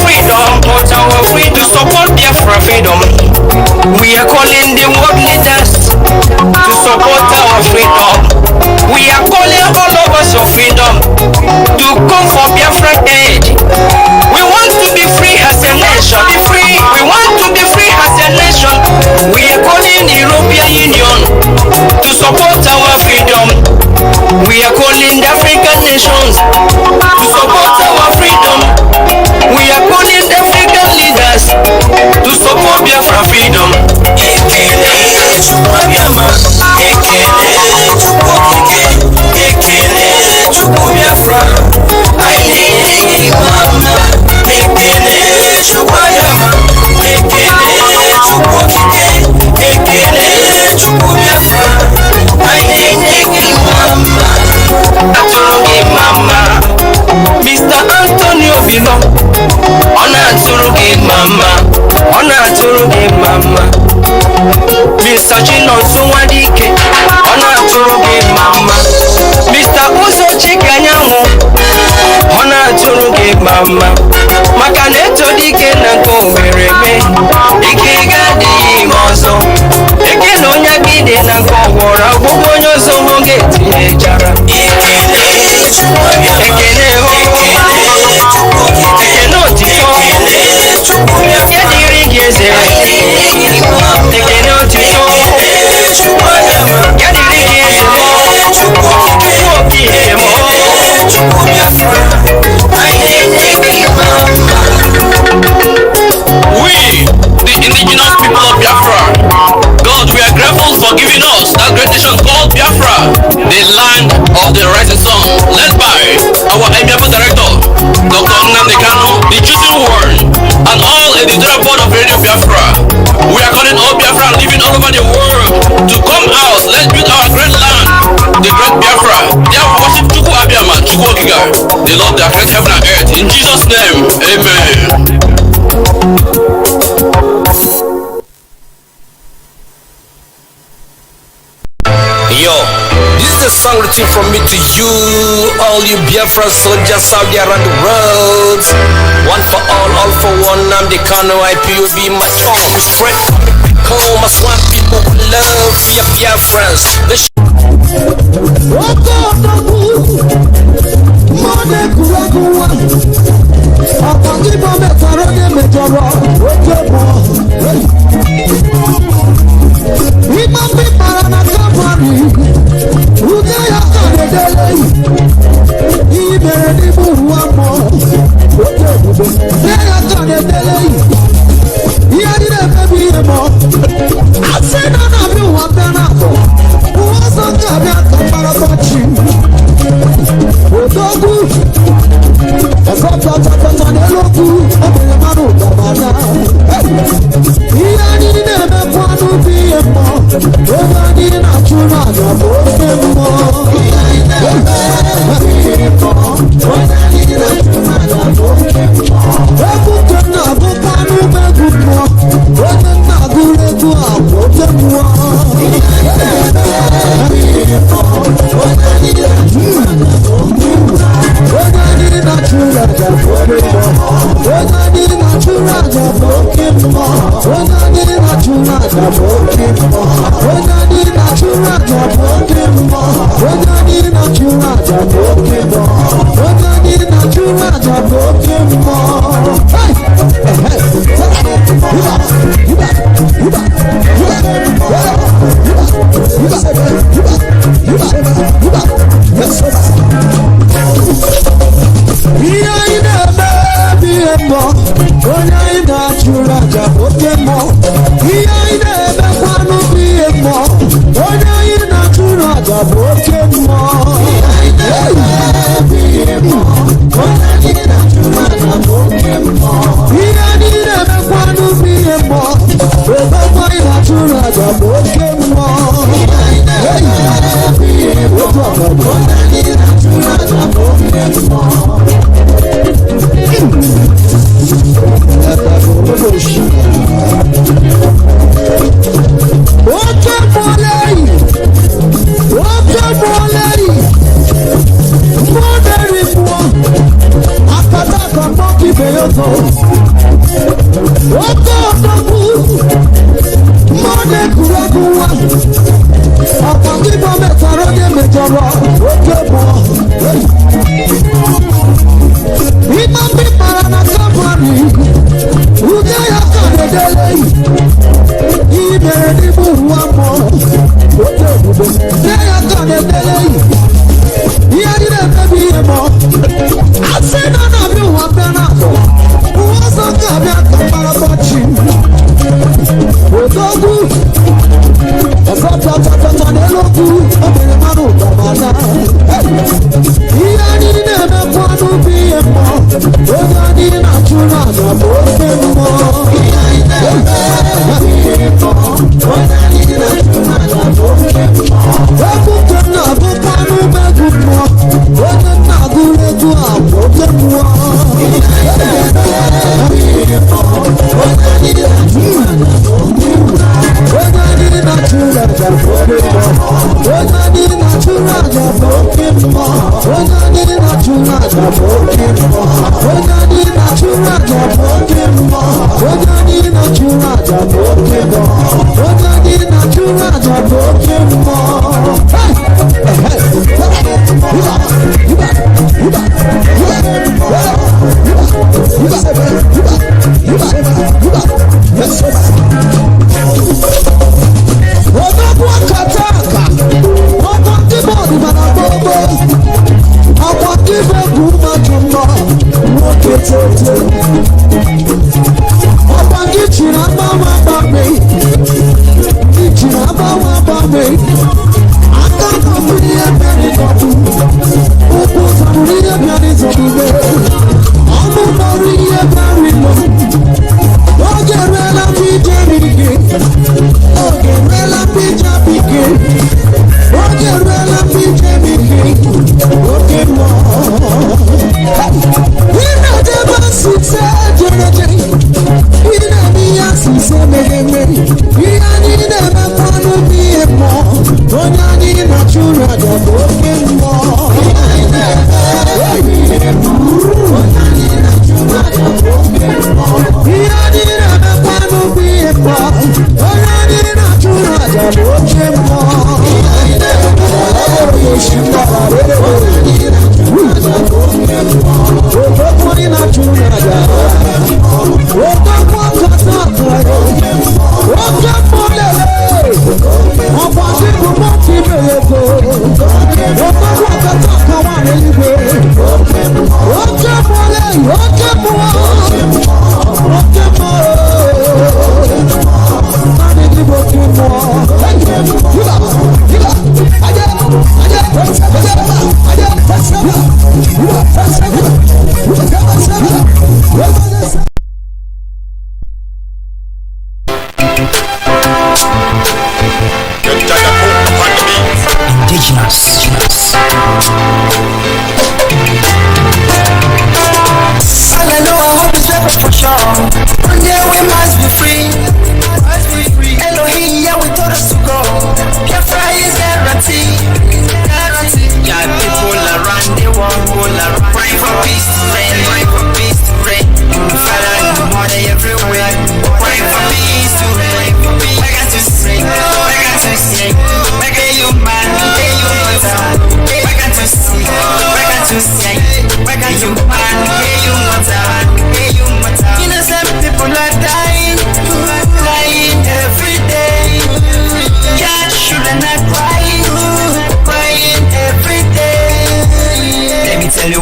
freedom, but our free to support Biafra freedom. We are calling the world leaders to support our freedom. We are calling all of us for freedom to come for Biafra aid. We want to be free as a nation. Be free. We want to be free as a nation. We are calling the European Union to support our freedom. We are calling the African nations to support our freedom. We are calling the African leaders to support Biafra freedom. Mr. Antonio Bilo, Ona Turugi Mama, Ona Turugi Mama. Mr. Chino Suwadike, Ona Turugi Mama. Mr. Uzo Chikanyamu, Ona Turugi Mama. Makaneto Dike Nanko Wereme, Ike Gadi Mozo, Ike Nonya Gide Nanko Wora, Bubonyo Zomogeti Ejara. We, the indigenous people of Biafra, God, we are grateful for giving us that great nation called Biafra, the land of the rising sun, led by our amiable director, Dr. Nnamdi Kanu, the chosen one, and all editorial board of Radio Biafra. We are calling all Biafra living all over the world to come out. Let's build our great land, the great Biafra. They have worship Chukwu Abiyama, Chukwu Ogiga. They love their great heaven and earth. In Jesus' name, amen. Yo, this is a song written from me to you, all you Biafra soldiers out there around the world. One for all for one. I'm the Kano Ipob, my tongue straight from home. I want people who love your Biafrans. Beyoto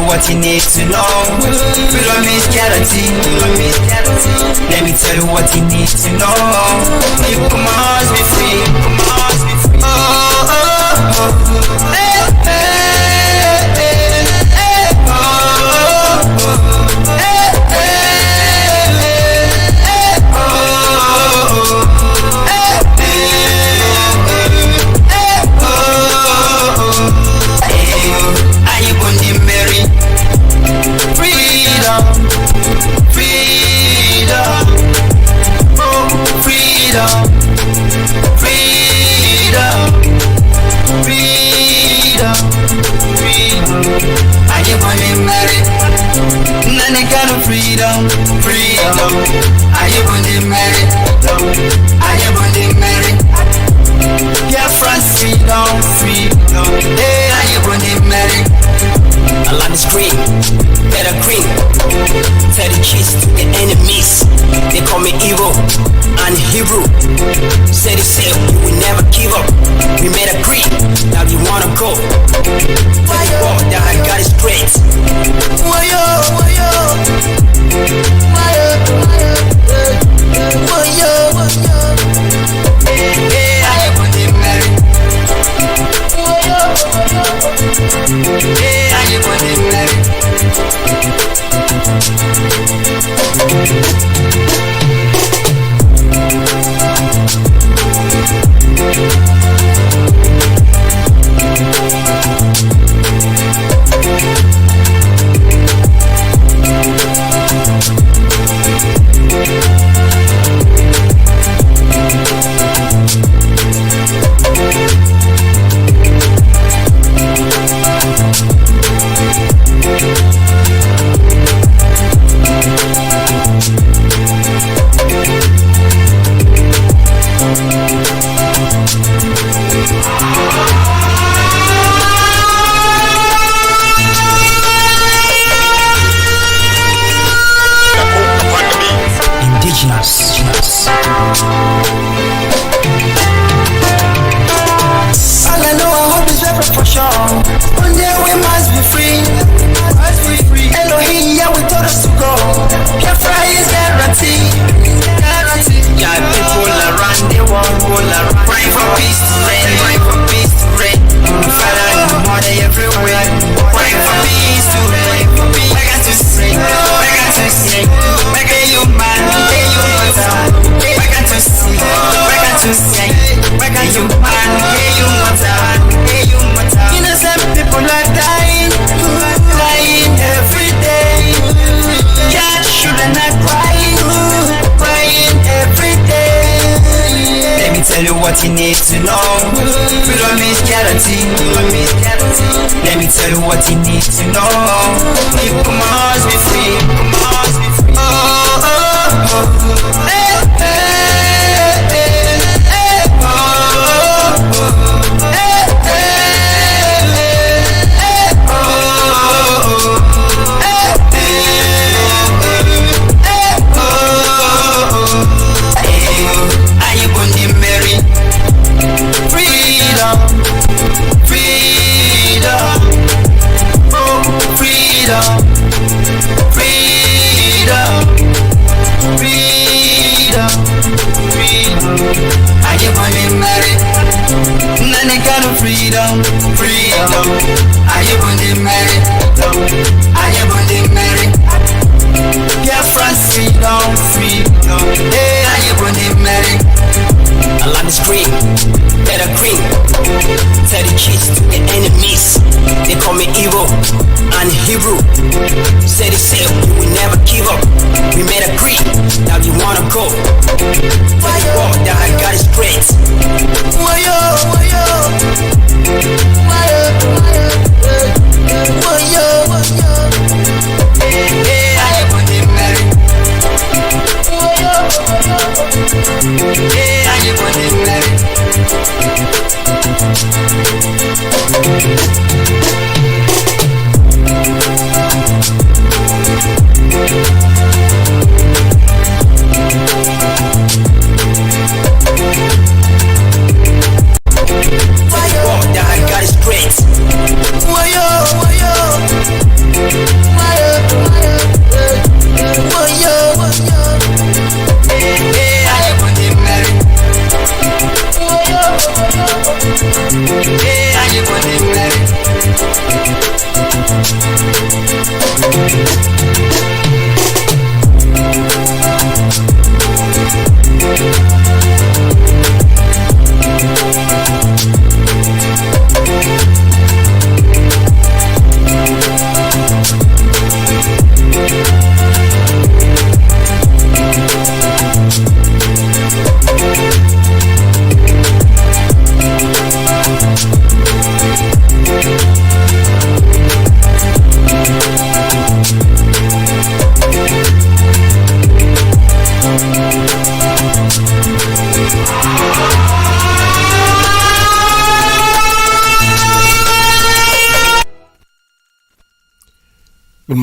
What you need to know. Freedom is guaranteed. Let me tell you what you need to know. You must be free. Oh, oh, oh. Hey, hey, hey, hey, oh, oh. Hey, hey, hey, oh, oh. Hey, hey, oh, oh. Hey, are you going to marry? Freedom, freedom, oh, freedom. Are you gonna marry? Are you gonna marry? Biafra freedom, freedom. Hey, are you gonna marry? I love the screen, better green. Tell the cheese to the enemies. They call me evil and Hebrew. Said it said we will never give up. We made a creed, now you wanna go. Tell the world that I got it straight. Wayo, wayo, wayo, wayo, wayo. Hey, are you gonna marry? Wayo, wayo. Hey, are you gonna marry? Indigenous. All I know, I hope is Rapture for sure. One day we must be free. Must be free. Elohim, yeah, we told us to go. Biafra is guaranteed. Guaranteed. Yeah, people around the world will around. Praying for peace to reign. Praying for peace to reign. Father and Mother everywhere. Praying for peace to reign. I got to sing. I got to sing. Make a human. Hey, you mother. I got to sing. I got to sing. Make a human. Hey, you mother. Hey, you mother. Innocent people are dying. Dying every day. Yeah, children are crying. Crying every day. Let me tell you what you need to know. Freedom is guaranteed. Let me tell you what you need to know. You must be free. Must be free. Oh, oh, oh. Hey, hey, hey, hey, oh, oh. Hey, hey, hey, hey, oh, oh. Hey, hey, hey, oh, oh. Hey, are you gonna marry? Freedom, freedom, oh, freedom, freedom, freedom, freedom. Are you gonna marry? None kind of freedom, freedom. Are you gonna marry? Are you gonna marry? Biafra freedom, freedom. Hey, are you gonna marry? I love the screen, better green. Tell the cheese to the enemies. They call me evil and Hebrew. Said it said we will never give up. We made a creed, now you wanna go. Tell the world that I got it straight. Wayo, wayo, wayo, wayo, wayo. Hey, are you gonna marry? Wayo, wayo. Hey, are you gonna marry?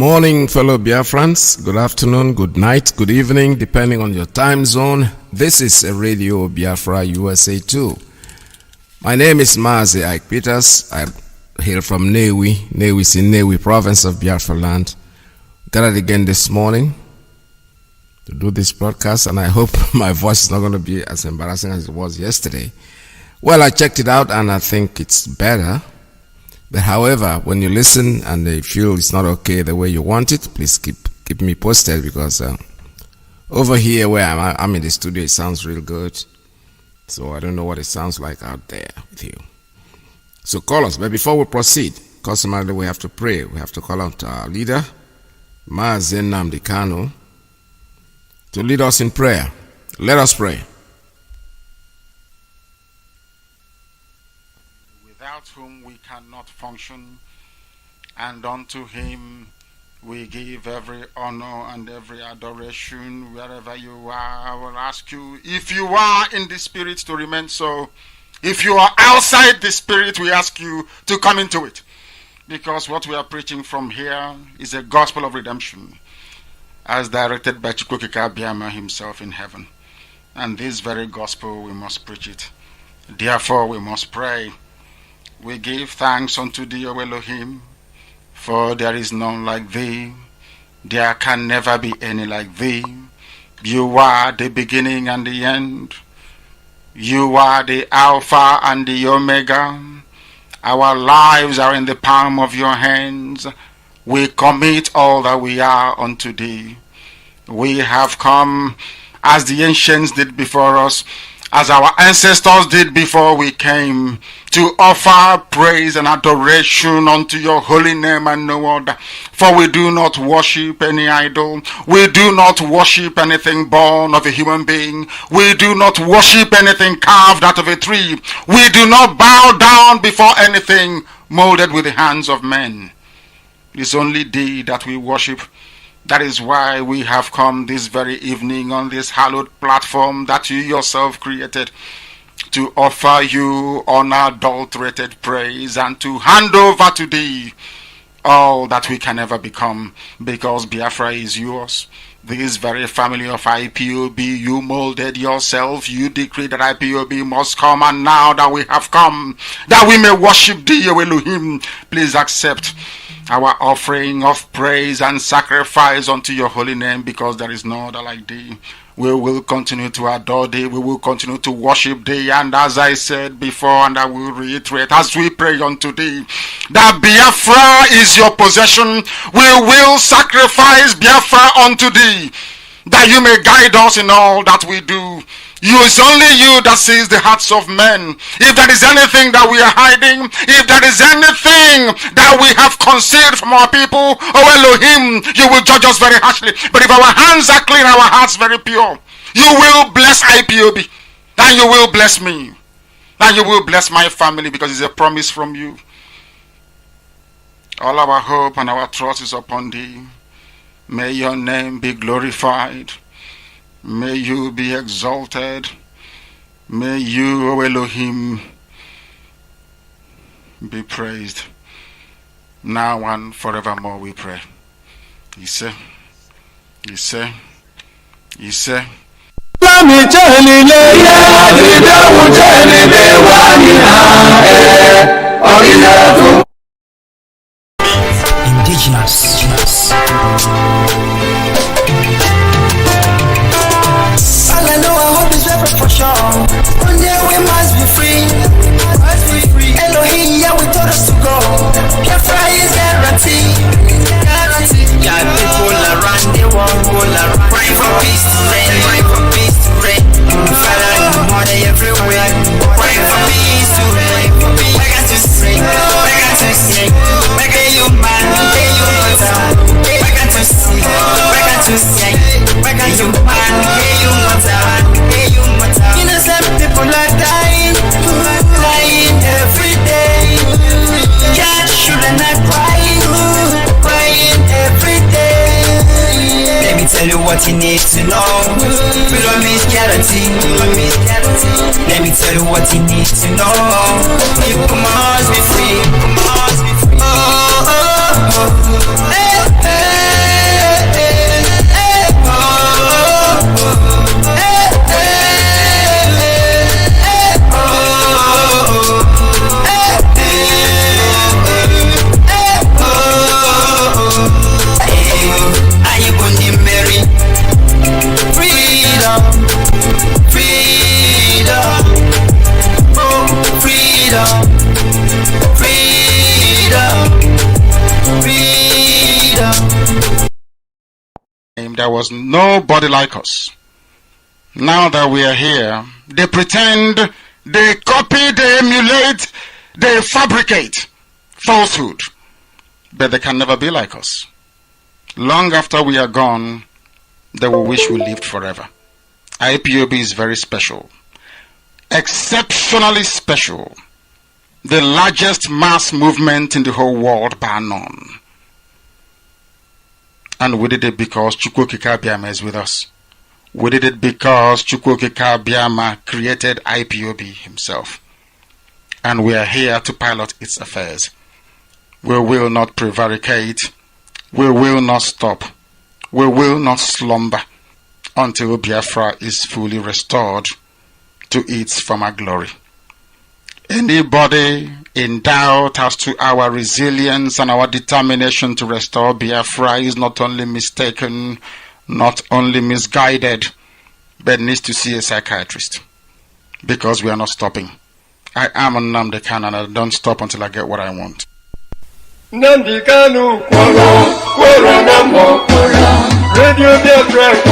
morning, fellow Biafrans. Good afternoon, good night, good evening, depending on your time zone. This is a Radio Biafra USA 2. My name is Mazi Iyke Peters. I hail from Newi. Newi is in Newi province of Biafra land. Gathered again this morning to do this broadcast, and I hope my voice is not going to be as embarrassing as it was yesterday. Well, I checked it out and I think it's better. But however, when you listen and you feel it's not okay the way you want it, please keep me posted, because over here where I'm in the studio, it sounds real good. So I don't know what it sounds like out there with you. So call us. But before we proceed, customarily we have to pray. We have to call out our leader, Mazi Kano, to lead us in prayer. Let us pray. Without whom we cannot function, and unto him we give every honor and every adoration. Wherever you are, I will ask you, if you are in the spirit, to remain so. If you are outside the spirit, we ask you to come into it, because what we are preaching from here is a gospel of redemption, as directed by Chukwukika Abiyama himself in heaven. And this very gospel, we must preach it. Therefore we must pray. We give thanks unto thee, O Elohim, for there is none like thee. There can never be any like thee. You are the beginning and the end. You are the Alpha and the Omega. Our lives are in the palm of your hands. We commit all that we are unto thee. We have come as the ancients did before us, as our ancestors did before we came, to offer praise and adoration unto your holy name and no other. For we do not worship any idol. We do not worship anything born of a human being. We do not worship anything carved out of a tree. We do not bow down before anything molded with the hands of men. It's only thee that we worship. That is why we have come this very evening on this hallowed platform that you yourself created, to offer you unadulterated praise and to hand over to thee all that we can ever become, because Biafra is yours. This very family of IPOB, you molded yourself. You decreed that IPOB must come, and now that we have come, that we may worship thee, O Elohim, please accept our offering of praise and sacrifice unto your holy name, because there is no other like thee. We will continue to adore thee. We will continue to worship thee. And as I said before, and I will reiterate, as we pray unto thee, that Biafra is your possession, we will sacrifice Biafra unto thee, that you may guide us in all that we do. It's only you that sees the hearts of men. If there is anything that we are hiding, if there is anything that we have concealed from our people, oh Elohim, you will judge us very harshly. But if our hands are clean, our hearts very pure, you will bless IPOB, and you will bless me, and you will bless my family, because it's a promise from you. All our hope and our trust is upon thee. May your name be glorified. May you be exalted. May you, O Elohim, be praised. Now and forevermore we pray. Iyke. Indigenous. All I know, I hope is ever for sure. One day we must be free. Elohim, yeah, we told us to go. Biafra is guaranteed. Yeah, people around the world will pray for peace to reign. Pray for peace to reign. Father, in the morning everywhere. Pray for peace to reign. I got to sing. I got to sing. I got you man. I got to sing. I got to sing. I got you man. Innocent people are dying every day. Yeah, children are crying every day. Let me tell you what you need to know. Freedom is guarantee. Let me tell you what you need to know. You must be free. Oh, oh, oh, oh. Hey, hey. there was nobody like us. Now that we are here, they pretend, they copy, they emulate, they fabricate falsehood. But they can never be like us. Long after we are gone, they will wish we lived forever. IPOB is very special. Exceptionally special. The largest mass movement in the whole world bar none. And we did it because Chukwokika Abiyama is with us. We did it because Chukwokika Abiyama created IPOB himself. And we are here to pilot its affairs. We will not prevaricate. We will not stop. We will not slumber until Biafra is fully restored to its former glory. Anybody in doubt as to our resilience and our determination to restore Biafra is not only mistaken, not only misguided, but needs to see a psychiatrist. Because we are not stopping. I am Nnamdi Kanu and I don't stop until I get what I want. Nnamdi Kanu, Radio Biafra,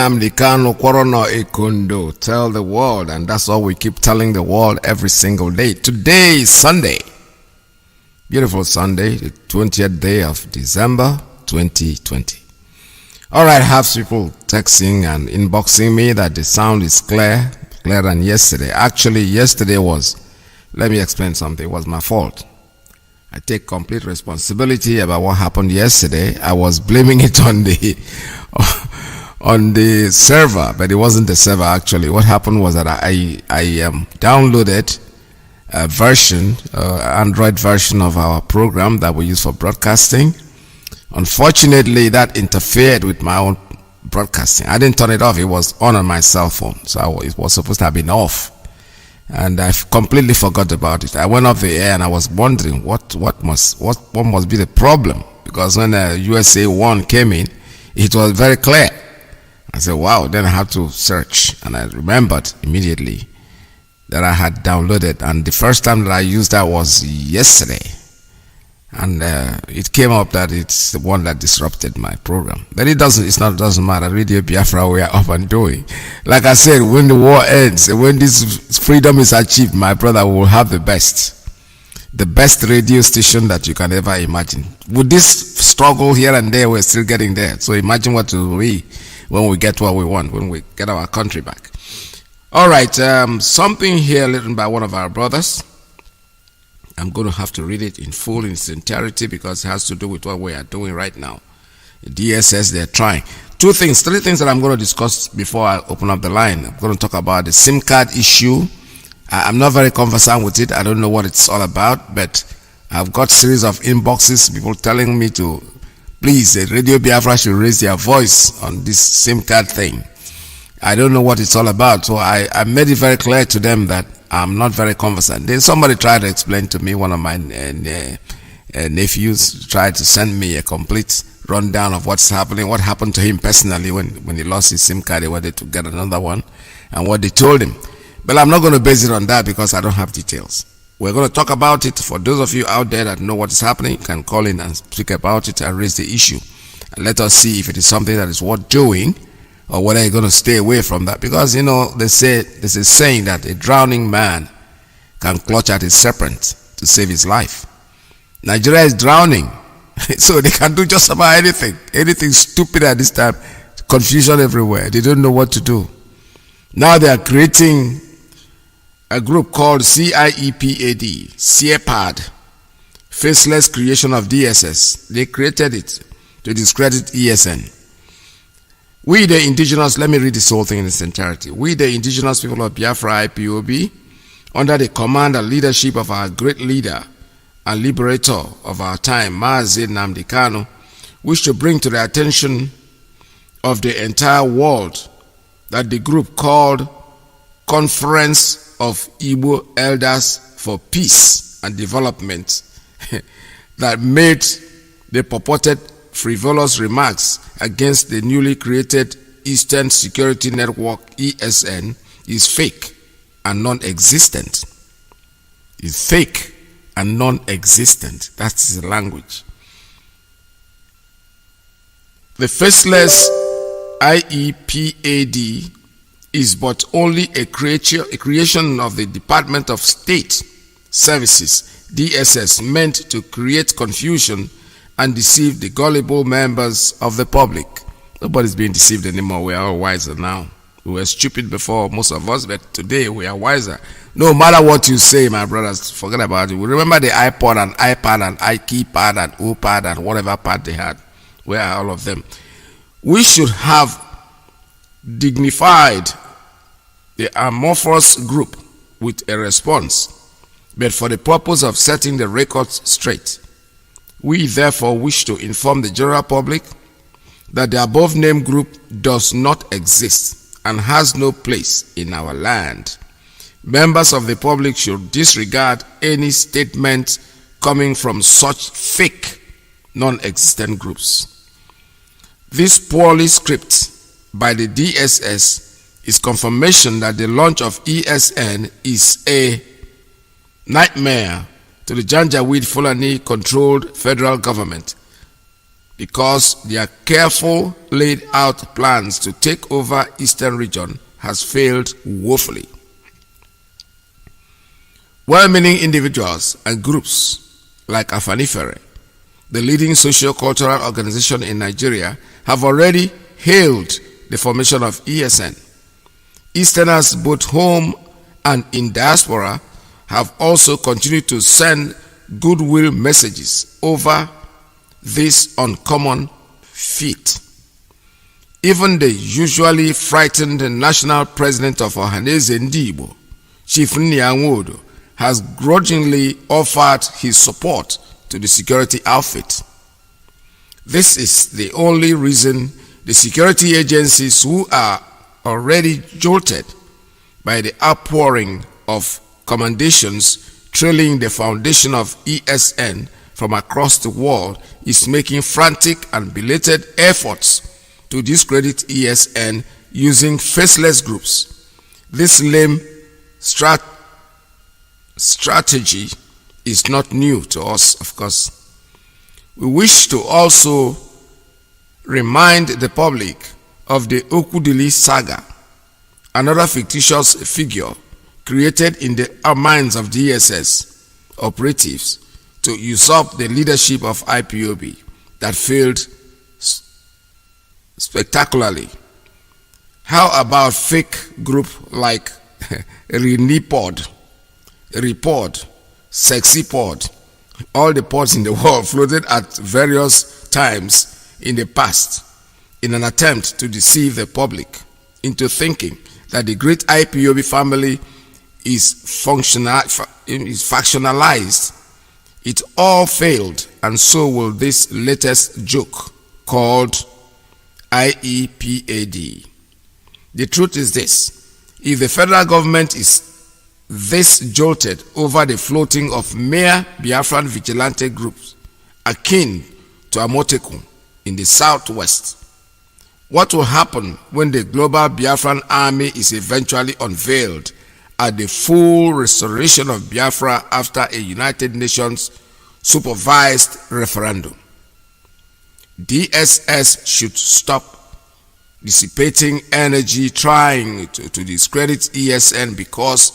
Nnamdi Kanu Kworono Ikondo. Tell the world, and that's all we keep telling the world every single day. Today is Sunday. Beautiful Sunday, the 20th day of December 2020. Alright, I have people texting and inboxing me that the sound is clearer than yesterday. Actually, yesterday was, let me explain something, it was my fault. I take complete responsibility about what happened yesterday. I was blaming it on the server, but it wasn't the server actually. What happened was that I downloaded a version, Android version of our program that we use for broadcasting. Unfortunately, that interfered with my own broadcasting. I didn't turn it off. It was on my cell phone, so it was supposed to have been off. And I completely forgot about it. I went off the air and I was wondering what must be the problem, because when USA 1 came in, it was very clear. I said, wow. Then I had to search, and I remembered immediately that I had downloaded, and the first time that I used that was yesterday, and it came up that it's the one that disrupted my program. But it doesn't matter. Radio Biafra, we are up and doing. Like I said, when the war ends, when this freedom is achieved, my brother, will have the best radio station that you can ever imagine. With this struggle here and there, we're still getting there. So imagine what will be when we get what we want, when we get our country back. All right, something here written by one of our brothers. I'm going to have to read it in full, in its entirety, because it has to do with what we are doing right now. The DSS, they're trying. Three things that I'm going to discuss before I open up the line. I'm going to talk about the SIM card issue. I'm not very conversant with it. I don't know what it's all about, but I've got series of inboxes, people telling me to, please, Radio Biafra should raise their voice on this SIM card thing. I don't know what it's all about, so I made it very clear to them that I'm not very conversant. Then somebody tried to explain to me, one of my nephews tried to send me a complete rundown of what's happening, what happened to him personally when he lost his SIM card. He wanted to get another one, and what they told him. But I'm not going to base it on that because I don't have details. We're going to talk about it. For those of you out there that know what is happening, you can call in and speak about it and raise the issue. And let us see if it is something that is worth doing, or whether you're going to stay away from that. Because, you know, there's a saying that a drowning man can clutch at his serpent to save his life. Nigeria is drowning, so they can do just about anything. Anything stupid at this time. Confusion everywhere. They don't know what to do. Now they are creating a group called CIEPAD, Faceless Creation of DSS. They created it to discredit ESN. We the indigenous, let me read this whole thing in its entirety. We the indigenous people of Biafra IPOB, under the command and leadership of our great leader and liberator of our time, Mazi Nnamdi Kanu, wish to bring to the attention of the entire world that the group called Conference of Igbo Elders for Peace and Development that made the purported frivolous remarks against the newly created Eastern Security Network ESN is fake and non-existent. It's fake and non-existent. That's the language. The faceless IEPAD is but only a creation of the Department of State Services, DSS, meant to create confusion and deceive the gullible members of the public. Nobody's being deceived anymore. We are all wiser now. We were stupid before, most of us, but today we are wiser. No matter what you say, my brothers, forget about it. We remember the iPod and iPad and Iyke pad and OPad and whatever pad they had. Where are all of them? We should have dignified the amorphous group with a response, but for the purpose of setting the records straight. We therefore wish to inform the general public that the above named group does not exist and has no place in our land. Members of the public should disregard any statement coming from such fake, non-existent groups. This poorly scripted by the DSS is confirmation that the launch of ESN is a nightmare to the Janjaweed Fulani-controlled federal government, because their careful laid out plans to take over Eastern region has failed woefully. Well-meaning individuals and groups like Afanifere, the leading socio-cultural organization in Nigeria, have already hailed the formation of ESN. Easterners both home and in diaspora have also continued to send goodwill messages over this uncommon feat. Even the usually frightened national president of Ohaneze Ndigbo, Chief Nyanwodo, has grudgingly offered his support to the security outfit. This is the only reason the security agencies, who are already jolted by the outpouring of commendations trailing the foundation of ESN from across the world, is making frantic and belated efforts to discredit ESN using faceless groups. This lame strategy is not new to us, of course. We wish to also remind the public of the Okudili saga, another fictitious figure created in the minds of DSS operatives to usurp the leadership of IPOB that failed spectacularly. How about fake group like Renipod, Repod, Sexy Pod, all the pods in the world floated at various times in the past in an attempt to deceive the public into thinking that the great IPOB family is factionalized. It all failed, and so will this latest joke called IEPAD. The truth is this: if the federal government is this jolted over the floating of mere Biafran vigilante groups akin to Amotekun in the southwest, what will happen when the global Biafran army is eventually unveiled at the full restoration of Biafra after a United Nations supervised referendum? DSS should stop dissipating energy trying to discredit ESN because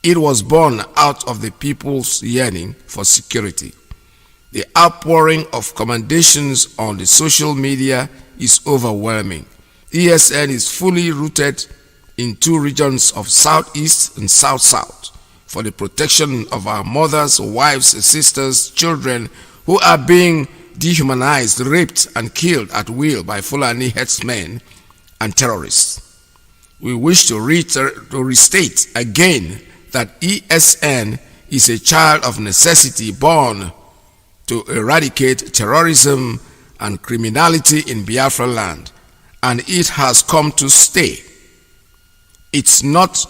it was born out of the people's yearning for security. The outpouring of commendations on the social media is overwhelming. ESN is fully rooted in two regions of Southeast and South-South for the protection of our mothers, wives, sisters, children who are being dehumanized, raped, and killed at will by Fulani headsmen and terrorists. We wish to restate again that ESN is a child of necessity born to eradicate terrorism and criminality in Biafra land, and it has come to stay. It's not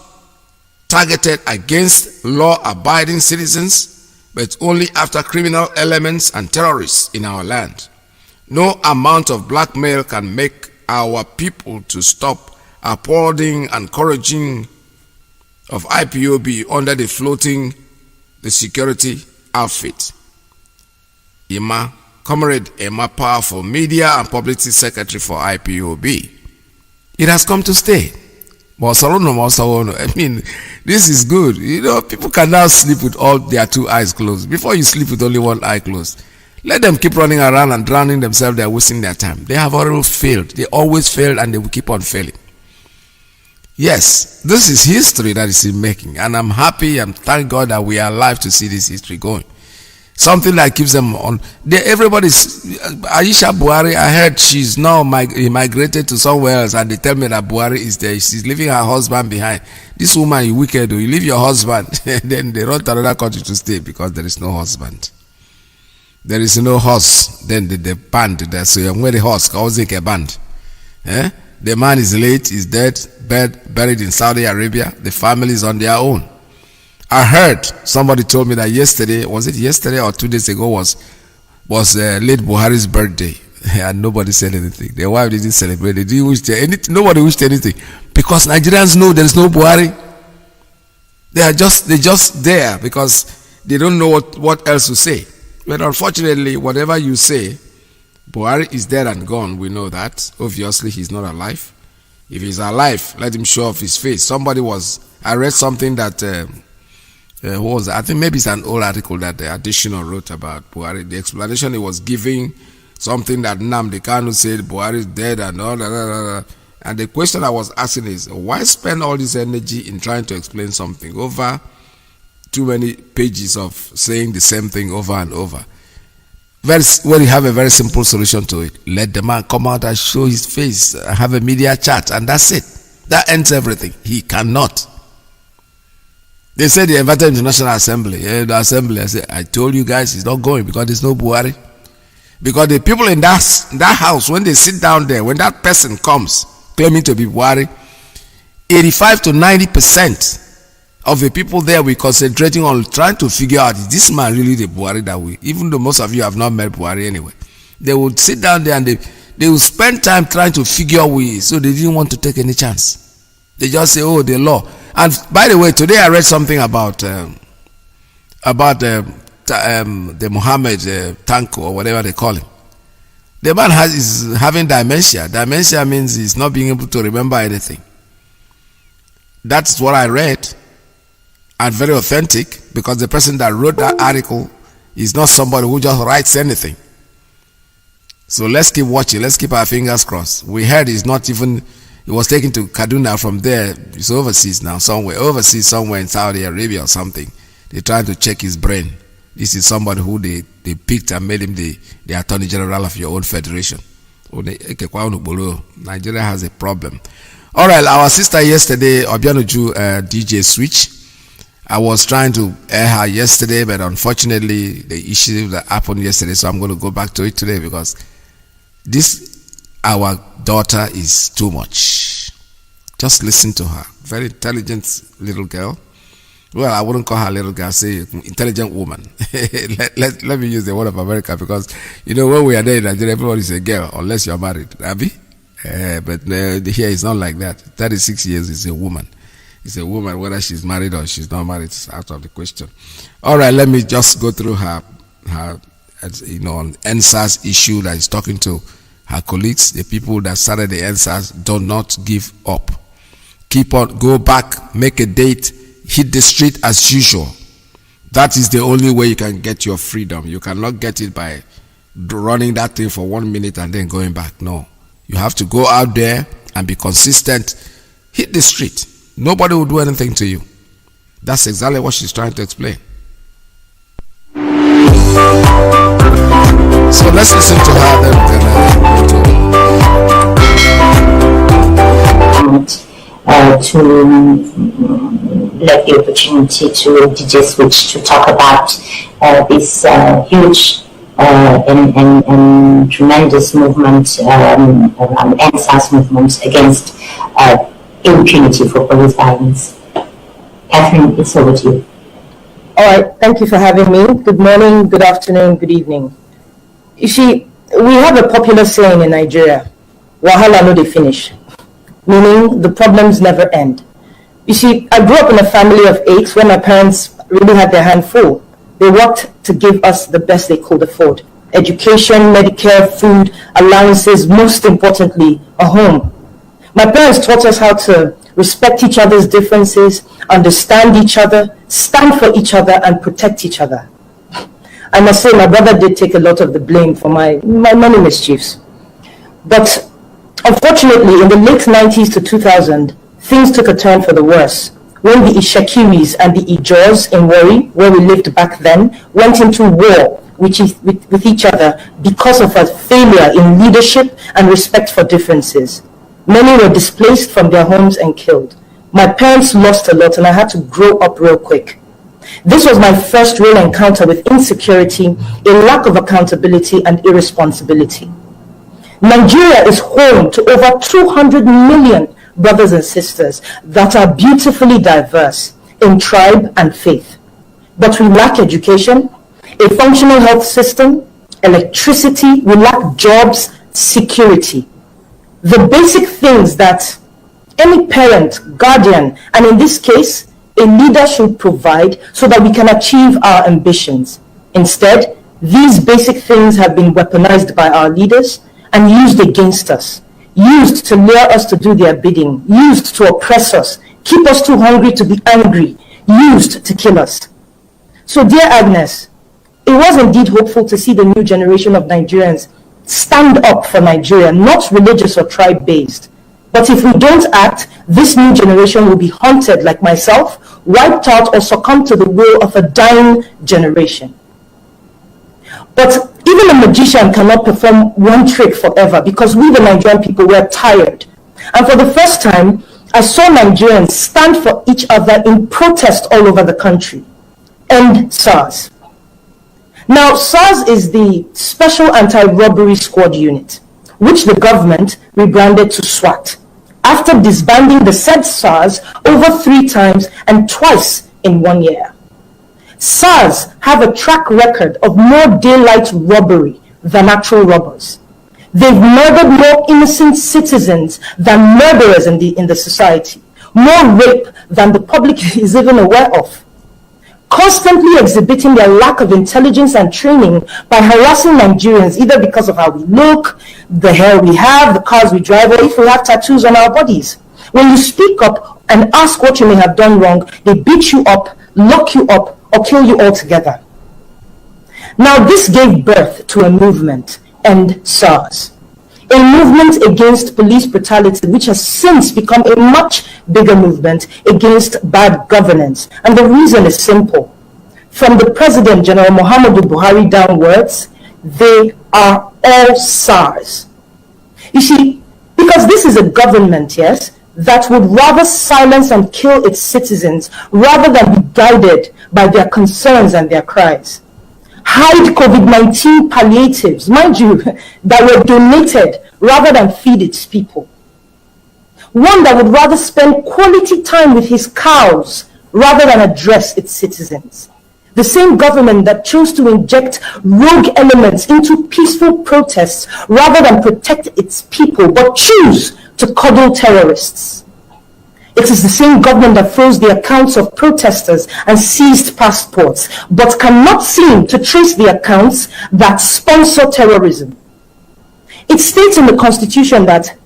targeted against law-abiding citizens, but only after criminal elements and terrorists in our land. No amount of blackmail can make our people to stop applauding and encouraging of IPOB under the floating the security outfit. Comrade Emma, powerful media and publicity secretary for IPOB. It has come to stay. I mean, this is good. You know, people can now sleep with all their two eyes closed. Before you sleep with only one eye closed, let them keep running around and drowning themselves. They're wasting their time. They have already failed. They always failed, and they will keep on failing. Yes, this is history that is in making, and I'm happy and thank God that we are alive to see this history going. Something that keeps them on. Everybody's Aisha Buhari. I heard she's now migrated to somewhere else, and they tell me that Buhari is there. She's leaving her husband behind. This woman, you wicked. You leave your husband, then they run to another country to stay because there is no husband. There is no horse. Then the band there. So you're where the horse calls it a band. Eh? The man is late. Is dead. Buried in Saudi Arabia. The family is on their own. I heard somebody told me that yesterday, was it yesterday or 2 days ago, was late Buhari's birthday, and nobody said anything. The wife didn't celebrate. They didn't wish anything. Nobody wished anything because Nigerians know there is no Buhari. They're just there because they don't know what else to say. But unfortunately, whatever you say, Buhari is dead and gone. We know that. Obviously, he's not alive. If he's alive, let him show off his face. I read something that. I think maybe it's an old article that the additional wrote about Buhari. The explanation he was giving, something that Nnamdi Kanu said, Buhari is dead and all that. And the question I was asking is, why spend all this energy in trying to explain something over too many pages of saying the same thing over and over. When you have a very simple solution to it, let the man come out and show his face, have a media chat, and that's it. That ends everything. He cannot. They said they invited him to National Assembly. The Assembly, I said, I told you guys he's not going because there's no Buhari. Because the people in that house, when they sit down there, when that person comes claiming to be Buhari, 85 to 90% of the people there we concentrating on trying to figure out, is this man really the Buhari that we, even though most of you have not met Buhari anyway. They would sit down there and they would spend time trying to figure ways, so they didn't want to take any chance. They just say, oh, the law. And by the way, today I read something about the Mohammed Tanko or whatever they call him. The man is having dementia. Dementia means he's not being able to remember anything. That's what I read, and very authentic, because the person that wrote that article is not somebody who just writes anything. So let's keep watching. Let's keep our fingers crossed. We heard he's not even, he was taken to Kaduna. From there, he's overseas now, somewhere in Saudi Arabia or something. They're trying to check his brain. This is somebody who they picked and made him the Attorney General of your own federation. Nigeria has a problem. All right, our sister yesterday, Obianuju DJ Switch, I was trying to air her yesterday, but unfortunately the issue that happened yesterday, so I'm going to go back to it today, because our daughter is too much. Just listen to her. Very intelligent little girl. Well, I wouldn't call her little girl, say intelligent woman. let me use the word of America, because when we are there in Nigeria, everybody is a girl unless you're married. Abi? But here it's not like that. 36 years is a woman. It's a woman, whether she's married or she's not married, it's out of the question. All right, let me just go through her NSAS issue that is talking to her colleagues. The people that started the NSAS, do not give up. Keep on, go back, make a date, hit the street as usual. That is the only way you can get your freedom. You cannot get it by running that thing for 1 minute and then going back. No. You have to go out there and be consistent. Hit the street. Nobody will do anything to you. That's exactly what she's trying to explain. So let's listen to her. To let the opportunity to DJ Switch to talk about this huge and tremendous movement, NSAS movement against impunity for police violence. Catherine, it's over to you. All right, thank you for having me. Good morning, good afternoon, good evening. You see, we have a popular saying in Nigeria, wahala no dey finish, meaning the problems never end. You see, I grew up in a family of 8 where my parents really had their hand full. They worked to give us the best they could afford. Education, Medicare, food, allowances, most importantly, a home. My parents taught us how to respect each other's differences, understand each other, stand for each other, and protect each other. I must say my brother did take a lot of the blame for my many mischiefs. But unfortunately, in the late 90s to 2000, things took a turn for the worse when the Ishakiris and the Ijors in Warri, where we lived back then, went into war with each other because of a failure in leadership and respect for differences. Many were displaced from their homes and killed. My parents lost a lot and I had to grow up real quick. This was my first real encounter with insecurity, a lack of accountability, and irresponsibility. Nigeria is home to over 200 million brothers and sisters that are beautifully diverse in tribe and faith. But we lack education, a functional health system, electricity, we lack jobs, security. The basic things that any parent, guardian, and in this case, a leader should provide so that we can achieve our ambitions. Instead, these basic things have been weaponized by our leaders and used against us, used to lure us to do their bidding, used to oppress us, keep us too hungry to be angry, used to kill us. So, dear Agnes, it was indeed hopeful to see the new generation of Nigerians stand up for Nigeria, not religious or tribe-based. But if we don't act, this new generation will be haunted like myself, wiped out or succumbed to the will of a dying generation. But even a magician cannot perform one trick forever, because we, the Nigerian people, were tired. And for the first time, I saw Nigerians stand for each other in protest all over the country. End SARS. Now, SARS is the Special Anti-Robbery Squad Unit, which the government rebranded to SWAT, after disbanding the said SARS over 3 times and twice in 1 year. SARS have a track record of more daylight robbery than actual robbers. They've murdered more innocent citizens than murderers in the society, more rape than the public is even aware of, constantly exhibiting their lack of intelligence and training by harassing Nigerians, either because of how we look, the hair we have, the cars we drive, or if we have tattoos on our bodies. When you speak up and ask what you may have done wrong, they beat you up, lock you up, or kill you altogether. Now, this gave birth to a movement, End SARS, a movement against police brutality, which has since become a much bigger movement against bad governance. And the reason is simple. From the President, General Muhammadu Buhari, downwards, they are all SARS. You see, because this is a government, yes, that would rather silence and kill its citizens rather than be guided by their concerns and their cries. Hide COVID-19 palliatives, mind you, that were donated rather than feed its people. One that would rather spend quality time with his cows rather than address its citizens. The same government that chose to inject rogue elements into peaceful protests rather than protect its people, but choose to coddle terrorists. It is the same government that froze the accounts of protesters and seized passports, but cannot seem to trace the accounts that sponsor terrorism. It states in the Constitution that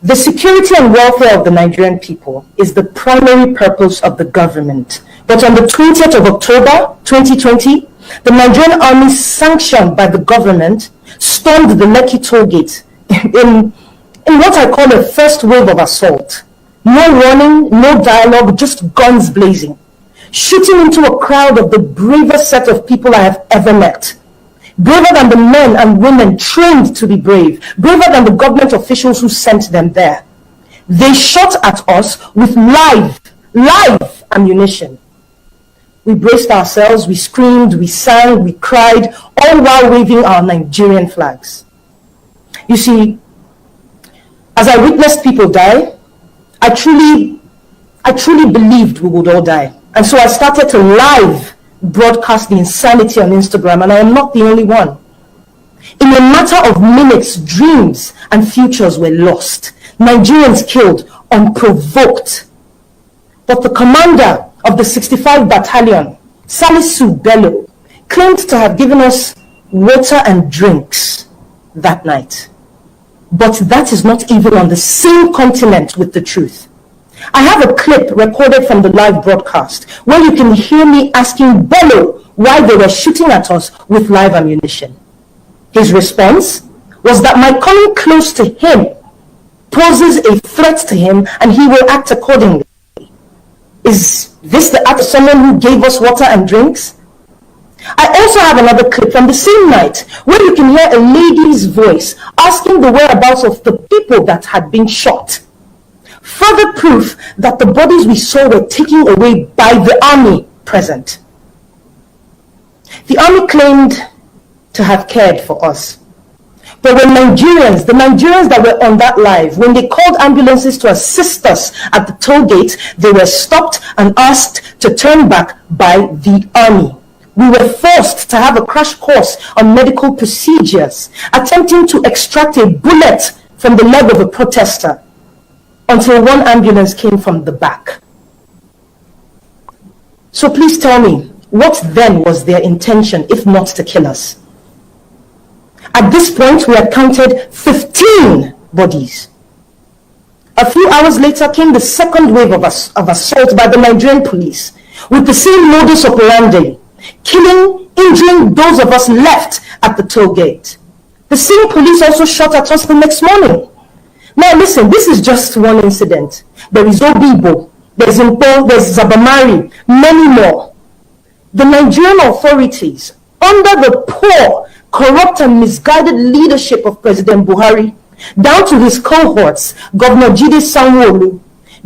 the security and welfare of the Nigerian people is the primary purpose of the government. But on the 20th of October 2020, the Nigerian army, sanctioned by the government, stormed the Lekki toll gate in what I call a first wave of assault. No warning, no dialogue, just guns blazing, shooting into a crowd of the bravest set of people I have ever met. Braver than the men and women trained to be brave, braver than the government officials who sent them there. They shot at us with live ammunition. We braced ourselves, we screamed, we sang, we cried, all while waving our Nigerian flags. You see, as I witnessed people die, I truly believed we would all die. And so I started to live broadcast the insanity on Instagram, and I am not the only one. In a matter of minutes, dreams and futures were lost. Nigerians killed unprovoked. But the commander of the 65 Battalion, Salisu Bello, claimed to have given us water and drinks that night. But that is not even on the same continent with the truth. I have a clip recorded from the live broadcast where you can hear me asking Bello why they were shooting at us with live ammunition. His response was that my coming close to him poses a threat to him and he will act accordingly. Is this the act of someone who gave us water and drinks? I also have another clip from the same night where you can hear a lady's voice asking the whereabouts of the people that had been shot. Further proof that the bodies we saw were taken away by the army present. The army claimed to have cared for us. But when the Nigerians that were on that live, when they called ambulances to assist us at the toll gate, they were stopped and asked to turn back by the army. We were forced to have a crash course on medical procedures, attempting to extract a bullet from the leg of a protester, until one ambulance came from the back. So please tell me, what then was their intention if not to kill us? At this point, we had counted 15 bodies. A few hours later came the second wave of assault by the Nigerian police, with the same modus operandi, killing, injuring those of us left at the toll gate. The same police also shot at us the next morning. Now listen, this is just one incident. There is Obibo, there's Ipob, there's Zabamari, many more. The Nigerian authorities, under the poor, corrupt and misguided leadership of President Buhari, down to his cohorts, Governor Jide Sanwo-Olu,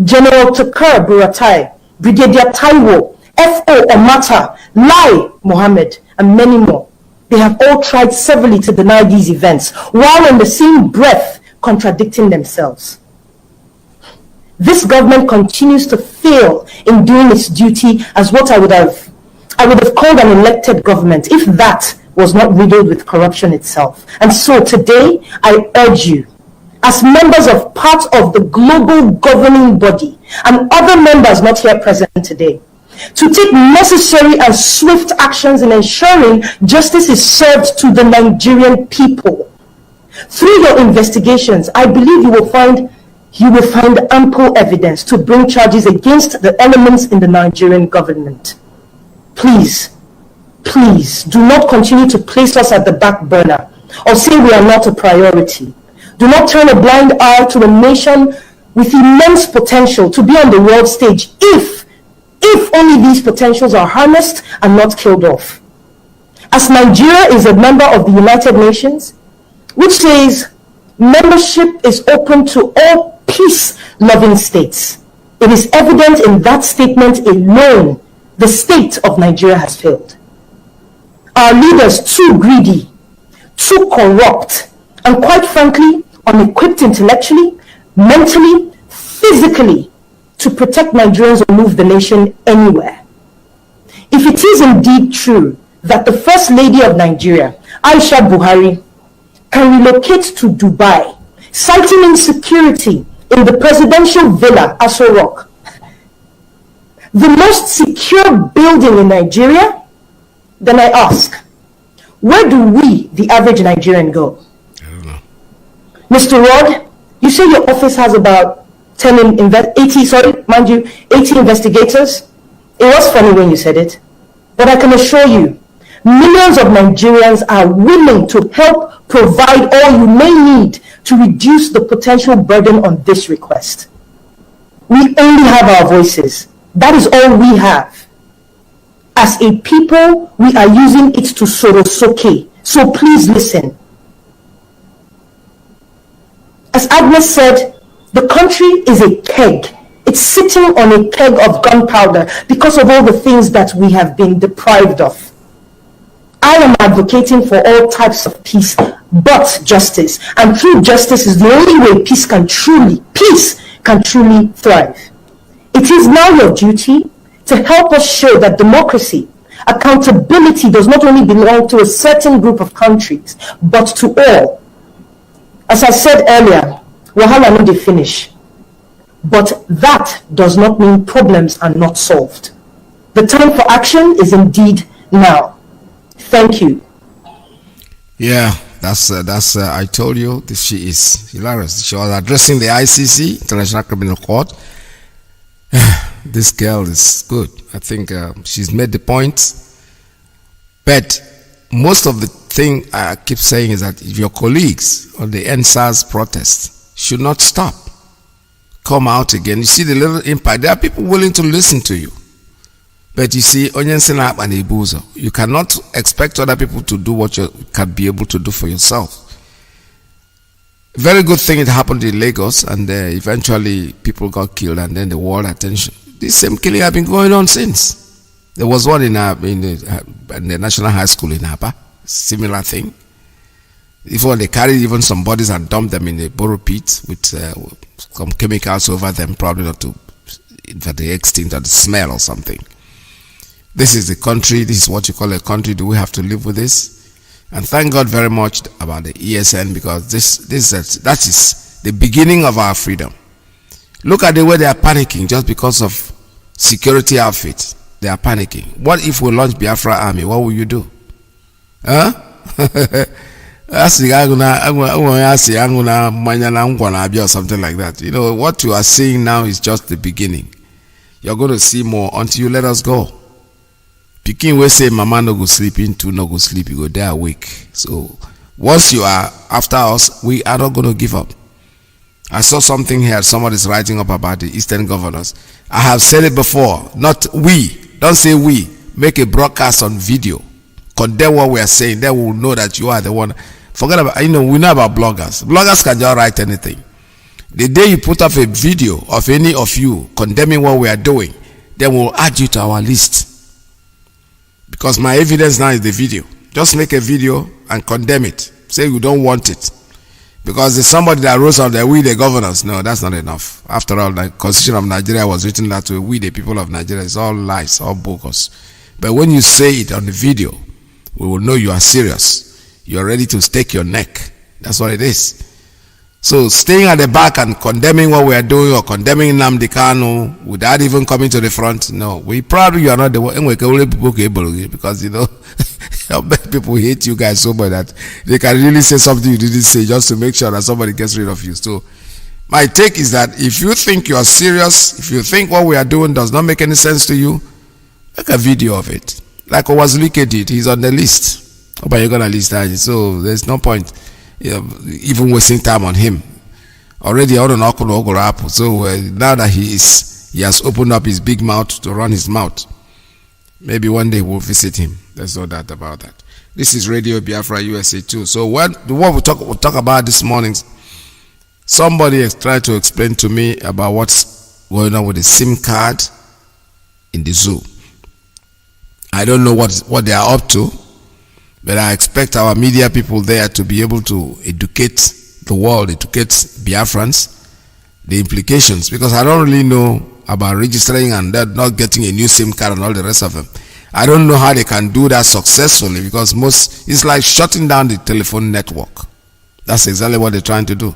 General Tukur Buratai, Brigadier Taiwo, F.O. Omata, Lai Mohammed, and many more. They have all tried severally to deny these events, while in the same breath contradicting themselves. This government continues to fail in doing its duty as what I would have called an elected government, if that was not riddled with corruption itself. And so today, I urge you, as members of part of the global governing body and other members not here present today, to take necessary and swift actions in ensuring justice is served to the Nigerian people. Through your investigations, I believe you will find ample evidence to bring charges against the elements in the Nigerian government. Please do not continue to place us at the back burner or say we are not a priority. Do not turn a blind eye to a nation with immense potential to be on the world stage if only these potentials are harnessed and not killed off. As Nigeria is a member of the United Nations, which says membership is open to all peace-loving states, it is evident in that statement alone the state of Nigeria has failed. Our leaders too greedy, too corrupt, and quite frankly, unequipped intellectually, mentally, physically, to protect Nigerians or move the nation anywhere. If it is indeed true that the First Lady of Nigeria, Aisha Buhari, can relocate to Dubai, citing insecurity in the presidential villa, Aso Rock, the most secure building in Nigeria, then I ask, where do we, the average Nigerian, go? I don't know. Mr. Rod, you say your office has about 80 investigators. It was funny when you said it, but I can assure you, millions of Nigerians are willing to help provide all you may need to reduce the potential burden on this request. We only have our voices. That is all we have. As a people, we are using it to sorosoke. So please listen. As Agnes said, the country is a keg. It's sitting on a keg of gunpowder because of all the things that we have been deprived of. I am advocating for all types of peace, but justice. And through justice is the only way peace can truly thrive. It is now your duty to help us show that democracy, accountability does not only belong to a certain group of countries, but to all. As I said earlier, wahala no dey finish. But that does not mean problems are not solved. The time for action is indeed now. Thank you. Yeah, that's I told you, she is hilarious. She was addressing the ICC, International Criminal Court. This girl is good. I think she's made the point. But most of the thing I keep saying is that if your colleagues on the NSAS protest should not stop, come out again. You see the little impact. There are people willing to listen to you. But you see, you cannot expect other people to do what you can be able to do for yourself. Very good thing it happened in Lagos, and eventually people got killed, and then the world attention. This same killing have been going on since. There was one in the National High School in Aba, similar thing. Before they carried even some bodies and dumped them in the borough pit with some chemicals over them, probably not to for the extinct or the smell or something. This is the country. This is what you call a country. Do we have to live with this? And thank God very much about the ESN, because that is the beginning of our freedom. Look at the way they are panicking just because of security outfits. They are panicking. What if we launch Biafra army? What will you do? Huh? Or something like that. You know, what you are seeing now is just the beginning. You're going to see more until you let us go. Pikin will say mama no go sleep, into no go sleep, you go there awake. So once you are after us, we are not going to give up. I saw something here, somebody's writing up about the Eastern governors. I have said it before, not we. Don't say we. Make a broadcast on video. Condemn what we are saying. Then we will know that you are the one. Forget about, we know about bloggers. Bloggers can just write anything. The day you put up a video of any of you condemning what we are doing, then we'll add you to our list. Because my evidence now is the video. Just make a video and condemn it. Say you don't want it. Because there's somebody that rose up there, we the governors. No, that's not enough. After all, the Constitution of Nigeria was written that way. We the people of Nigeria. It's all lies, all bogus. But when you say it on the video, we will know you are serious. You are ready to stake your neck. That's what it is. So staying at the back and condemning what we are doing or condemning Nnamdi Kanu without even coming to the front, no. We probably are not the one. Because, people hate you guys so much that they can really say something you didn't say just to make sure that somebody gets rid of you. So my take is that if you think you are serious, if you think what we are doing does not make any sense to you, make a video of it. Like Iyke did. He's on the list. But you're going to list that. So there's no point even wasting time on him. Already out on Okoro. So now that he has opened up his big mouth to run his mouth, maybe one day we'll visit him. There's no doubt about that. This is Radio Biafra USA 2. So what we'll talk about this morning, somebody has tried to explain to me about what's going on with the SIM card in the zoo. I don't know what they are up to, but I expect our media people there to be able to educate the world, educate Biafrans, the implications, because I don't really know about registering and not getting a new SIM card and all the rest of them. I don't know how they can do that successfully, because it's like shutting down the telephone network. That's exactly what they're trying to do.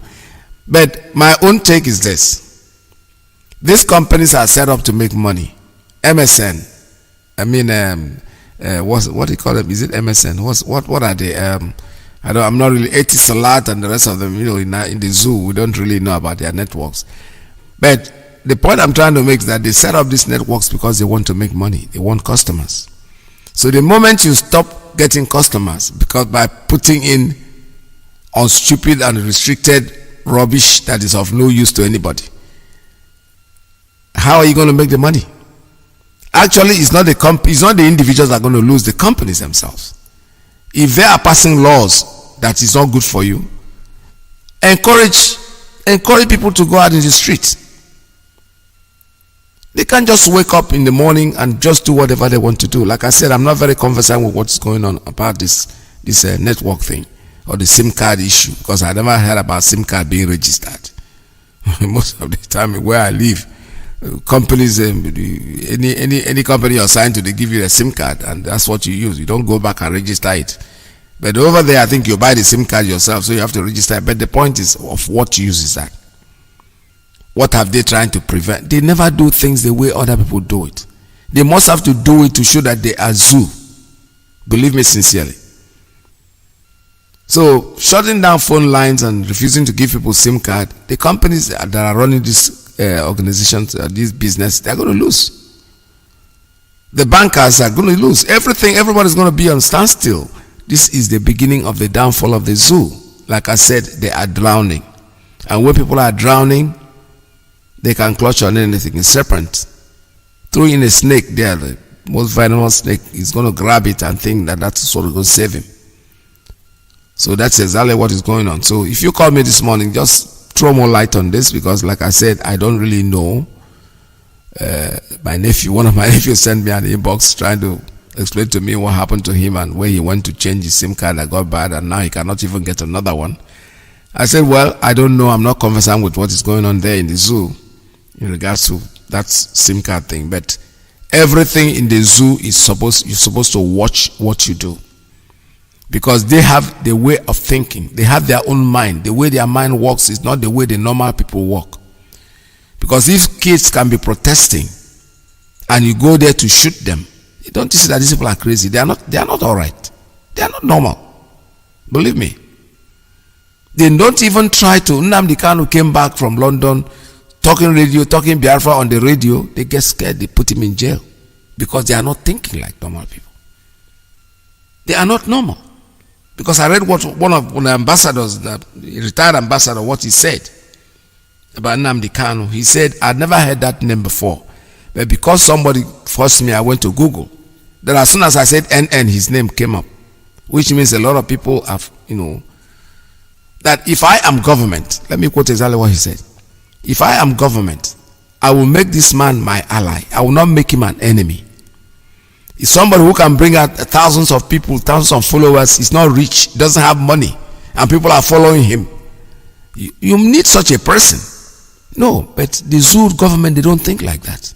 But my own take is this. These companies are set up to make money. MSN, what do you call them? Is it MSN? What are they? I'm not really Etisalat and the rest of them. In the zoo, we don't really know about their networks. But the point I'm trying to make is that they set up these networks because they want to make money. They want customers. So the moment you stop getting customers, because by putting in on stupid and restricted rubbish that is of no use to anybody, how are you going to make the money? Actually, it's not the individuals that are going to lose, the companies themselves. If they are passing laws that is not good for you, encourage people to go out in the street. They can't just wake up in the morning and just do whatever they want to do. Like I said, I'm not very conversant with what's going on about this network thing or the SIM card issue, because I never heard about SIM card being registered. Most of the time where I live, companies, any company you're assigned to, they give you a SIM card and that's what you use. You don't go back and register it. But over there, I think you buy the SIM card yourself, so you have to register. But the point is, of what use is that? What have they trying to prevent? They never do things the way other people do it. They must have to do it to show that they are zoo. Believe me sincerely. So shutting down phone lines and refusing to give people SIM card, the companies that are running these organizations, this business, they're going to lose. The bankers are going to lose. Everybody's going to be on standstill. This is the beginning of the downfall of the zoo. Like I said, they are drowning. And when people are drowning, they can clutch on anything. A serpent, throw in a snake there, the most venomous snake, is going to grab it and think that that's sort of going to save him. So that's exactly what is going on. So if you call me this morning, just throw more light on this, because like I said, I don't really know. One of my nephews sent me an inbox trying to explain to me what happened to him and where he went to change his SIM card that got bad, and now he cannot even get another one. I said, well, I don't know. I'm not conversant with what is going on there in the zoo in regards to that SIM card thing. But everything in the zoo is you're supposed to watch what you do, because they have the way of thinking. They have their own mind. The way their mind works is not the way the normal people work. Because if kids can be protesting and you go there to shoot them, you don't see that these people are crazy. They are not all right. They are not normal. Believe me. They don't even try to. Nnamdi Kanu came back from London talking Biafra on the radio. They get scared. They put him in jail because they are not thinking like normal people. They are not normal. Because I read what one of the ambassadors, the retired ambassador, what he said. about Nnamdi Kanu. He said, I'd never heard that name before. But because somebody forced me, I went to Google. Then as soon as I said NN, his name came up. Which means a lot of people have, that if I am government, let me quote exactly what he said. If I am government, I will make this man my ally. I will not make him an enemy. He's somebody who can bring out thousands of people, thousands of followers. He's not rich, doesn't have money, and people are following him. You need such a person. No, but the Zur government, they don't think like that.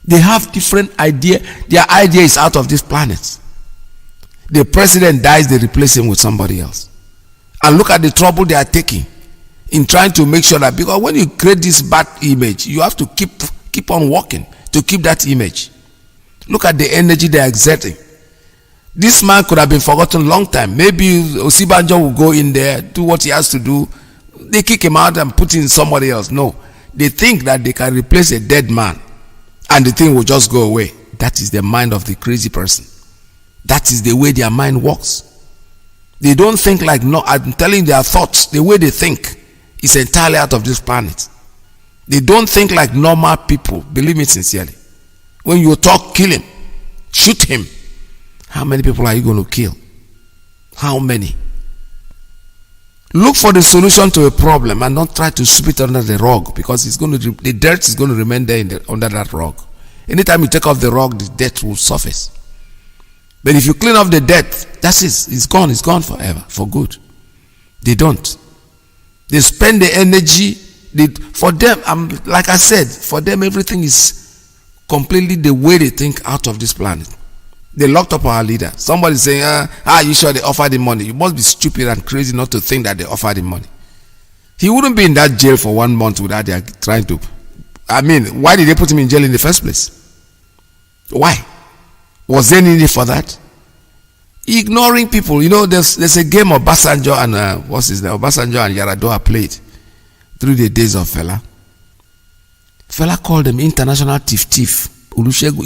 They have different idea. Their idea is out of this planet. The president dies, they replace him with somebody else. And look at the trouble they are taking in trying to make sure that, because when you create this bad image, you have to keep on working to keep that image. Look at the energy they are exerting. This man could have been forgotten long time. Maybe Osibanjo will go in there, do what he has to do. They kick him out and put in somebody else. No. They think that they can replace a dead man and the thing will just go away. That is the mind of the crazy person. That is the way their mind works. They don't think like, no, I'm telling their thoughts, the way they think is entirely out of this planet. They don't think like normal people. Believe me sincerely. When you talk, kill him, shoot him. How many people are you going to kill? How many? Look for the solution to a problem and don't try to sweep it under the rug, because the dirt is going to remain there under that rug. Anytime you take off the rug, the dirt will surface. But if you clean off the dirt, that's it. It's gone forever, for good. They don't. They spend the energy. For them, like I said, for them everything is completely the way they think out of this planet. They locked up our leader. Somebody saying, you sure they offered him money? You must be stupid and crazy not to think that they offered him money. He wouldn't be in that jail for 1 month without they trying to. Why did they put him in jail in the first place? Why? Was there any need for that? Ignoring people. There's a game of Obasanjo and Obasanjo and Yaradua played through the days of Fela. Fela called them international thief. Olusegun,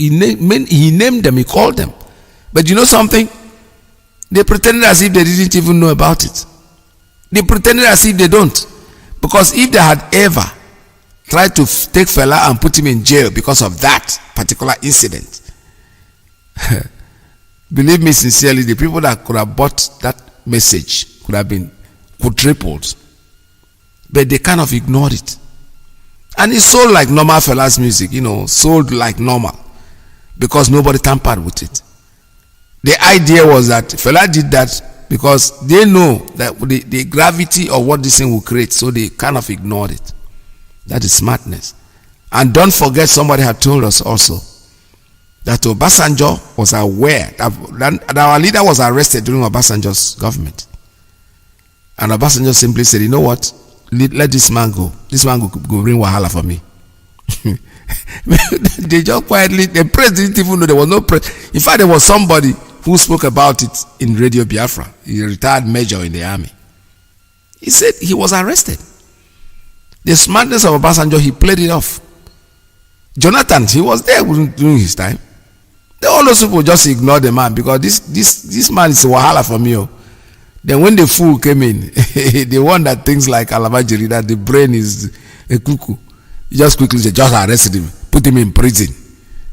he named them, he called them. But you know something? They pretended as if they didn't even know about it. They pretended as if they don't. Because if they had ever tried to take Fela and put him in jail because of that particular incident, believe me sincerely, the people that could have bought that message could have been quadrupled. But they kind of ignored it. And it's sold like normal Fela's music, sold like normal, because nobody tampered with it. The idea was that Fela did that because they know that the gravity of what this thing will create, so they kind of ignored it. That is smartness. And don't forget, somebody had told us also that Obasanjo was aware that our leader was arrested during Obasanjo's government. And Obasanjo simply said, you know what? Let this man go. This man go bring wahala for me. They just quietly, the press didn't even know there was no press. In fact, there was somebody who spoke about it in Radio Biafra. He's a retired major in the army. He said he was arrested. The smartness of Obasanjo, he played it off. Jonathan, he was there during his time. All those people just ignored the man because this man is a wahala for me. Then when the fool came in, the one that thinks like Alamajiri, that the brain is a cuckoo, he just quickly said, just arrested him, put him in prison.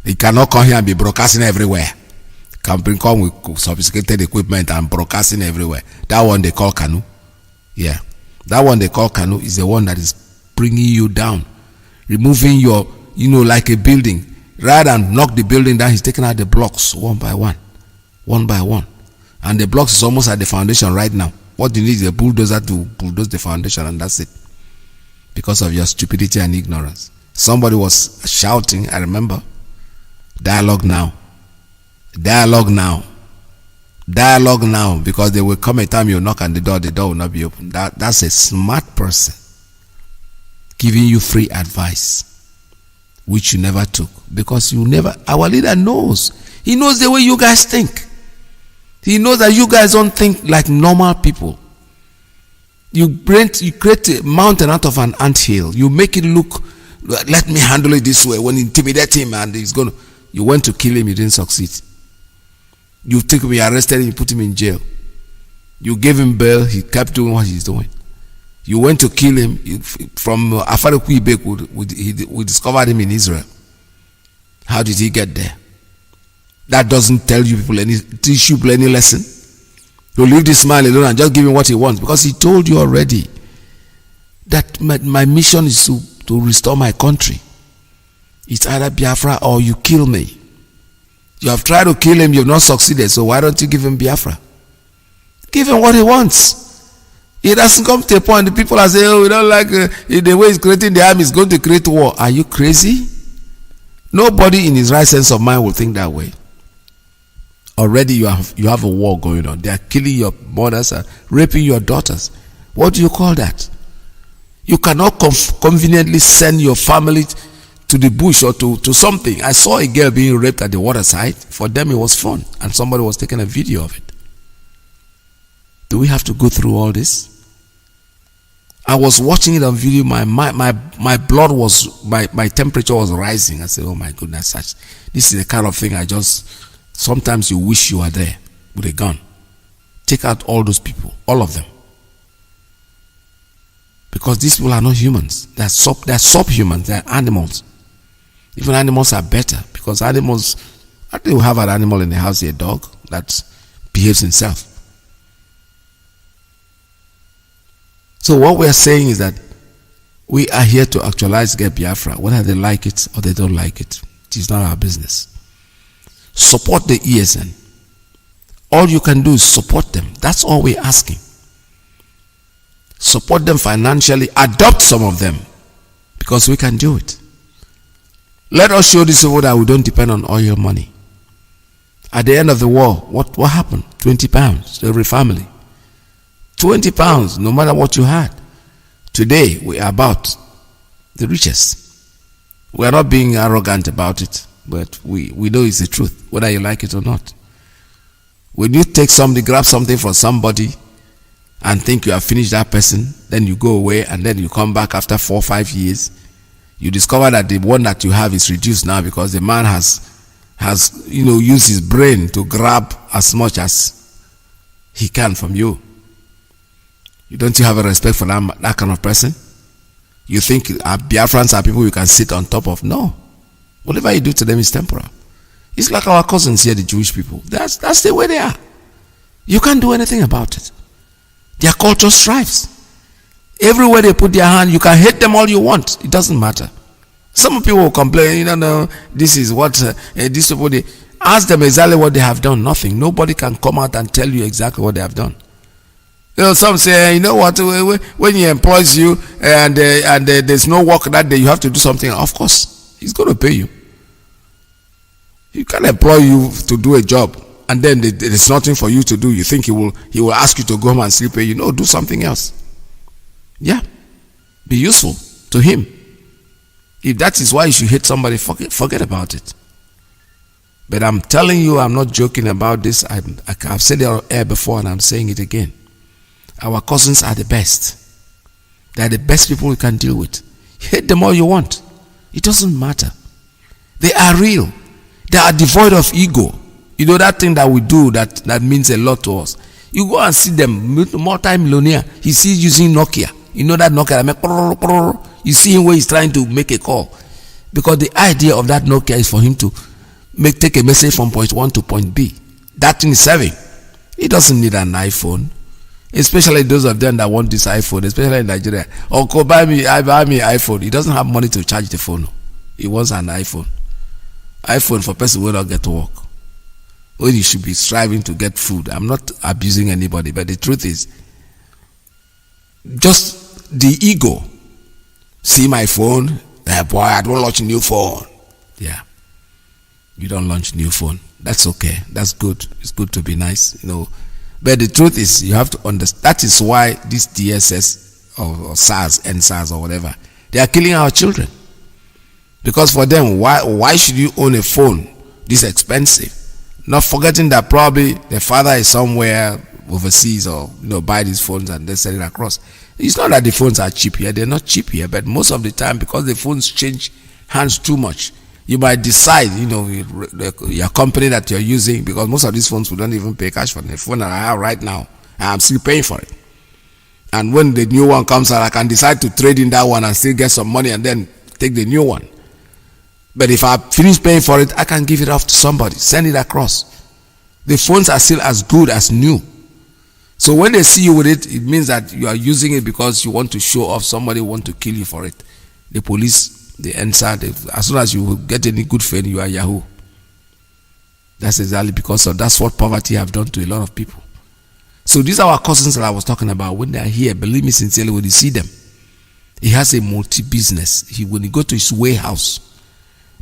He cannot come here and be broadcasting everywhere. Come with sophisticated equipment and broadcasting everywhere. That one they call Kanu. Yeah. That one they call Kanu is the one that is bringing you down, removing your, like a building. Rather than knock the building down, he's taking out the blocks one by one. And the blocks is almost at the foundation right now. What you need is a bulldozer to bulldoze the foundation, and that's it. Because of your stupidity and ignorance. Somebody was shouting, I remember, dialogue now, because there will come a time you knock on the door will not be open. That's a smart person giving you free advice, which you never took, because our leader knows. He knows the way you guys think. He knows that you guys don't think like normal people. You create a mountain out of an anthill. You make it look, let me handle it this way. When you intimidate him and you went to kill him, you didn't succeed. You take him, you arrested him, you put him in jail. You gave him bail, he kept doing what he's doing. You went to kill him from Afareku Ibek. We discovered him in Israel. How did he get there? That doesn't tell you people teach you any lesson. You leave this man alone and just give him what he wants, because he told you already that my mission is to restore my country. It's either Biafra or you kill me. You have tried to kill him, you have not succeeded, so why don't you give him Biafra? Give him what he wants. It doesn't come to a point the people are saying, oh, we don't like the way he's creating the army is going to create war. Are you crazy? Nobody in his right sense of mind will think that way. Already you have a war going on. They are killing your mothers and raping your daughters. What do you call that? You cannot conveniently send your family to the bush or to something. I saw a girl being raped at the waterside. For them it was fun, and somebody was taking a video of it. Do we have to go through all this? I was watching it on video. My blood was, my temperature was rising. I said, oh my goodness, this is the kind of thing sometimes you wish you were there with a gun. Take out all those people, all of them. Because these people are not humans. They're subhumans, they're animals. Even animals are better, because animals, I think we have an animal in the house, a dog, that behaves himself. So what we are saying is that we are here to actualize get Biafra, whether they like it or they don't like it. It is not our business. Support the ESN. All you can do is support them. That's all we're asking. Support them financially. Adopt some of them, because we can do it. Let us show this people that we don't depend on oil money. At the end of the war, what happened? 20 pounds to every family. 20 pounds, no matter what you had. Today, we are about the richest. We are not being arrogant about it, but we know it's the truth, whether you like it or not. When you grab something from somebody and think you have finished that person, then you go away and then you come back after 4 or 5 years, you discover that the one that you have is reduced now because the man has used his brain to grab as much as he can from you. Don't you have a respect for that kind of person? You think Biafrans are people you can sit on top of? No. Whatever you do to them is temporal. It's like our cousins here, the Jewish people. That's the way they are. You can't do anything about it. Their culture strives. Everywhere they put their hand, you can hate them all you want. It doesn't matter. Some people will complain, this is what these people, they ask them exactly what they have done. Nothing. Nobody can come out and tell you exactly what they have done. Some say, what, when he employs you and there's no work that day, you have to do something. Of course, he's going to pay you. He can't employ you to do a job and then there's nothing for you to do. You think he will ask you to go home and still pay you. No, do something else. Yeah, be useful to him. If that is why you should hate somebody, forget about it. But I'm telling you, I'm not joking about this. I've said it on air before and I'm saying it again. Our cousins are the best. They are the best people we can deal with. Hate them all you want. It doesn't matter. They are real. They are devoid of ego. That thing that we do that means a lot to us. You go and see them, multi-millionaire. He sees using Nokia. That Nokia, you see him where he's trying to make a call. Because the idea of that Nokia is for him to take a message from point 1 to point B. That thing is serving. He doesn't need an iPhone. Especially those of them that want this iPhone, especially in Nigeria. Or go buy me iPhone. He doesn't have money to charge the phone. He wants an iPhone. iPhone for person who will not get to work. When you should be striving to get food. I'm not abusing anybody, but the truth is, just the ego. See my phone? Boy, I don't launch a new phone. Yeah. You don't launch a new phone. That's okay. That's good. It's good to be nice, But the truth is, you have to understand. That is why this DSS or SARS, NSARS or whatever, they are killing our children. Because for them, why should you own a phone this expensive? Not forgetting that probably the father is somewhere overseas or buy these phones and they sell it across. It's not that the phones are cheap here. They're not cheap here, but most of the time, because the phones change hands too much, you might decide, your company that you're using, because most of these phones we don't even pay cash for. The phone that I have right now, I'm still paying for it. And when the new one comes out, I can decide to trade in that one and still get some money and then take the new one. But if I finish paying for it, I can give it off to somebody, send it across. The phones are still as good as new. So when they see you with it, it means that you are using it because you want to show off. Somebody want to kill you for it. The police, they answer. As soon as you get any good friend, you are Yahoo. That's exactly because of that's what poverty have done to a lot of people. So these are our cousins that I was talking about. When they are here, believe me sincerely, when you see them, he has a multi-business. When you go to his warehouse,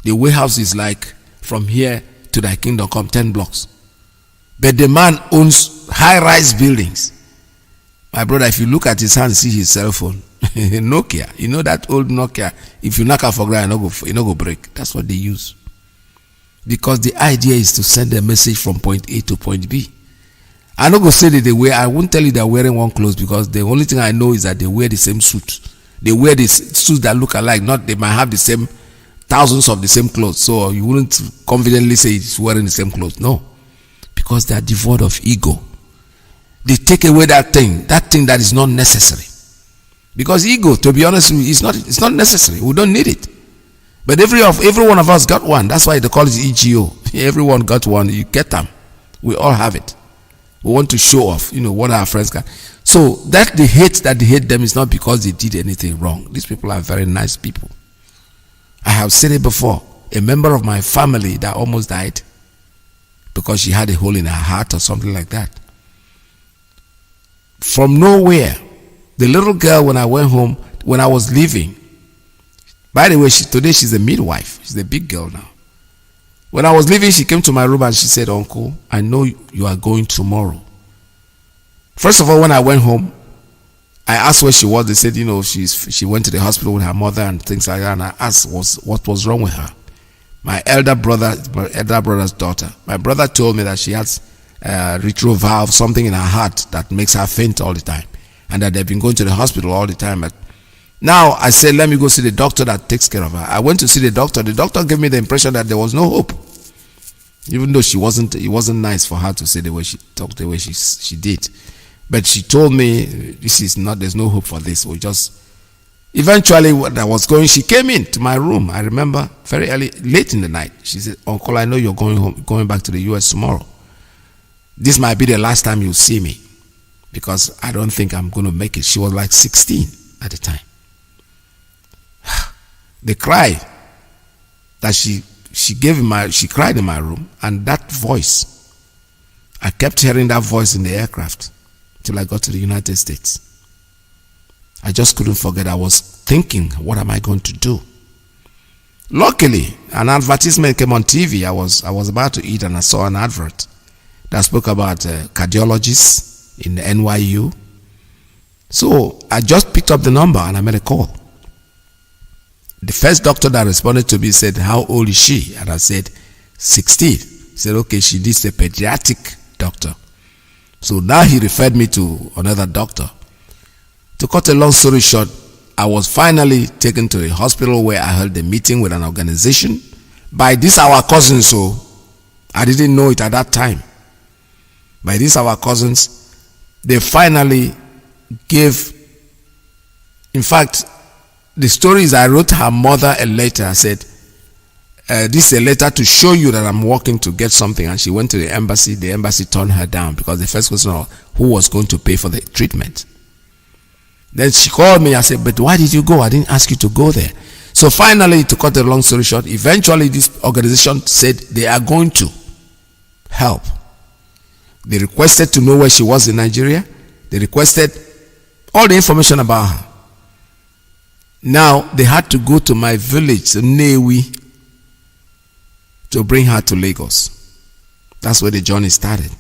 the warehouse is like from here to thy kingdom come 10 blocks. But the man owns high-rise buildings. My brother, if you look at his hand, see his cell phone. Nokia. You know that old Nokia? If you knock out for ground, it no go break. That's what they use. Because the idea is to send a message from point A to point B. I don't go say that they wear, I won't tell you they're wearing one clothes because the only thing I know is that they wear the same suit. They wear the suits that look alike, not they might have the same thousands of the same clothes. So you wouldn't confidently say it's wearing the same clothes. No. Because they are devoid of ego. They take away that thing that is not necessary. Because ego, to be honest with you, it's not necessary. We don't need it. But every one of us got one. That's why they call it EGO. Everyone got one. You get them. We all have it. We want to show off, what our friends got. So that they hate them is not because they did anything wrong. These people are very nice people. I have said it before. A member of my family that almost died because she had a hole in her heart or something like that. From nowhere, the little girl, when I went home, when I was leaving, by the way, today she's a midwife. She's a big girl now. When I was leaving, she came to my room and she said, "Uncle, I know you are going tomorrow." First of all, when I went home, I asked where she was. They said, she went to the hospital with her mother and things like that. And I asked what was wrong with her. My elder brother's daughter. My brother told me that she has retro valve, something in her heart that makes her faint all the time, and that they've been going to the hospital all the time. But now I said, let me go see the doctor that takes care of her. I went to see the doctor. The doctor gave me the impression that there was no hope, even though it wasn't nice for her to say the way she talked, the way she did. But she told me there's no hope for this. We just eventually when I was going, she came in to my room. I remember very early, late in the night. She said, "Uncle, I know you're going back to the US tomorrow. This might be the last time you see me because I don't think I'm going to make it." She was like 16 at the time. The cry that she cried in my room, and that voice, I kept hearing that voice in the aircraft till I got to the United States. I just couldn't forget. I was thinking, what am I going to do? Luckily, an advertisement came on TV. I was about to eat and I saw an advert that spoke about cardiologists in the NYU. So I just picked up the number and I made a call. The first doctor that responded to me said, "How old is she?" And I said, 16. He said, "Okay, she needs a pediatric doctor." So now he referred me to another doctor. To cut a long story short, I was finally taken to a hospital where I held a meeting with an organization by this our cousins. So I didn't know it at that time. By this our cousins, they finally gave, in fact, the story is I wrote her mother a letter. I said, "This is a letter to show you that I'm working to get something." And she went to the embassy. The embassy turned her down because the first question was who was going to pay for the treatment. Then she called me. I said, "But why did you go? I didn't ask you to go there." So finally, to cut a long story short, eventually this organization said they are going to help. They requested to know where she was in Nigeria. They requested all the information about her. Now they had to go to my village, Newi, to bring her to Lagos. That's where the journey started.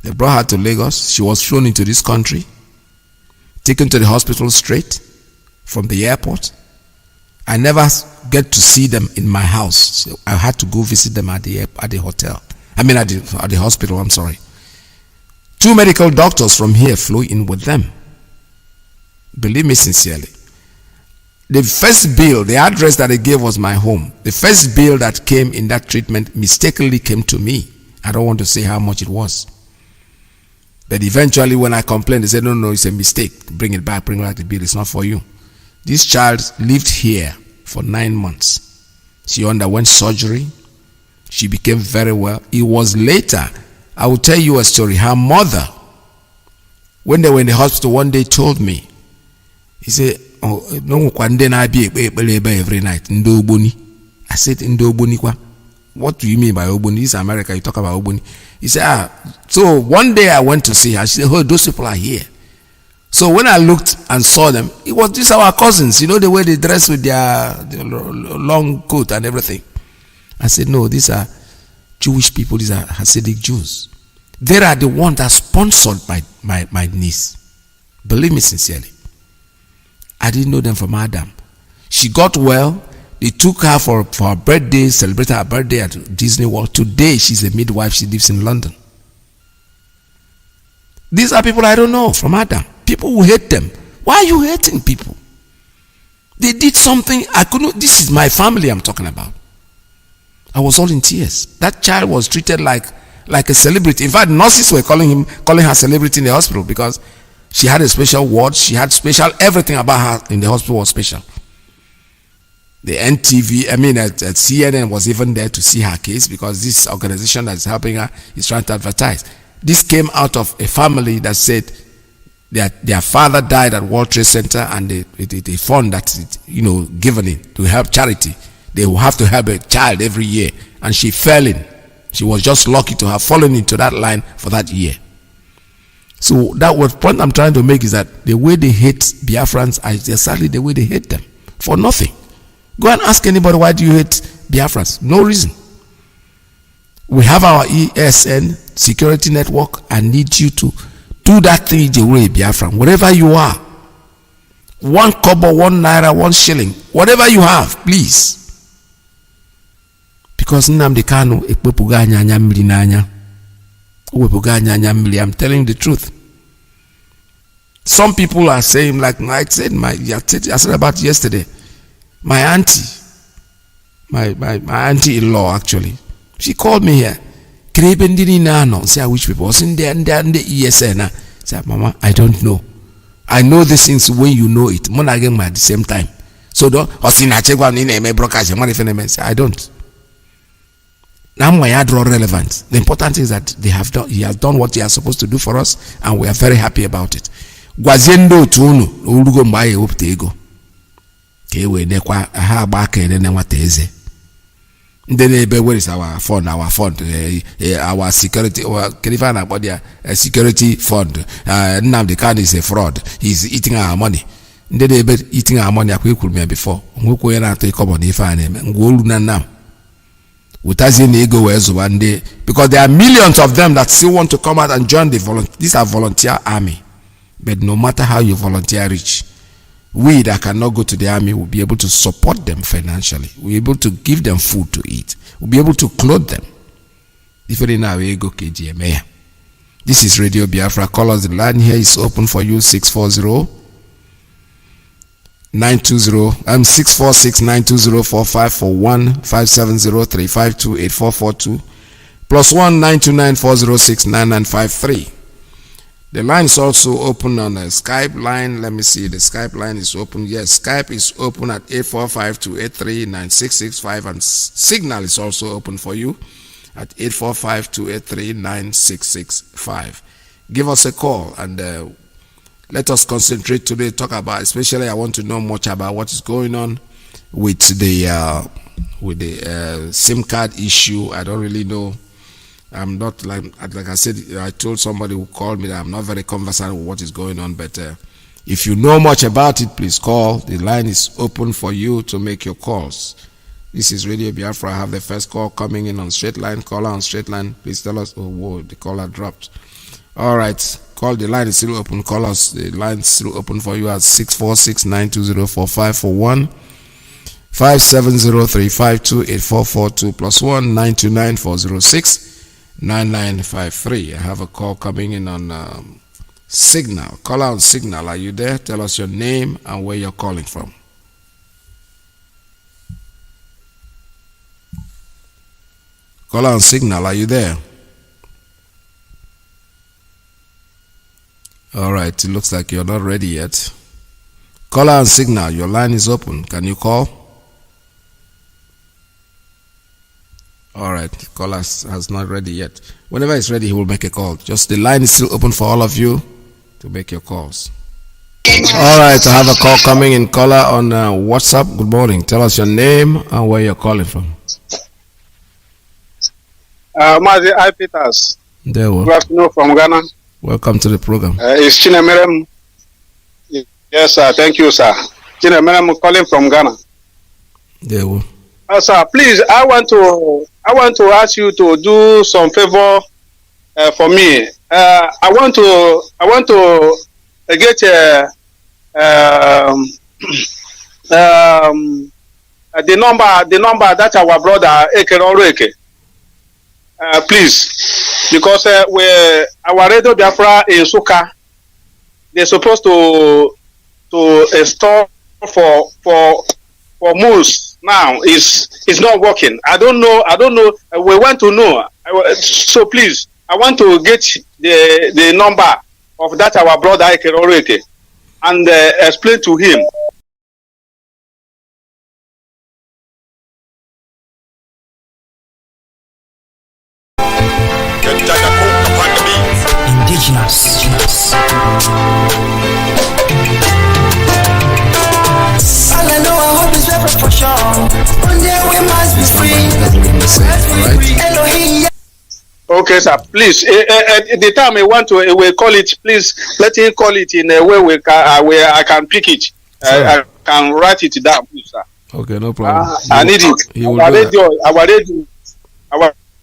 They brought her to Lagos. She was flown into this country, taken to the hospital straight from the airport. I never get to see them in my house. So I had to go visit them at the hotel. At the hospital, I'm sorry. 2 medical doctors from here flew in with them. Believe me sincerely. The first bill, the address that they gave was my home. The first bill that came in that treatment mistakenly came to me. I don't want to say how much it was. But eventually when I complained, they said, no, it's a mistake. Bring it back, bring back the bill. It's not for you. This child lived here for 9 months. She underwent surgery. She became very well. It was later, I will tell you a story. Her mother, when they were in the hospital, one day told me, he said, oh, no, every night. I said, what do you mean by Obuni? This is America, you talk about Obuni. He said, so one day I went to see her. She said, oh, those people are here. So when I looked and saw them, it was just our cousins, you know, the way they dress with their long coat and everything. I said, no, these are Jewish people, these are Hasidic Jews. They are the ones that sponsored my niece. Believe me sincerely. I didn't know them from Adam. She got well. They took her for her birthday, celebrated her birthday at Disney World. Today, she's a midwife. She lives in London. These are people I don't know from Adam. People who hate them. Why are you hating people? They did something I couldn't. This is my family I'm talking about. I was all in tears. That child was treated like a celebrity. In fact, nurses were calling her celebrity in the hospital because she had a special ward. She had special, everything about her in the hospital was special. The CNN was even there to see her case because this organization that's helping her is trying to advertise. This came out of a family that said that their father died at World Trade Center and they fund that, given in to help charity. They will have to help a child every year. And she fell in. She was just lucky to have fallen into that line for that year. So that was point I'm trying to make is that the way they hate Biafrans is exactly the way they hate them. For nothing. Go and ask anybody, why do you hate Biafrans? No reason. We have our ESN security network. I need you to do that thing the way Biafran. Wherever you are. 1 kobo, 1 naira, 1 shilling. Whatever you have, please. Because Nnamdi Kanu ekwepuga anya mmiri n'anya. Uwepuga anya mmiri. I'm telling you the truth. Some people are saying, like I said about yesterday, my auntie, my auntie-in-law actually, she called me here. Say which people was in there and the ESN. Say, Mama, I don't know. I know these things when you know it. Monagem at the same time. So don't I don't. Now my draw relevant. The important is that he has done what he is supposed to do for us, and we are very happy about it. Gwazendo tunu urugo mbaye optego. Kewe nekwa aha gbaka ene na nwata eze. Where is our fund? Our security, security fund. Nnamdi Kanu is a fraud. He's eating our money. Eating our money. I could me before. Because there are millions of them that still want to come out and join the volunteer. These are volunteer army. But no matter how you volunteer reach, we that cannot go to the army will be able to support them financially. We'll be able to give them food to eat. We'll be able to clothe them. This is Radio Biafra. Call us. The line here is open for you. 646-920-4541 570-352-8442 +1 929-406-9953. The line is also open on a Skype line. Let me see. The Skype line is open. Yes, Skype is open at 845-283-9665, and Signal is also open for you at 845-283-9665. Give us a call and let us concentrate today. Talk about, especially I want to know much about what is going on with the SIM card issue. I don't really know. I'm not like I said, I told somebody who called me that I'm not very conversant with what is going on, but if you know much about it, please call. The line is open for you to make your calls. This is Radio Biafra. I have the first call coming in on straight line. Caller on straight line. Please tell us. Oh, whoa, the caller dropped. All right. Call. The line is still open. Call us. The line is still open for you at 646-920-4541 570-352-8442 +1 929-406-9953. I have a call coming in on Signal. Call on Signal. Are you there? Tell us your name and where you're calling from. Call on Signal. Are you there? All right, it looks like you're not ready yet. Caller and signal, your line is open. Can you call? All right, caller has not ready yet. Whenever it's ready, he will make a call. Just the line is still open for all of you to make your calls. All right, I have a call coming in. Caller on WhatsApp. Good morning. Tell us your name and where you're calling from. Mazi, I Peters. There we Good afternoon from Ghana. Welcome to the program. It's Chinemerem. Yes, sir. Thank you, sir. Chinemerem calling from Ghana. There we Sir, please, I want to ask you to do some favor for me. I want to get the number that our brother Iyke please, because our radio Biafra in Suka, they're supposed to install for moose now is not working. I don't know. We want to know. So please, I want to get the number of that our brother Iyke and explain to him. Indigenous. All I know, I hope is reference for sure. One day we must be free. Elohim. Okay, sir. Please, the time I want to, we call it. Please let him call it in a way where I can pick it. I can write it down, please, sir. Okay, no problem. I need it. Our radio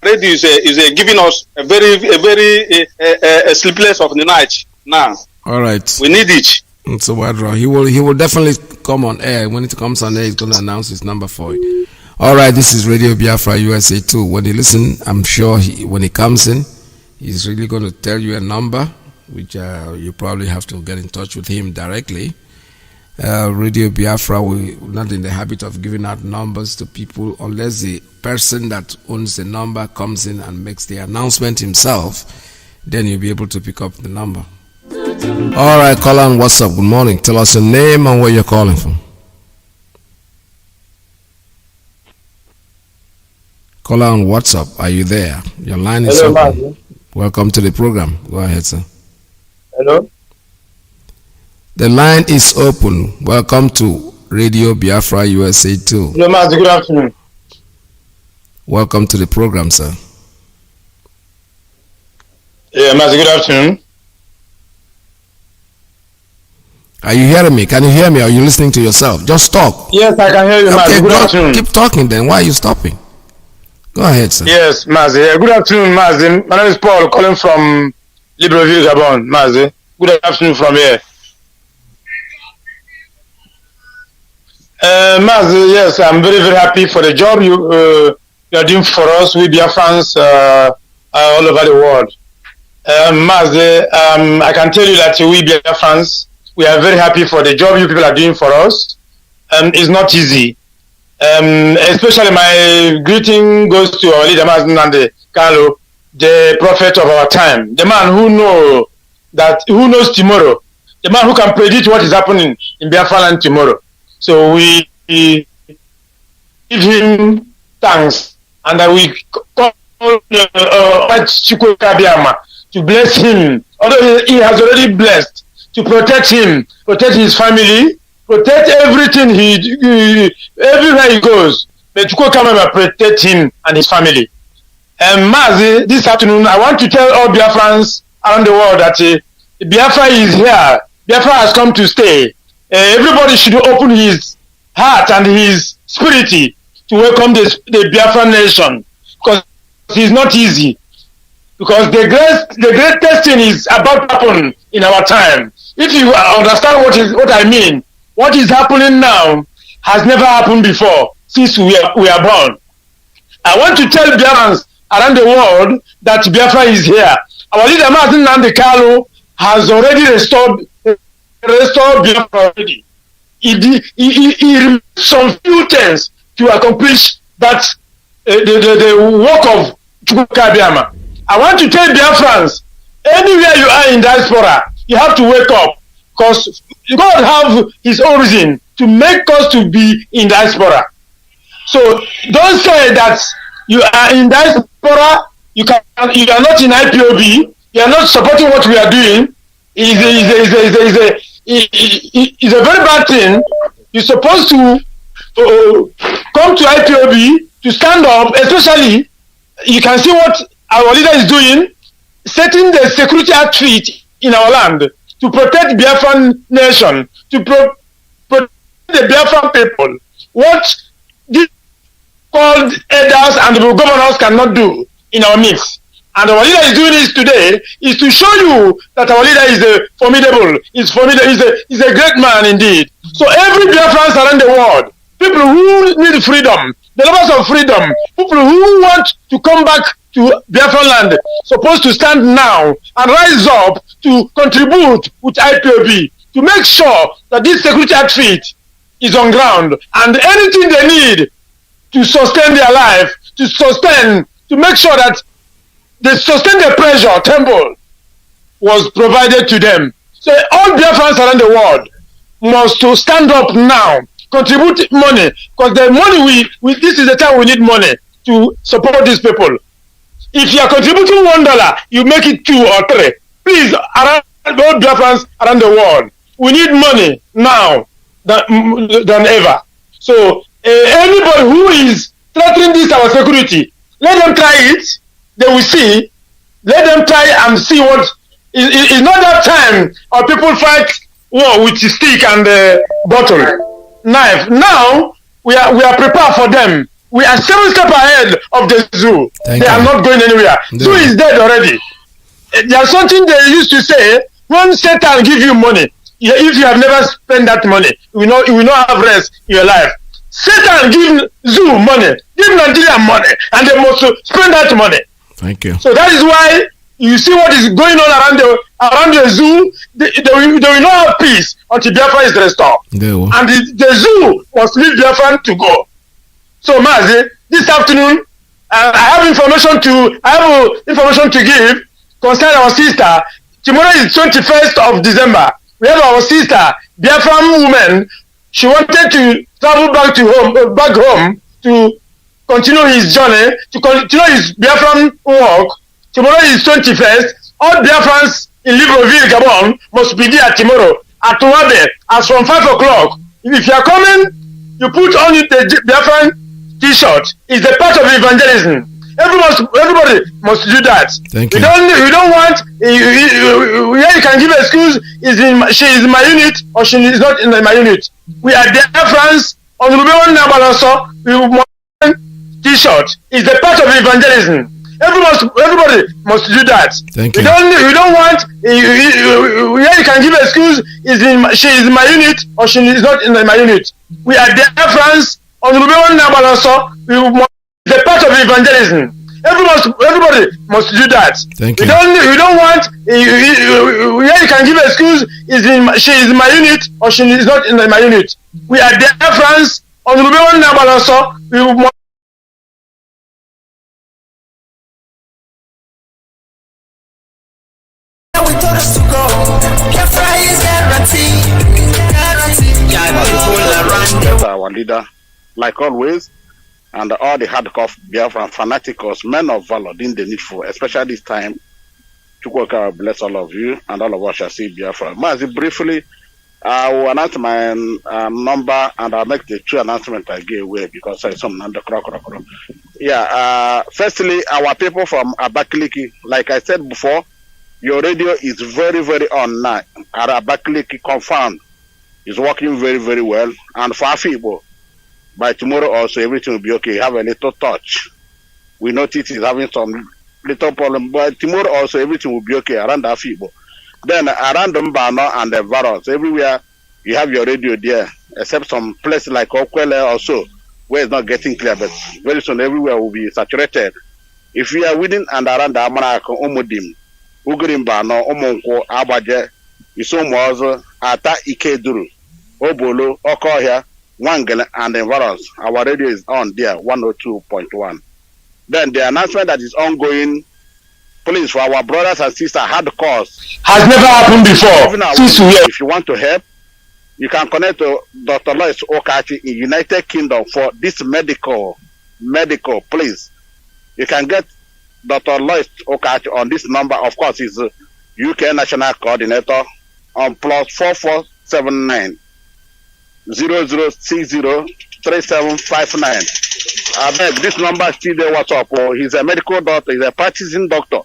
is giving us a very sleepless of the night now. All right. We need it. So he will definitely come on air. When it comes on air, he's going to announce his number for you. All right, this is Radio Biafra USA 2. When you listen, I'm sure when he comes in, he's really going to tell you a number, which you probably have to get in touch with him directly. Radio Biafra, we're not in the habit of giving out numbers to people unless the person that owns the number comes in and makes the announcement himself. Then you'll be able to pick up the number. All right, call on WhatsApp. Good morning. Tell us your name and where you're calling from. Call on WhatsApp. Are you there? Your line is Hello, open. Mazi. Welcome to the program. Go ahead, sir. Hello? The line is open. Welcome to Radio Biafra USA 2. Hello, Mazi. Good afternoon. Welcome to the program, sir. Yeah, Mazi. Good afternoon. Are you hearing me? Can you hear me? Or are you listening to yourself? Just talk. Yes, I can hear you, Okay, Mazi. Good afternoon. keep talking then. Why are you stopping? Go ahead, sir. Yes, Mazi. Good afternoon, Mazi. My name is Paul, calling from Libreville, Gabon, Mazi. Good afternoon from here. Mazi, yes, I'm very, very happy for the job you are doing for us. We Biafrans all over the world. Mazi, I can tell you that we Biafrans, we are very happy for the job you people are doing for us. It's not easy. Especially my greeting goes to our leader, Mazi Nnamdi Kanu, the prophet of our time, the man who knows tomorrow, the man who can predict what is happening in Biafra land tomorrow. So we give him thanks, and we call Chukwu Kabiama to bless him, although he has already blessed, to protect him, protect his family, protect everything everywhere he goes. May Chukwu Kabiama protect him and his family. And Mazi, this afternoon, I want to tell all Biafrans around the world that Biafra is here. Biafra has come to stay. Everybody should open his heart and his spirit to welcome the Biafra nation, because it's not easy. Because the greatest thing is about to happen in our time. If you understand what I mean, what is happening now has never happened before since we are born. I want to tell Biafrans around the world that Biafra is here. Our leader Mazi Nnamdi Kanu has already restored Biafra already. He removed some few things to accomplish that the work of Chukwu Kabiama. I want to tell Biafrans, anywhere you are in diaspora, you have to wake up, because God have his origin to make us to be in diaspora. So don't say that you are in diaspora, you are not in IPOB, you are not supporting what we are doing. Is a very bad thing. You're supposed to come to IPOB to stand up, especially you can see what our leader is doing, setting the security outfit in our land to protect Biafran nation, to protect the Biafran people. What these called elders and governors cannot do in our midst. And our leader is doing this today is to show you that our leader is formidable, is a great man indeed. So every Biafran around the world, people who need freedom, the lovers of freedom, people who want to come back to Biafran land, supposed to stand now and rise up to contribute with IPOB to make sure that this security outfit is on ground, and anything they need to sustain their life, to make sure that they sustain the pressure temple was provided to them. So all Biafrans around the world must to stand up now, contribute money, because the money this is the time we need money to support these people. If you are contributing $1, you make it 2 or 3. Please, around all Biafrans around the world, we need money now than ever. So anybody who is threatening this our security, let them try it. They will see. Let them try and see what. It's not that time our people fight war with stick and bottle, knife. Now we are prepared for them. We are 7 steps ahead of the zoo. They are not going anywhere. Zoo is dead already. There's something they used to say: when Satan give you money, if you have never spent that money, you will not have rest in your life. Satan give zoo money, give Nigeria money, and they must spend that money. Thank you. So that is why you see what is going on around the zoo. They will not have peace until Biafra is restored. And the zoo must leave Biafra to go. So Mazi, this afternoon, I have information to give concerning our sister. Tomorrow is 21st of December. We have our sister, Biafran woman. She wanted to travel back home to continue his journey, to continue his Biafran work. Tomorrow is 21st. All Biafrans in Libreville, Gabon, must be there tomorrow at Tuwabe, as from 5 o'clock. If you are coming, you put on the Biafran T-shirt. It's a part of evangelism. Everybody must do that. Thank you. We don't want. You can give excuse. She is in my unit, or she is not in my unit. We are Biafrans on Rubewan Nabalaso. T-shirt is a part of evangelism. Everybody must do that. Thank you. We don't want. You can give excuse. She is in my unit, or she is not in my unit. We are Biafrans on Rubewan Nabalaso. It's a part of evangelism. Everybody must do that. Thank you. We don't want. You can give excuse. She is in my unit, or she is not in my unit. We are Biafrans on Rubewan Nabalaso. Our leader, like always, and all the hardcore Biafran fanaticals, men of valor, doing the needful, especially this time. To bless all of you, and all of us shall see Biafra. Mazi, briefly, I will announce my number, and I'll make the 2 announcements I gave away because I some under firstly, our people from Abakaliki, like I said before, your radio is very, very on now. Our Abakaliki confirmed is working very, very well, and for our people, by tomorrow also everything will be okay. Have a little touch. We notice he's having some little problem, but tomorrow also everything will be okay around our people. Then around Mbano and the virus, everywhere you have your radio there, except some places like Okwele also, where it's not getting clear, but very soon everywhere will be saturated. If we are within and around the Amanako, Omodim, Ugrimbano, Omonko, Abaje, Isomozo, Ata Iyke Duru, Obolo, Okohia, Wangele, and the virus, our radio is on there, 102.1. Then the announcement that is ongoing Please, for our brothers and sisters, hard cause. Has never happened before. Since we If you want to help, you can connect to Dr. Lois Okachi in United Kingdom for this medical, please. You can get Dr. Lois Okachi on this number. Of course, he's UK National Coordinator on +4479 0060 3759. I beg, this number is still there. What's up? Oh, he's a medical doctor. He's a practicing doctor.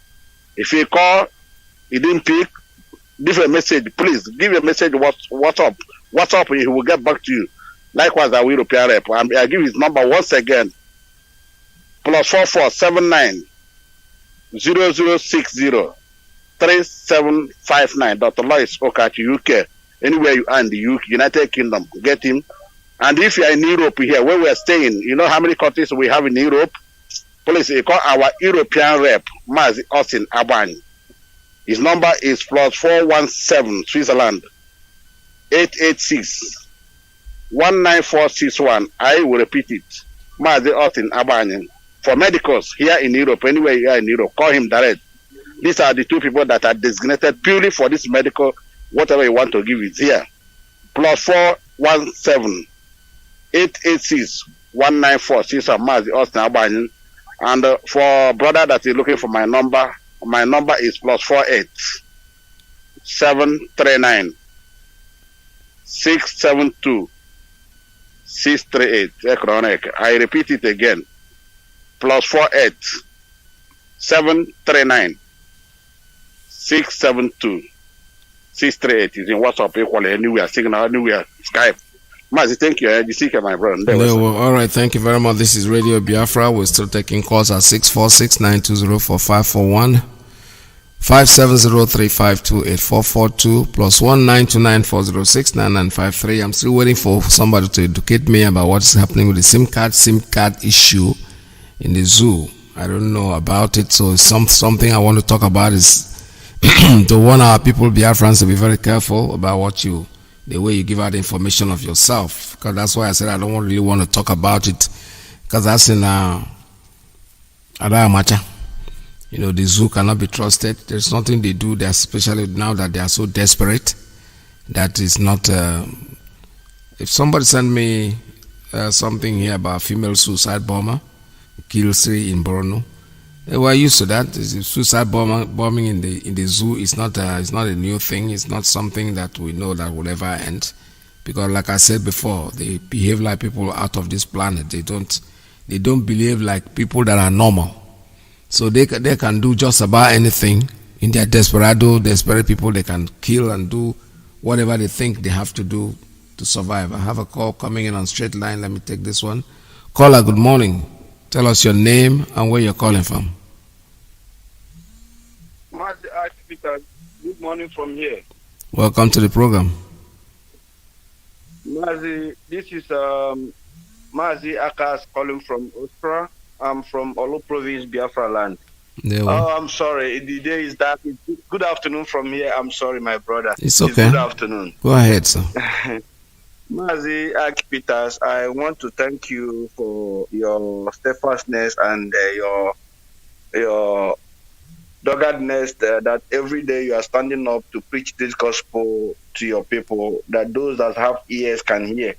If you call, he didn't pick, give a message. Please give a message. What's up? What's up? He will get back to you. Likewise, our European rep. I give his number once again. +4479 0060 3759. Dr. Lois Okachi, UK. Anywhere you are in the UK, United Kingdom, get him. And if you are in Europe here, where we are staying, you know how many countries we have in Europe? Please, you call our European rep, Mazi Austin Abani. His number is +417 Switzerland 886 19461. I will repeat it. Mazi Austin Abani. For medicals here in Europe, anywhere you are in Europe, call him direct. These are the two people that are designated purely for this medical. Whatever you want to give is here. +417 886 19461. Mazi Austin Abani. And for brother that is looking for my number is +48 739 672 638. I repeat it again. +48 739 672 638 is in WhatsApp equally anywhere, Signal, anywhere, Skype. Mazi, thank you. My brother. Well, all right, thank you very much. This is Radio Biafra. We're still taking calls at 646-920-4541, 570-352-8442, +19294069953. I'm still waiting for somebody to educate me about what's happening with the SIM card issue in the zoo. I don't know about it, so something I want to talk about is to warn our people, Biafrans, to be very careful about the way you give out information of yourself, because that's why I said I don't really want to talk about it, because that's in Adamacha. You know, the zoo cannot be trusted. There's nothing they do, especially now that they are so desperate. That is not. If somebody send me something here about female suicide bomber, kills 3 in Borno, we're used to that. Suicide bombing in the zoo is not a new thing. It's not something that we know that will ever end, because, like I said before, they behave like people out of this planet. They don't behave like people that are normal. So they can do just about anything. In their desperate people, they can kill and do whatever they think they have to do to survive. I have a call coming in on straight line. Let me take this one. Caller, good morning. Tell us your name and where you're calling from. Mazi, good morning from here. Welcome to the program. Mazi, this is Mazi Akas calling from Ostra. I'm from Olu Province, Biafra land. Oh, I'm sorry. The day is dark. Good afternoon from here. I'm sorry, my brother. It's okay. Good afternoon. Go ahead, sir. Mazi Peters, I want to thank you for your steadfastness and your doggedness that every day you are standing up to preach this gospel to your people, that those that have ears can hear.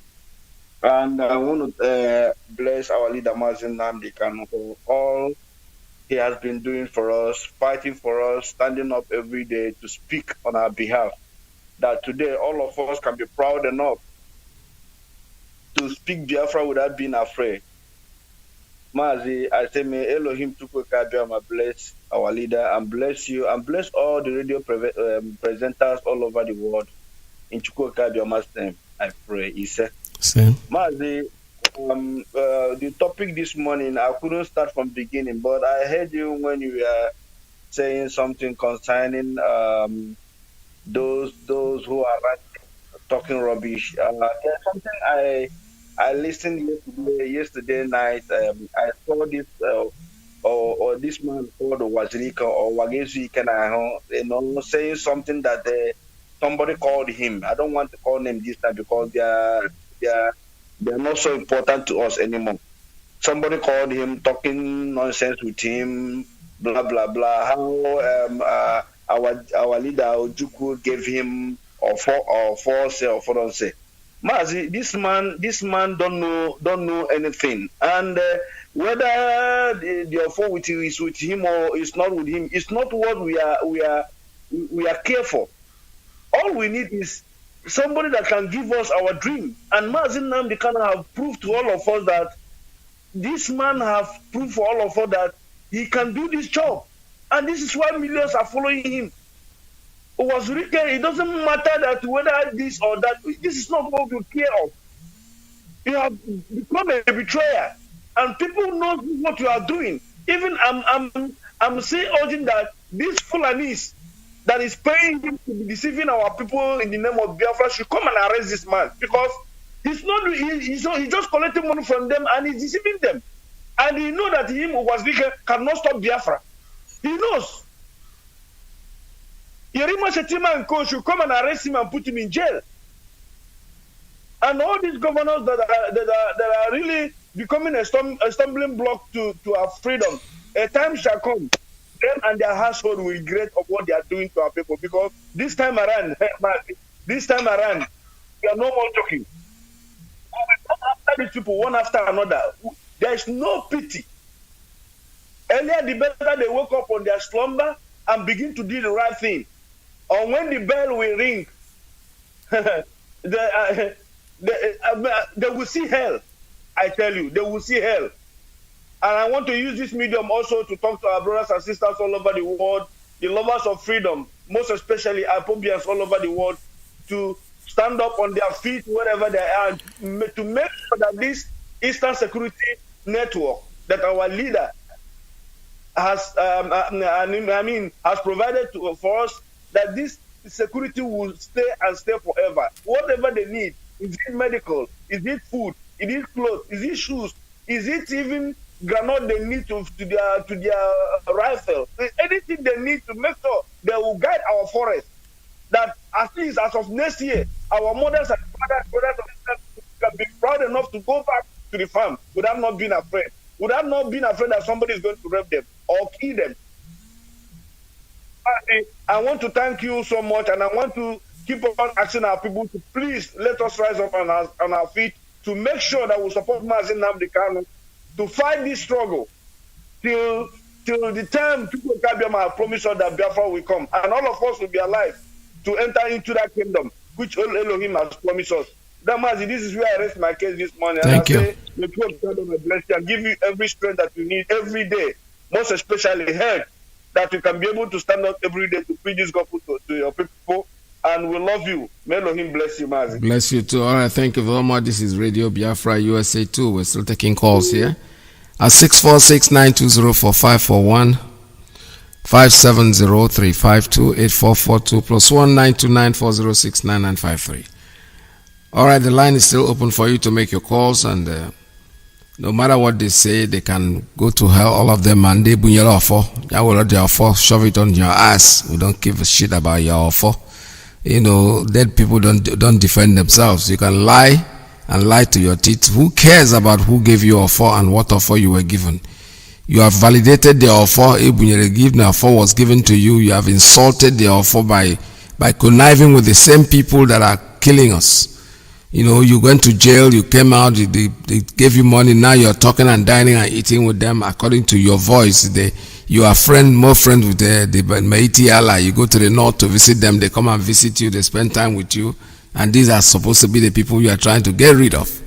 And I want to bless our leader, Mazi Nnamdi Kanu, for all he has been doing for us, fighting for us, standing up every day to speak on our behalf. That today all of us can be proud enough to speak Biafra without being afraid. Mazi, I say, may Elohim Tukwekabiyama bless our leader and bless you and bless all the radio presenters all over the world. In Chukwekabiyama's name, I pray. Ise. Mazi, the topic this morning, I couldn't start from beginning, but I heard you when you were saying something concerning those who are talking rubbish. There's something I listened yesterday night. I saw this or this man called Wazirika or Wagezu Iyke, saying something that somebody called him. I don't want to call them this time because they're not so important to us anymore. Somebody called him, talking nonsense with him, blah blah blah. How our leader Ojukwu gave him or don't say. Mazi, this man don't know anything, and whether the offer with you is with him or is not with him, it's not what we are care for. All we need is somebody that can give us our dream. And Mazi Nnamdi Kanu have proved to all of us that this man have proved for all of us that he can do this job, and this is why millions are following him. It was written, it doesn't matter that whether this or that, this is not what you care of. You have become a betrayer, and people know what you are doing. Even I'm saying urging that these Fulanis that is paying him to be deceiving our people in the name of Biafra should come and arrest this man, because he's just collecting money from them and he's deceiving them. And he knows that him who was wicked cannot stop Biafra. He knows. Yerima Shetima and Co should come and arrest him and put him in jail. And all these governors that are really becoming a stumbling block to our freedom, a time shall come, them and their household will regret of what they are doing to our people. Because this time around, we are no more joking. After these people, one after another, there is no pity. Earlier, the better they wake up on their slumber and begin to do the right thing. Or when the bell will ring, they will see hell. I tell you, they will see hell. And I want to use this medium also to talk to our brothers and sisters all over the world, the lovers of freedom, most especially Ipobians all over the world, to stand up on their feet wherever they are, to make sure that this Eastern Security Network that our leader has, has provided for us, that this security will stay and stay forever. Whatever they need, is it medical, is it food, is it clothes, is it shoes, is it even granite they need to their rifle, anything they need to make sure they will guide our forest. That at least as of next year, our mothers and fathers, brothers and sisters can be proud enough to go back to the farm without not being afraid. Without not being afraid that somebody is going to rape them or kill them. I want to thank you so much, and I want to keep on asking our people to please let us rise up on our feet to make sure that we support Mazi Nnamdi Kanu to fight this struggle till the time people have promised us that Biafra will come, and all of us will be alive to enter into that kingdom which Elohim has promised us. Mazi, this is where I rest my case this morning. Thank you. Say, the God will bless you and give you every strength that you need every day, most especially health, that you can be able to stand up every day to preach this gospel to your people. And we love you. May Elohim bless you, Mazi. Bless you too. All right, thank you very much. This is Radio Biafra USA 2. We're still taking calls here at 646-920-4541, 570-352-8442 plus 1929-4069-953. All right, the line is still open for you to make your calls, and no matter what they say, they can go to hell, all of them, and they bring your offer. I will let your offer, shove it on your ass. We don't give a shit about your offer. You know, dead people don't defend themselves. You can lie and lie to your teeth. Who cares about who gave you offer and what offer you were given? You have validated the offer. The offer was given to you. You have insulted the offer by conniving with the same people that are killing us. You know, you went to jail, you came out, they gave you money, now you're talking and dining and eating with them according to your voice. You are more friends with the Maiti Allah. You go to the north to visit them, they come and visit you, they spend time with you, and these are supposed to be the people you are trying to get rid of.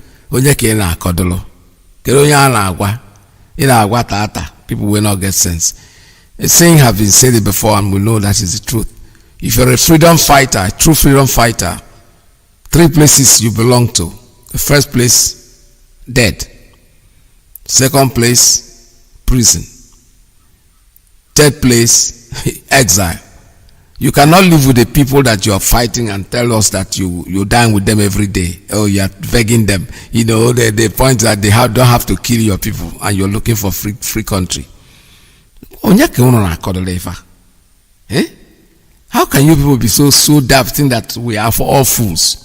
People will not get sense. A saying have been said it before, and we know that is the truth. If you're a freedom fighter, a true freedom fighter, 3 places you belong to. The first place, dead. Second place, prison. Third place, exile. You cannot live with the people that you are fighting and tell us that you dine with them every day. Oh, you are begging them. You know, the point that they don't have to kill your people, and you're looking for free country. Eh? How can you people be so daft thinking that we are for all fools?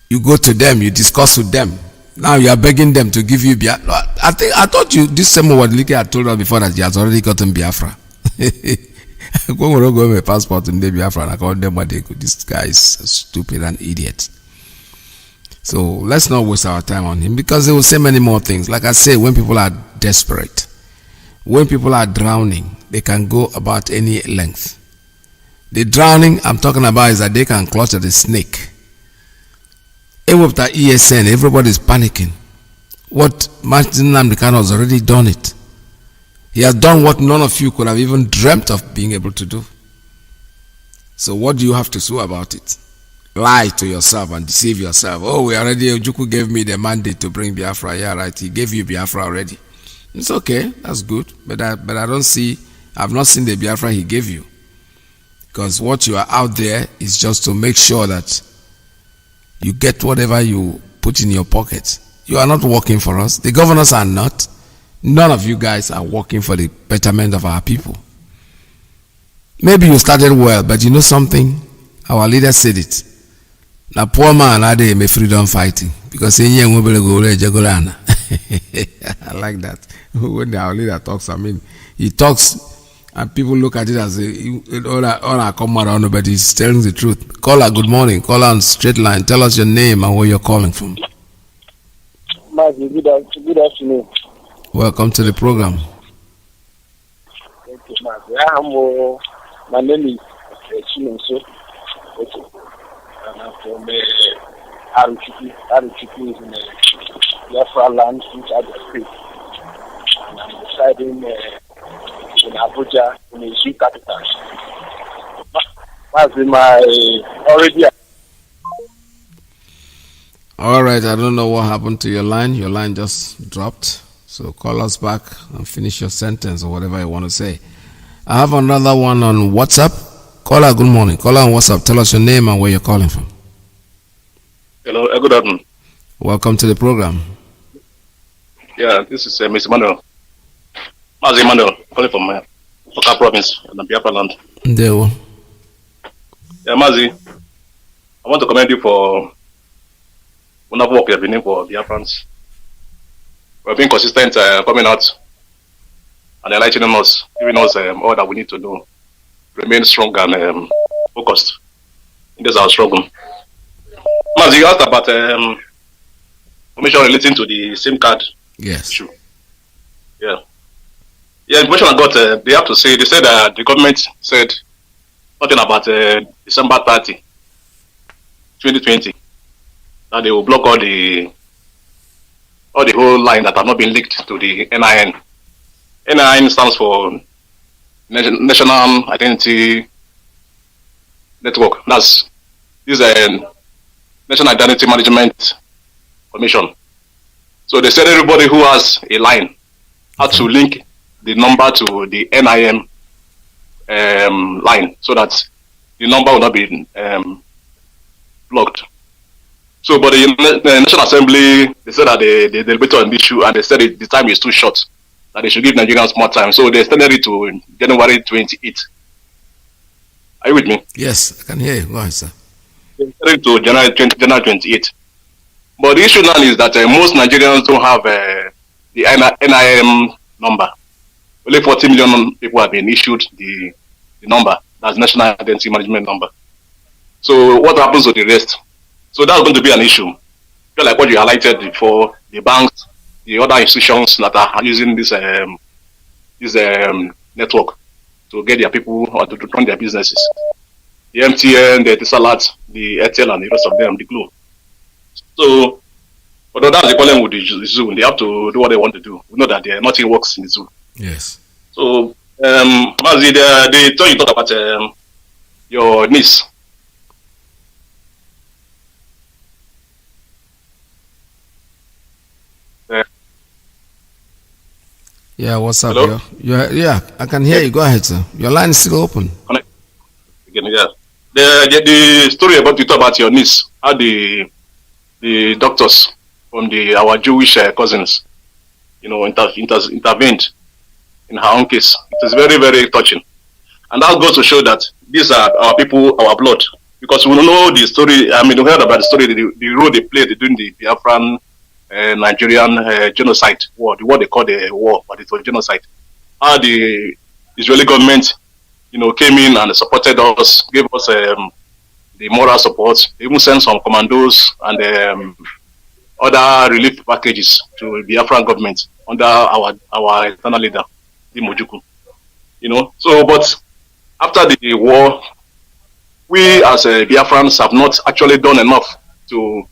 You go to them, you discuss with them. Now you are begging them to give you I thought you this same what Iyke had told us before that he has already gotten Biafra. When we go with a passport in the Biafra, I call them what they could. This guy is stupid and idiot. So let's not waste our time on him because they will say many more things. Like I say, when people are desperate, when people are drowning, they can go about any length. The drowning I'm talking about is that they can clutch at the snake. Even with that ESN, everybody's panicking. What Martin Namdekan has already done it. He has done what none of you could have even dreamt of being able to do. So what do you have to do about it? Lie to yourself and deceive yourself. Oh, Ojukwu gave me the mandate to bring Biafra. Yeah, right. He gave you Biafra already. It's okay. That's good. But I don't see, I've not seen the Biafra he gave you. Because what you are out there is just to make sure that you get whatever you put in your pocket. You are not working for us. The governors are not. None of you guys are working for the betterment of our people. Maybe you started well, but you know something? Our leader said it. Now poor man are they freedom fighting because I like that. When our leader talks, I mean, he talks and people look at it as all I come around, but he's telling the truth. Caller, good morning. Caller on straight line. Tell us your name and where you're calling from. Mazi, good afternoon. Welcome to the program. Thank you, Mazi. My name is Chinonso. And I'm from Aruchiki is in Biafra land, which I just speak. And I'm residing in Abuja, in the Sioux capital. Mazi, already. All right, I don't know what happened to your line. Your line just dropped. So call us back and finish your sentence or whatever you want to say. I have another one on WhatsApp. Caller, good morning. Caller on WhatsApp. Tell us your name and where you're calling from. Hello, good afternoon. Welcome to the program. Yeah, this is Mr. Manuel. Mazi Emmanuel, calling from Oka province, in the Biafra land. There. Yeah, Mazi, I want to commend you for wonderful work you have been doing for Biafrans. We've been consistent coming out and enlightening us, giving us all that we need to do. Remain strong and focused in this our struggle. Mazi, you asked about information relating to the SIM card issue. Yeah. Yeah, information I got, they have to say, they said the government said something about December 30, 2020, that they will block all the whole line that have not been linked to the NIN. NIN stands for National Identity Network. That's this National Identity Management Commission. So they said everybody who has a line had to link the number to the NIN line so that the number will not be blocked. So, but the National Assembly, they said that they deliberated on the issue and they said the time is too short, that they should give Nigerians more time. So they extended it to January 28. Are you with me? Yes, I can hear you. Go ahead, sir. They extended it to January 28. But the issue now is that most Nigerians don't have the NIM number. Only 40 million people have been issued the number. That's National Identity Management Number. So what happens to the rest? So that's going to be an issue. Just like what you highlighted before, the banks, the other institutions that are using this network to get their people or to run their businesses. The MTN, the Etisalat, the Airtel, and the rest of them, the Glo. So, although that's the problem with the zoo, they have to do what they want to do. We know that nothing works in the zoo. Yes. So, Mazi, they told you talk about your niece. Yeah, what's up? Yeah, I can hear you. Go ahead, sir. Your line is still open. Again, yeah. The story about you talk about your niece, how the doctors from our Jewish cousins, intervened in her own case. It is very, very touching, and that goes to show that these are our people, our blood. Because we know the story. I mean, we heard about the story, the role they played during the Biafran Nigerian genocide war, what they call the war, but it was genocide. How the Israeli government, came in and supported us, gave us the moral support. They even sent some commandos and other relief packages to the Biafran government under our eternal leader, the Mojuku. So, but after the war, we as Biafrans have not actually done enough to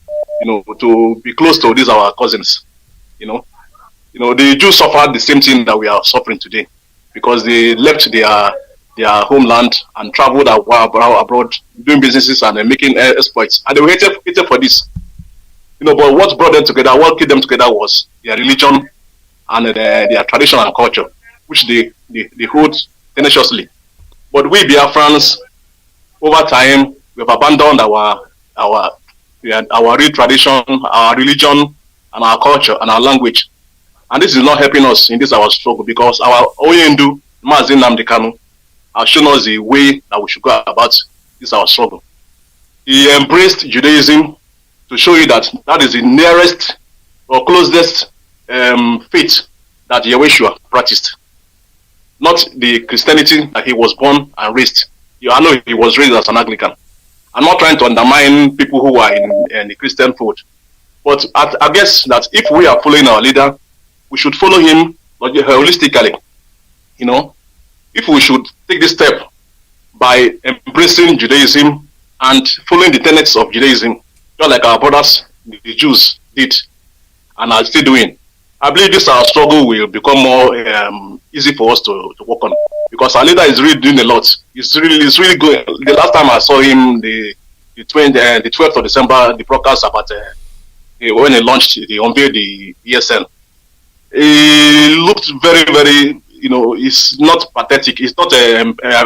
be close to these our cousins. The Jews suffered the same thing that we are suffering today because they left their homeland and traveled abroad doing businesses and making exploits, and they were hated for this. But what brought them together, what kept them together was their religion and their tradition and culture, which they hold tenaciously. But we Biafrans, over time, we've abandoned our real tradition, our religion, and our culture and our language. And this is not helping us in this our struggle because our Oyendu, Mazi Nnamdi Kanu, has shown us the way that we should go about this our struggle. He embraced Judaism to show you that is the nearest or closest faith that Yeshua practiced. Not the Christianity that he was born and raised. I know he was raised as an Anglican. I'm not trying to undermine people who are in the Christian fold. But I guess that if we are following our leader, we should follow him holistically. If we should take this step by embracing Judaism and following the tenets of Judaism, just like our brothers, the Jews, did and are still doing, I believe this our struggle will become more easy for us to work on because our leader is really doing a lot. It's really good. The last time I saw him, the 12th of December, the broadcast about when he launched, he unveiled the ESN. He looked very, very, it's not pathetic. It's not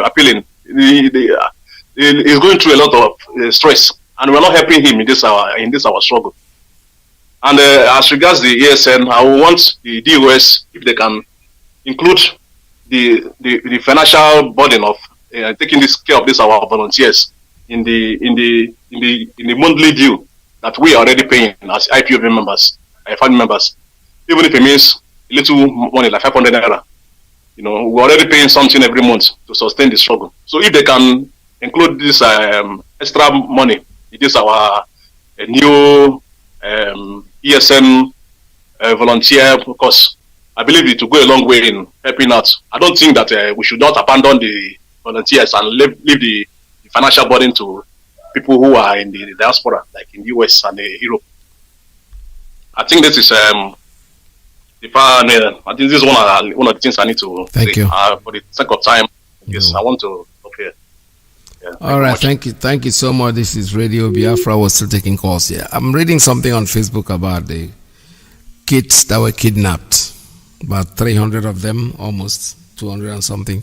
appealing. He's going through a lot of stress, and we're not helping him in this our struggle. And as regards the ESN, I want the DOS, if they can include the financial burden of taking this care of our volunteers in the monthly due that we are already paying as IPOB members, family members, even if it means a little money like 500 naira. We're already paying something every month to sustain the struggle. So if they can include this extra money, it is our new ESN volunteer course. I believe it will go a long way in helping out. I don't think that we should not abandon the volunteers and leave the financial burden to people who are in the diaspora, like in the US and Europe. I think this is I think this is one of the things I need to Thank say. you. For the sake of time, yes, I want to stop here. Yeah, All right, thank you so much. This is Radio Biafra. We're still taking calls here. I'm reading something on Facebook about the kids that were kidnapped. About 300 of them, almost 200 and something.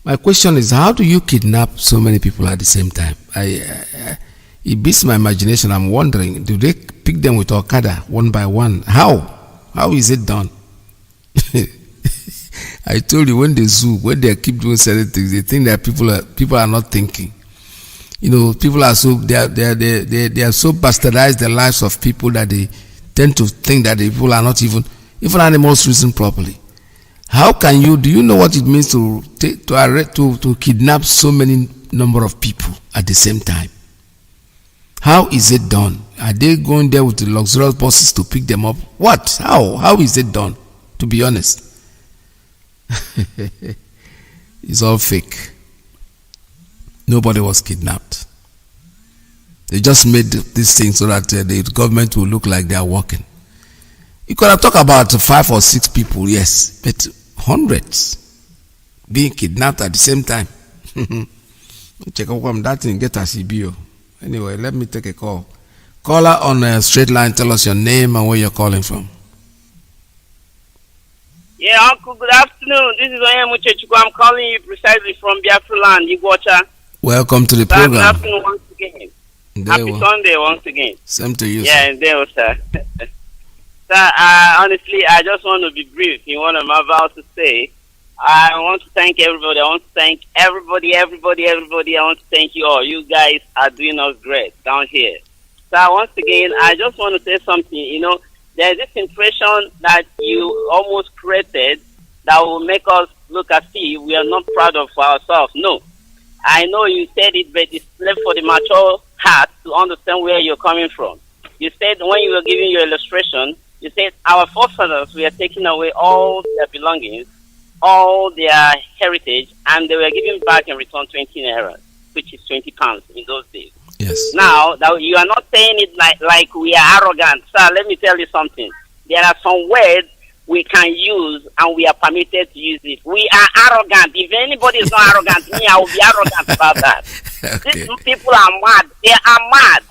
My question is, how do you kidnap so many people at the same time? It beats my imagination. I'm wondering, do they pick them with Okada one by one? How is it done? I told you, when they keep doing certain things, they think that people are not thinking. People are so they are so bastardized the lives of people that they tend to think that the people are not even animals reason properly. How can you? Do you know what it means to kidnap so many number of people at the same time? How is it done? Are they going there with the luxurious buses to pick them up? What? How is it done? To be honest. It's all fake. Nobody was kidnapped. They just made this thing so that the government will look like they are working. You could have talked about 5 or 6 people, yes, but hundreds being kidnapped at the same time. Check out that thing, get a CBO. Anyway, let me take a call. Caller on a straight line, tell us your name and where you're calling from. Yeah, Uncle, good afternoon. This is Onyemuchechuku. I'm calling you precisely from Biafra land, Igwacha. Welcome to the program. Good afternoon once again. Happy Sunday once again. Same to you, yeah, sir. There, sir. Sir, honestly, I just want to be brief in what I'm about to say. I want to thank everybody. I want to thank everybody. I want to thank you all. You guys are doing us great down here. So once again, I just want to say something. there's this impression that you almost created that will make us look as if we are not proud of ourselves. No. I know you said it, but it's left for the mature heart to understand where you're coming from. You said when you were giving your illustration, you said our forefathers were taking away all their belongings, all their heritage, and they were giving back in return 20 naira, which is 20 pounds in those days. Yes. Now, that you are not saying it like we are arrogant. Sir, let me tell you something. There are some words we can use, and we are permitted to use it. We are arrogant. If anybody is not arrogant, me, I will be arrogant about that. Okay. These people are mad. They are mad.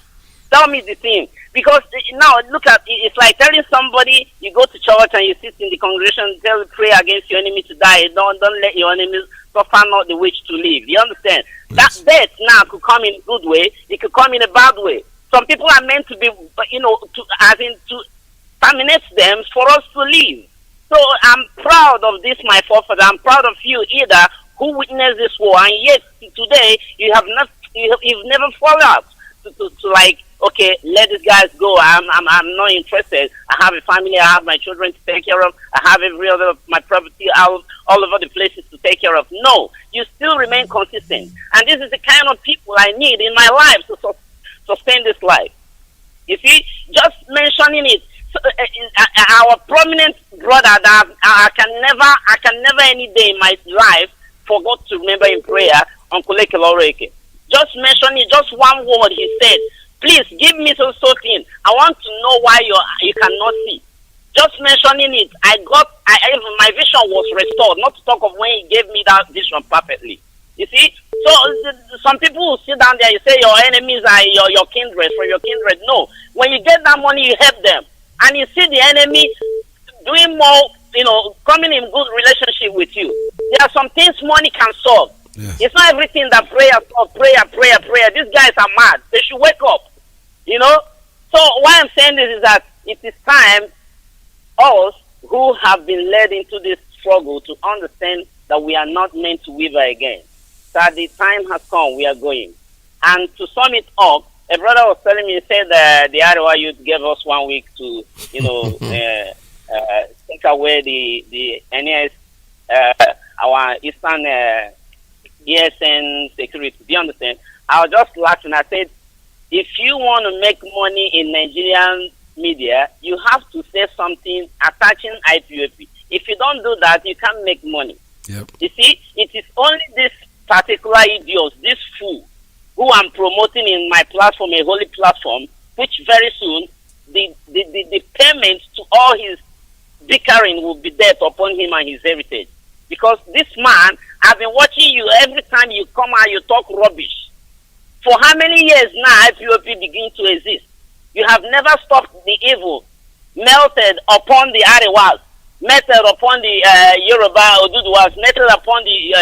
Tell me the thing. Because now, look at it. It's like telling somebody, you go to church and you sit in the congregation, pray against your enemy to die. Don't let your enemies suffer not the wish to live. You understand? Yes. That death now could come in a good way. It could come in a bad way. Some people are meant to be, to terminate them for us to live. So I'm proud of this, my forefather. I'm proud of you, either, who witnessed this war, and yet today you've never followed up to like, okay, let these guys go. I'm not interested. I have a family. I have my children to take care of. I have every other of my property all over the places to take care of. No, you still remain consistent, and this is the kind of people I need in my life to sustain this life. You see, just mentioning it. Our prominent brother that I can never any day in my life forgot to remember in prayer, Uncle Iyke. Just mentioning just one word he said, please give me so thing. I want to know why you cannot see. Just mentioning it, my vision was restored, not to talk of when he gave me that vision perfectly. You see? So some people will sit down there, you say your enemies are your kindred, for your kindred. No. When you get that money, you help them. And you see the enemy doing more, coming in good relationship with you. There are some things money can solve. Yes. It's not everything that prayer solves. Prayer. These guys are mad. They should wake up. So why I'm saying this is that it is time, us who have been led into this struggle, to understand that we are not meant to waver again. That the time has come, we are going. And to sum it up, a brother was telling me, he said the Arewa youth gave us 1 week to, take away the NES, our Eastern ESN security. Do you understand? I was just laughing. I said, if you want to make money in Nigerian media, you have to say something attaching IPOP. If you don't do that, you can't make money. Yep. You see, it is only this particular idiot, this fool, who I'm promoting in my platform, a holy platform, which very soon the payment to all his bickering will be death upon him and his heritage. Because this man, I've been watching you every time you come out, you talk rubbish. For how many years now IPOP begin to exist? You have never stopped the evil melted upon the Arewas, melted upon the Yoruba Oduduwas, melted upon the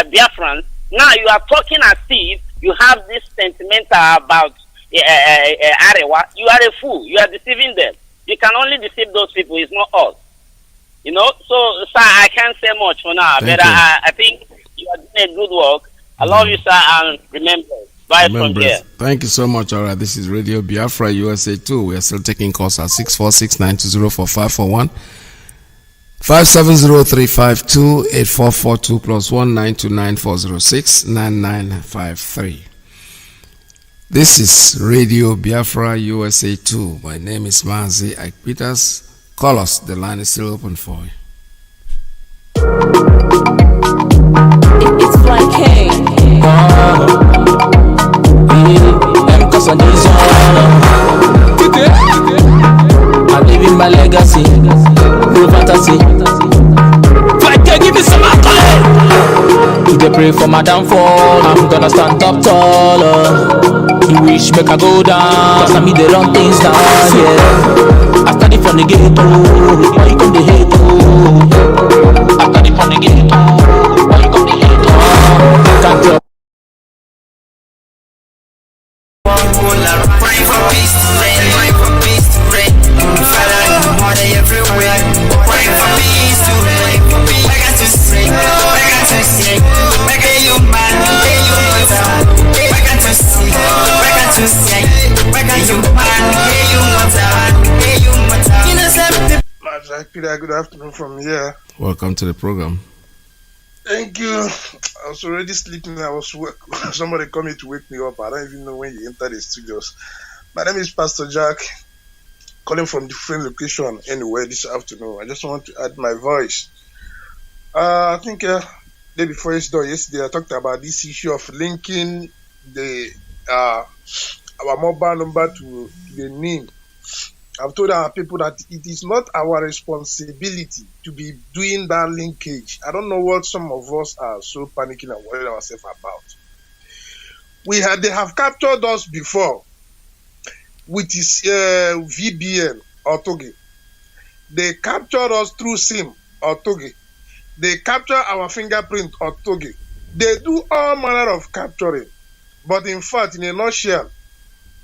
Biafrans. Now you are talking as if you have this sentimental about Arewa. You are a fool. You are deceiving them. You can only deceive those people. It's not us. So, sir, I can't say much for now. But I think you are doing a good work. I love you, sir, and remember, bye from here. Thank you so much. All right, this is Radio Biafra USA 2. We are still taking calls at 646-920-4541. 570-352-8442 plus 192-9406-9953. This is Radio Biafra USA 2. My name is Mazi, Iyke Peters. Call us. The line is still open for you. It's like King. I'm living my legacy. No fantasy. Like, give me some alcohol. Today pray for my downfall. I'm gonna stand up taller. You wish make I go down, cause I mean they run things down, yeah. I study from the ghetto, why you come the hate, I study from the ghetto, why you come the hate, can't drop. Pray for peace to reign, pray for peace to reign. Father, money everywhere. Pray for peace to reign. I got to sing, I got to sing. Make a human, make a human. I got to sing, I got to sing. Make a human, make a human. Jack Peter, good afternoon from here. Welcome to the program. Thank you. I was already sleeping. I was somebody coming to wake me up. I don't even know when you enter the studios. My name is Pastor Jack, calling from different location anywhere this afternoon. I just want to add my voice. I think day before yesterday, I talked about this issue of linking the our mobile number to the name. I've told our people that it is not our responsibility to be doing that linkage. I don't know what some of us are so panicking and worried ourselves about. They have captured us before with this VBN or Toge. They captured us through SIM or Toge. They capture our fingerprint or Toge. They do all manner of capturing. But in fact, in a nutshell,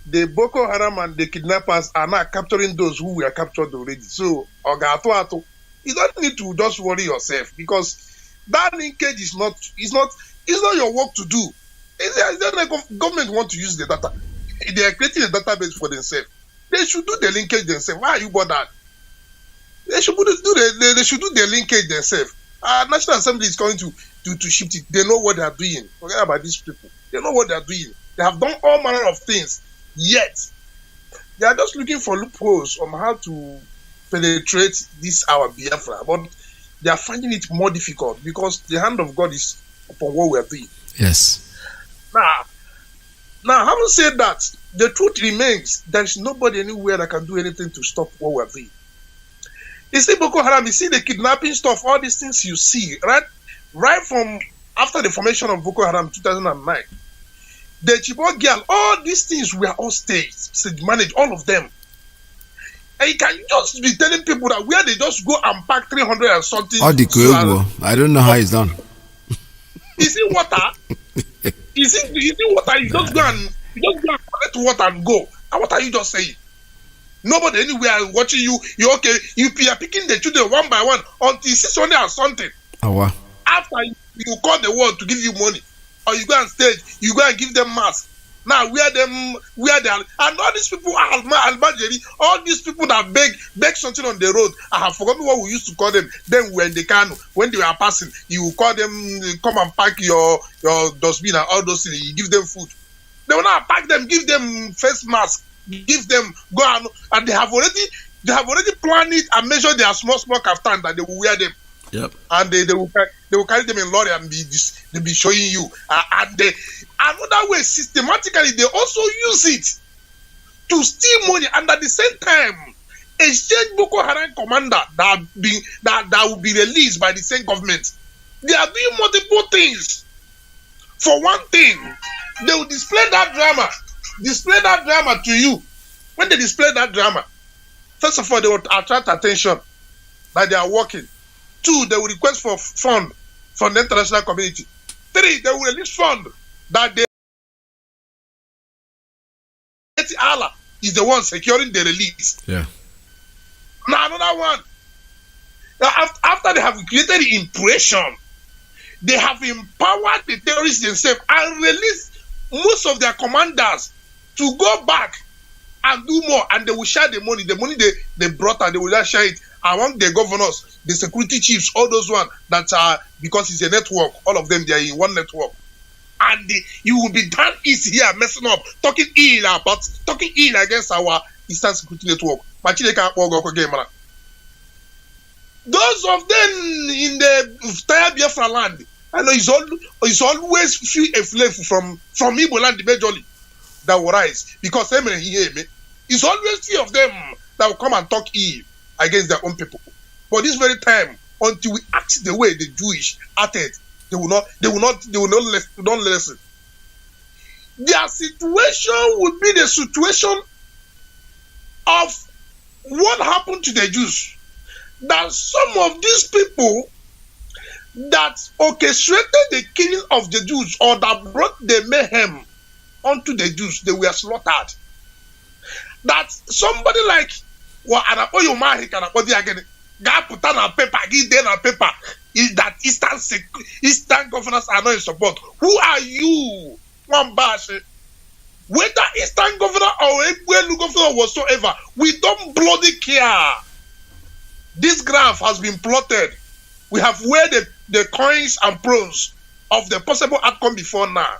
the Boko Haram and the kidnappers are not capturing those who were captured already. So, you don't need to just worry yourself because that linkage is not your work to do. The government want to use the data. They are creating a database for themselves. They should do the linkage themselves. Why are you bothered? They should do the linkage themselves. National Assembly is going to shift it. They know what they are doing. Forget about these people. They know what they are doing. They have done all manner of things. Yet, they are just looking for loopholes on how to penetrate this our Biafra. But they are finding it more difficult because the hand of God is upon what we are doing. Yes. Now, having said that, the truth remains there is nobody anywhere that can do anything to stop what we are doing. You see Boko Haram, you see the kidnapping stuff, all these things you see, right from after the formation of Boko Haram 2009. The Chibok girl, all these things were all staged, managed, all of them. And you can just be telling people that where they just go and pack 300 and something. All the Kuego, I don't know how it's done. You see water? you see water? You just go and collect water and go. And what are you just saying? Nobody anywhere watching you. You okay? You are picking the children one by one until 600 and something. Oh, wow. After you call the world to give you money. Or you go on stage, you go and give them masks. Now where they are, and all these people are all these people that beg something on the road. I have forgotten what we used to call them. Then when they when they were passing, you call them, come and pack your dustbin and all those things. You give them food. They will not pack them, give them face mask, give them go and they have already planned it and measured their small kaftan that they will wear them. Yep. And they will carry them in lorry and they'll be showing you. Another way, systematically, they also use it to steal money and at the same time exchange Boko Haram commander that will be released by the same government. They are doing multiple things. For one thing, they will display that drama to you. When they display that drama, first of all, they will attract attention that they are working. 2, they will request for fund from the international community. 3, they will release fund that Allah is the one securing the release. Yeah. Now another one. Now, after they have created the impression, they have empowered the terrorists themselves and released most of their commanders to go back and do more, and they will share the money. The money they brought and they will share it among the governors, the security chiefs, all those ones that are, because it's a network, all of them, they are in one network. And you will be done easy here messing up, talking ill against our Eastern Security Network. Those of them in the entire Biafra land, I know it's always feel a flavor from Igbo land majorly that will rise, because it's always few of them that will come and talk ill against their own people. But this very time, until we act the way the Jewish acted, they will not listen. Their situation would be the situation of what happened to the Jews. That some of these people that orchestrated the killing of the Jews or that brought the mayhem onto the Jews, they were slaughtered. That somebody like paper is that Eastern governors are not in support. Who are you? Whether Eastern governor or Ebuelu governor whatsoever, we don't bloody care. This graph has been plotted. We have weighed the coins and pros of the possible outcome before now.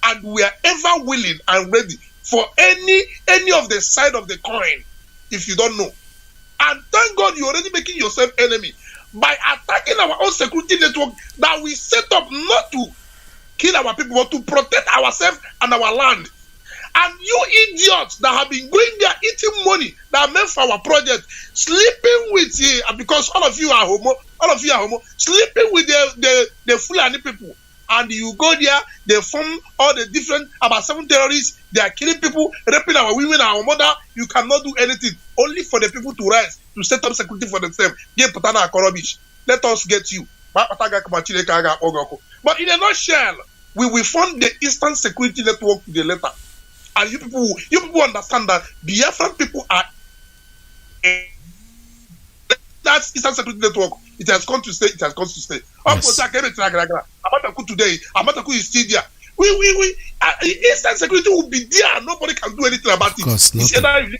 And we are ever willing and ready for any of the side of the coin, if you don't know. And thank God you're already making yourself enemy by attacking our own security network that we set up not to kill our people, but to protect ourselves and our land. And you idiots that have been going there eating money that are meant for our project, sleeping with because all of you are homo, sleeping with the Fulani people. And you go there, they form all the different, about 7 terrorists, they are killing people, raping our women, our mother. You cannot do anything. Only for the people to rise, to set up security for themselves. Let us get you. But in a nutshell, we will fund the Eastern Security Network to the letter. And you people understand that Biafran people are that's Eastern Security Network. It has come to stay. It has come to stay. Yes. Amataku today. Amataku is still there. We Eastern Security will be there. Nobody can do anything about it. It's either you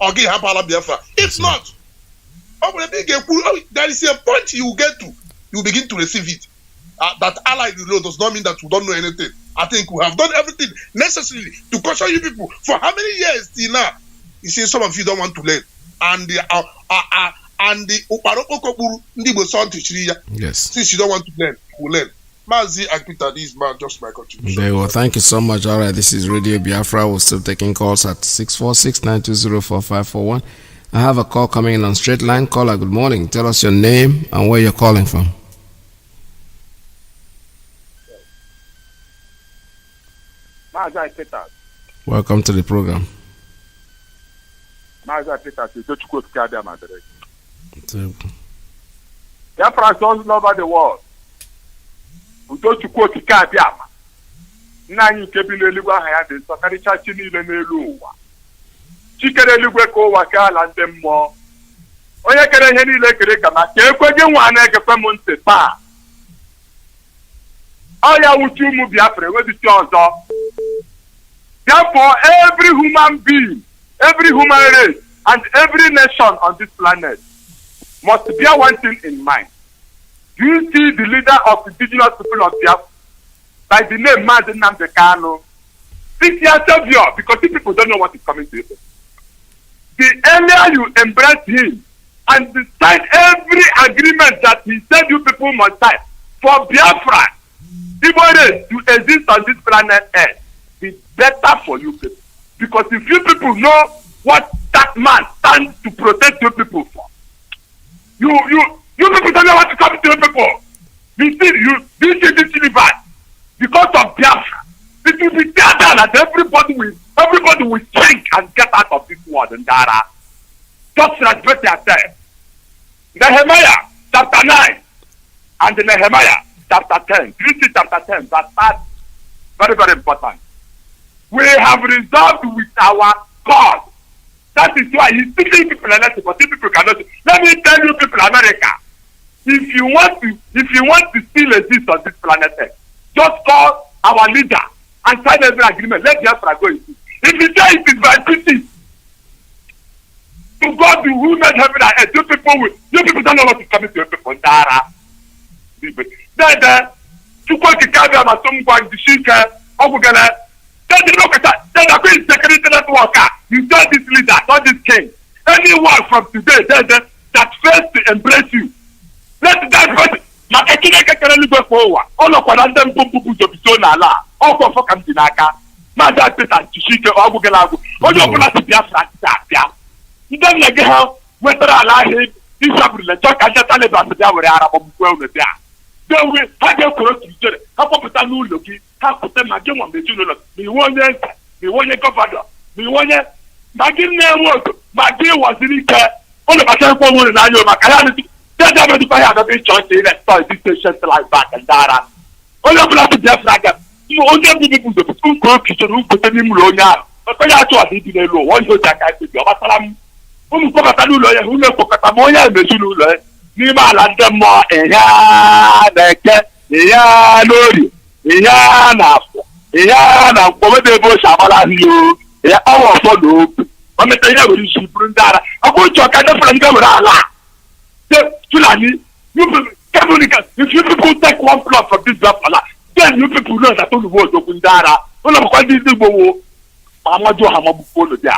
or get Biafra. If not, there is a point you will get to. You begin to receive it. That ally does not mean that we don't know anything. I think we have done everything necessary to caution you people for how many years till now. You see, some of you don't want to learn, and yes. Since you don't want to learn, we'll learn. Mazi and Peter, this is just my contribution. Very well, thank you so much. All right, this is Radio Biafra. We're still taking calls at 646-920-4541. I have a call coming in on straight line. Caller, good morning. Tell us your name and where you're calling from. Mazi Peter. Welcome to the program. Mazi Peter, Biafra all over the world. Udochukwu Kikadiama. Nani kebile ligwa hayande so karicha chini ile n'elu ụwa. Chikere ligwe ko ụwa ka ala ndị mmụọ. Onye kere ihe niile kere kama ka ekwe gị nwa na-egefe m ntị taa. Oya wuchi ụmụ Biafra wedisi ọzọ. Therefore, every human being, every human race, and every nation on this planet must bear one thing in mind. Do you see the leader of indigenous people of Biafra by the name Mazi Nnamdi Kanu? Think yourself here, because the people don't know what is coming to you. The earlier you embrace him and sign every agreement that he said you people must sign for Biafra, Igbo race to exist on this planet Earth, it's better for you people. Because if you people know what that man stands to protect you people for, you people don't know what to come to you people. You see this universe, because of Biafra, it will be tear down and everybody will shrink and get out of this world and Dara. Just respect yourself. Nehemiah chapter 9 and Nehemiah chapter 10. You see chapter 10, that's very, very important. We have resolved with our God. That is why he's speaking people are not, but people cannot. Let me tell you people, America, if you want to still exist on this planet Earth, just call our leader and sign every agreement. Let Biafra go. If you say it is by pity, to God who made heaven and earth, you people don't know what is coming to your people. Dara. Then Chukwuka Kabia Masumgwa Ndishika Ogugana. Then the Queen Security Network. You tell this leader, not this king. Anyone from today that fails to embrace you, let that person. All of them to be so nala. All for Kamtinaka. Mother Peter Chishika Ogugalago. All your blood Biafra. You don't like how whether I like him, this will talk and tell about the Arab world there. Then we have your correct each other. How put a new looking, how put them again on the children. The one governor, the one Magin work, Magin was in it. All of us have one and I know my then I will have a big choice in that this station like back and Dara. All of us just like that. You only people the school kitchen who put any Mulonia. But I thought he didn't know what you take out with your Basalam. Who got a lawyer who knows Pocatamoya and the Zulu. Nima Landamo, Lori, Nafo, Comedebo Shabala, our follow. I'm a tell you, she bring that. I go to a kind of friend. Fulani, you people, if you people take one plot from this Biafra, then you people know that only was Okundara. All of what is the Bowo, Amado Hamabuko there.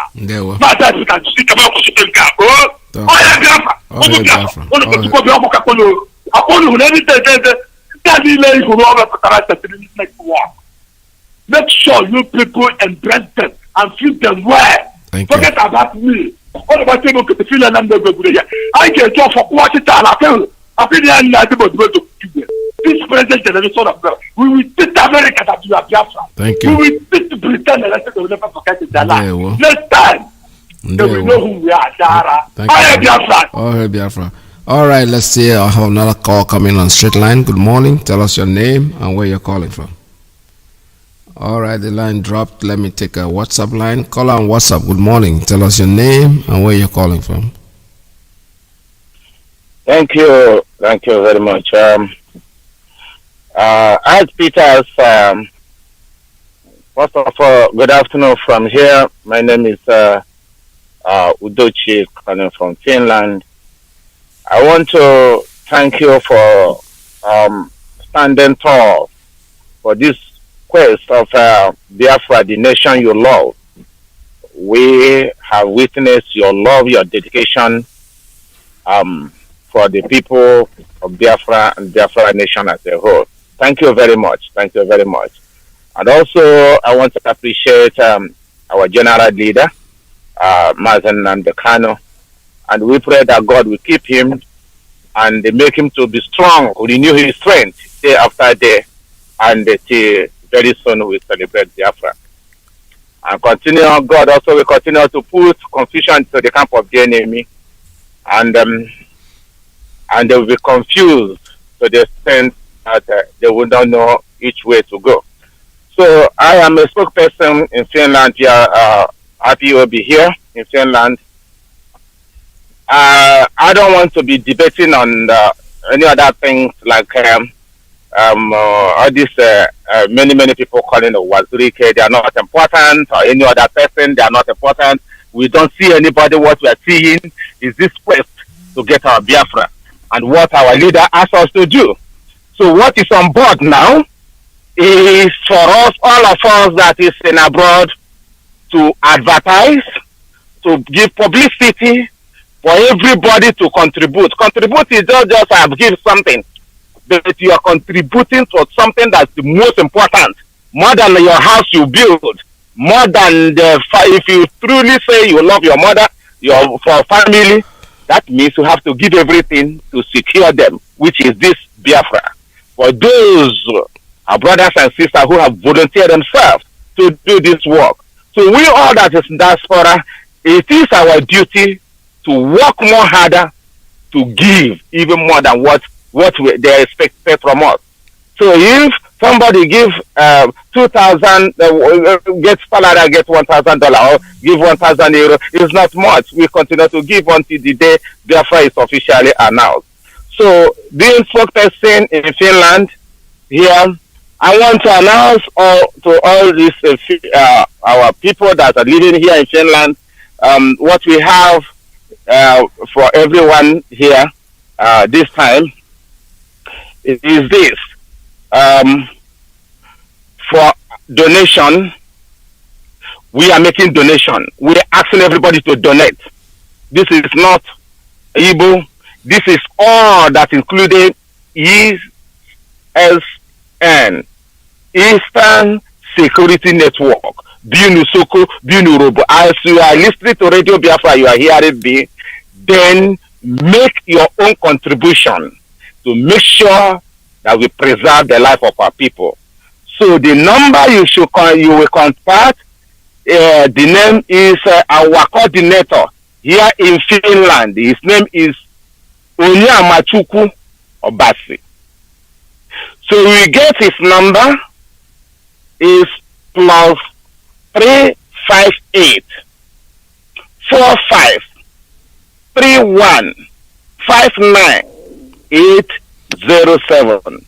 But that you can see about Kusuka. Oh, Biafra. Make sure you people embrace them and treat them well. Forget about me. All about people to feel and I can talk for what it is. I feel this present generation of girls. We will teach America that you are Biafra. Thank you. We will teach Britain and they will never forget it. Next time, they will know who we are. I am Biafra. Oh, Biafra. All right, let's see. I have another call coming on straight line. Good morning. Tell us your name and where you're calling from. All right, the line dropped. Let me take a WhatsApp line. Call on WhatsApp. Good morning. Tell us your name and where you're calling from. Thank you. Thank you very much. As Peters, first of all, good afternoon from here. My name is Udochi, coming from Finland. I want to thank you for standing tall for this quest of Biafra, the nation you love. We have witnessed your love, your dedication for the people of Biafra and Biafra nation as a whole. Thank you very much. Thank you very much. And also, I want to appreciate our general leader, Mazi and Kano. And we pray that God will keep him and make him to be strong, renew his strength day after day. And very soon we celebrate Biafra. And continue, God also will continue to put confusion to the camp of the enemy. And they will be confused to the extent that they will not know which way to go. So I am a spokesperson in Finland here, IPOB here in Finland. I don't want to be debating on any other things like all these many people calling the Wazirike, they are not important, or any other person, they are not important. We don't see anybody. What we are seeing is this quest to get our Biafra and what our leader asked us to do. So what is on board now is for us, all of us that is in abroad, to advertise, to give publicity, for everybody to contribute. Contribute is not just give something, but you are contributing to something that's the most important, more than your house you build, more than if you truly say you love your mother, your family, that means you have to give everything to secure them, which is this Biafra. For those our brothers and sisters who have volunteered themselves to do this work. So we all that is in diaspora, it is our duty to work more harder, to give even more than what they expect from us. So if somebody give 2,000, get salary, get $1,000 or give 1,000 euro, it's not much. We continue to give until the day Biafra is officially announced. So being spokesperson in Finland here, I want to announce to all these our people that are living here in Finland, what we have for everyone here this time is this. For donation, we are making donation. We are asking everybody to donate. This is not Igbo. This is all that included ESN, Eastern Security Network, Binu Soko, Binu Robo. As you are listening to Radio Biafra, you are hearing me, then make your own contribution to make sure that we preserve the life of our people. So the number you will contact, the name is our coordinator here in Finland. His name is Onyamachuku Obasi. So we get his number is +358 45 31 59 807.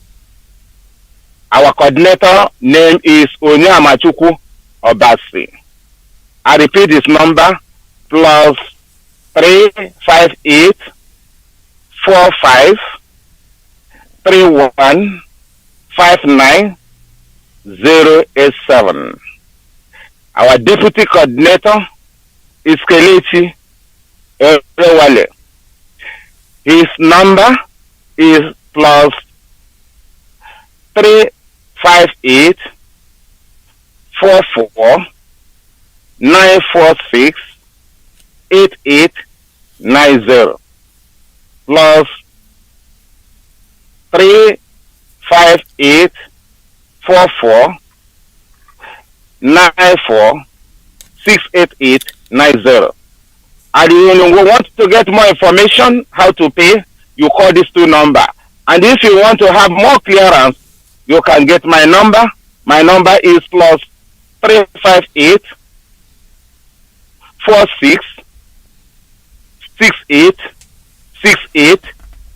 Our coordinator name is Onyamachuku Obasi. I repeat his number +358 45 31 59 087. Our deputy coordinator is Kelechi Erewale. His number is plus 358 44 946 8890 plus 358 44 94 68890. And you want to get more information how to pay, you call these two numbers. And if you want to have more clearance, you can get my number. My number is plus 358 46 68 68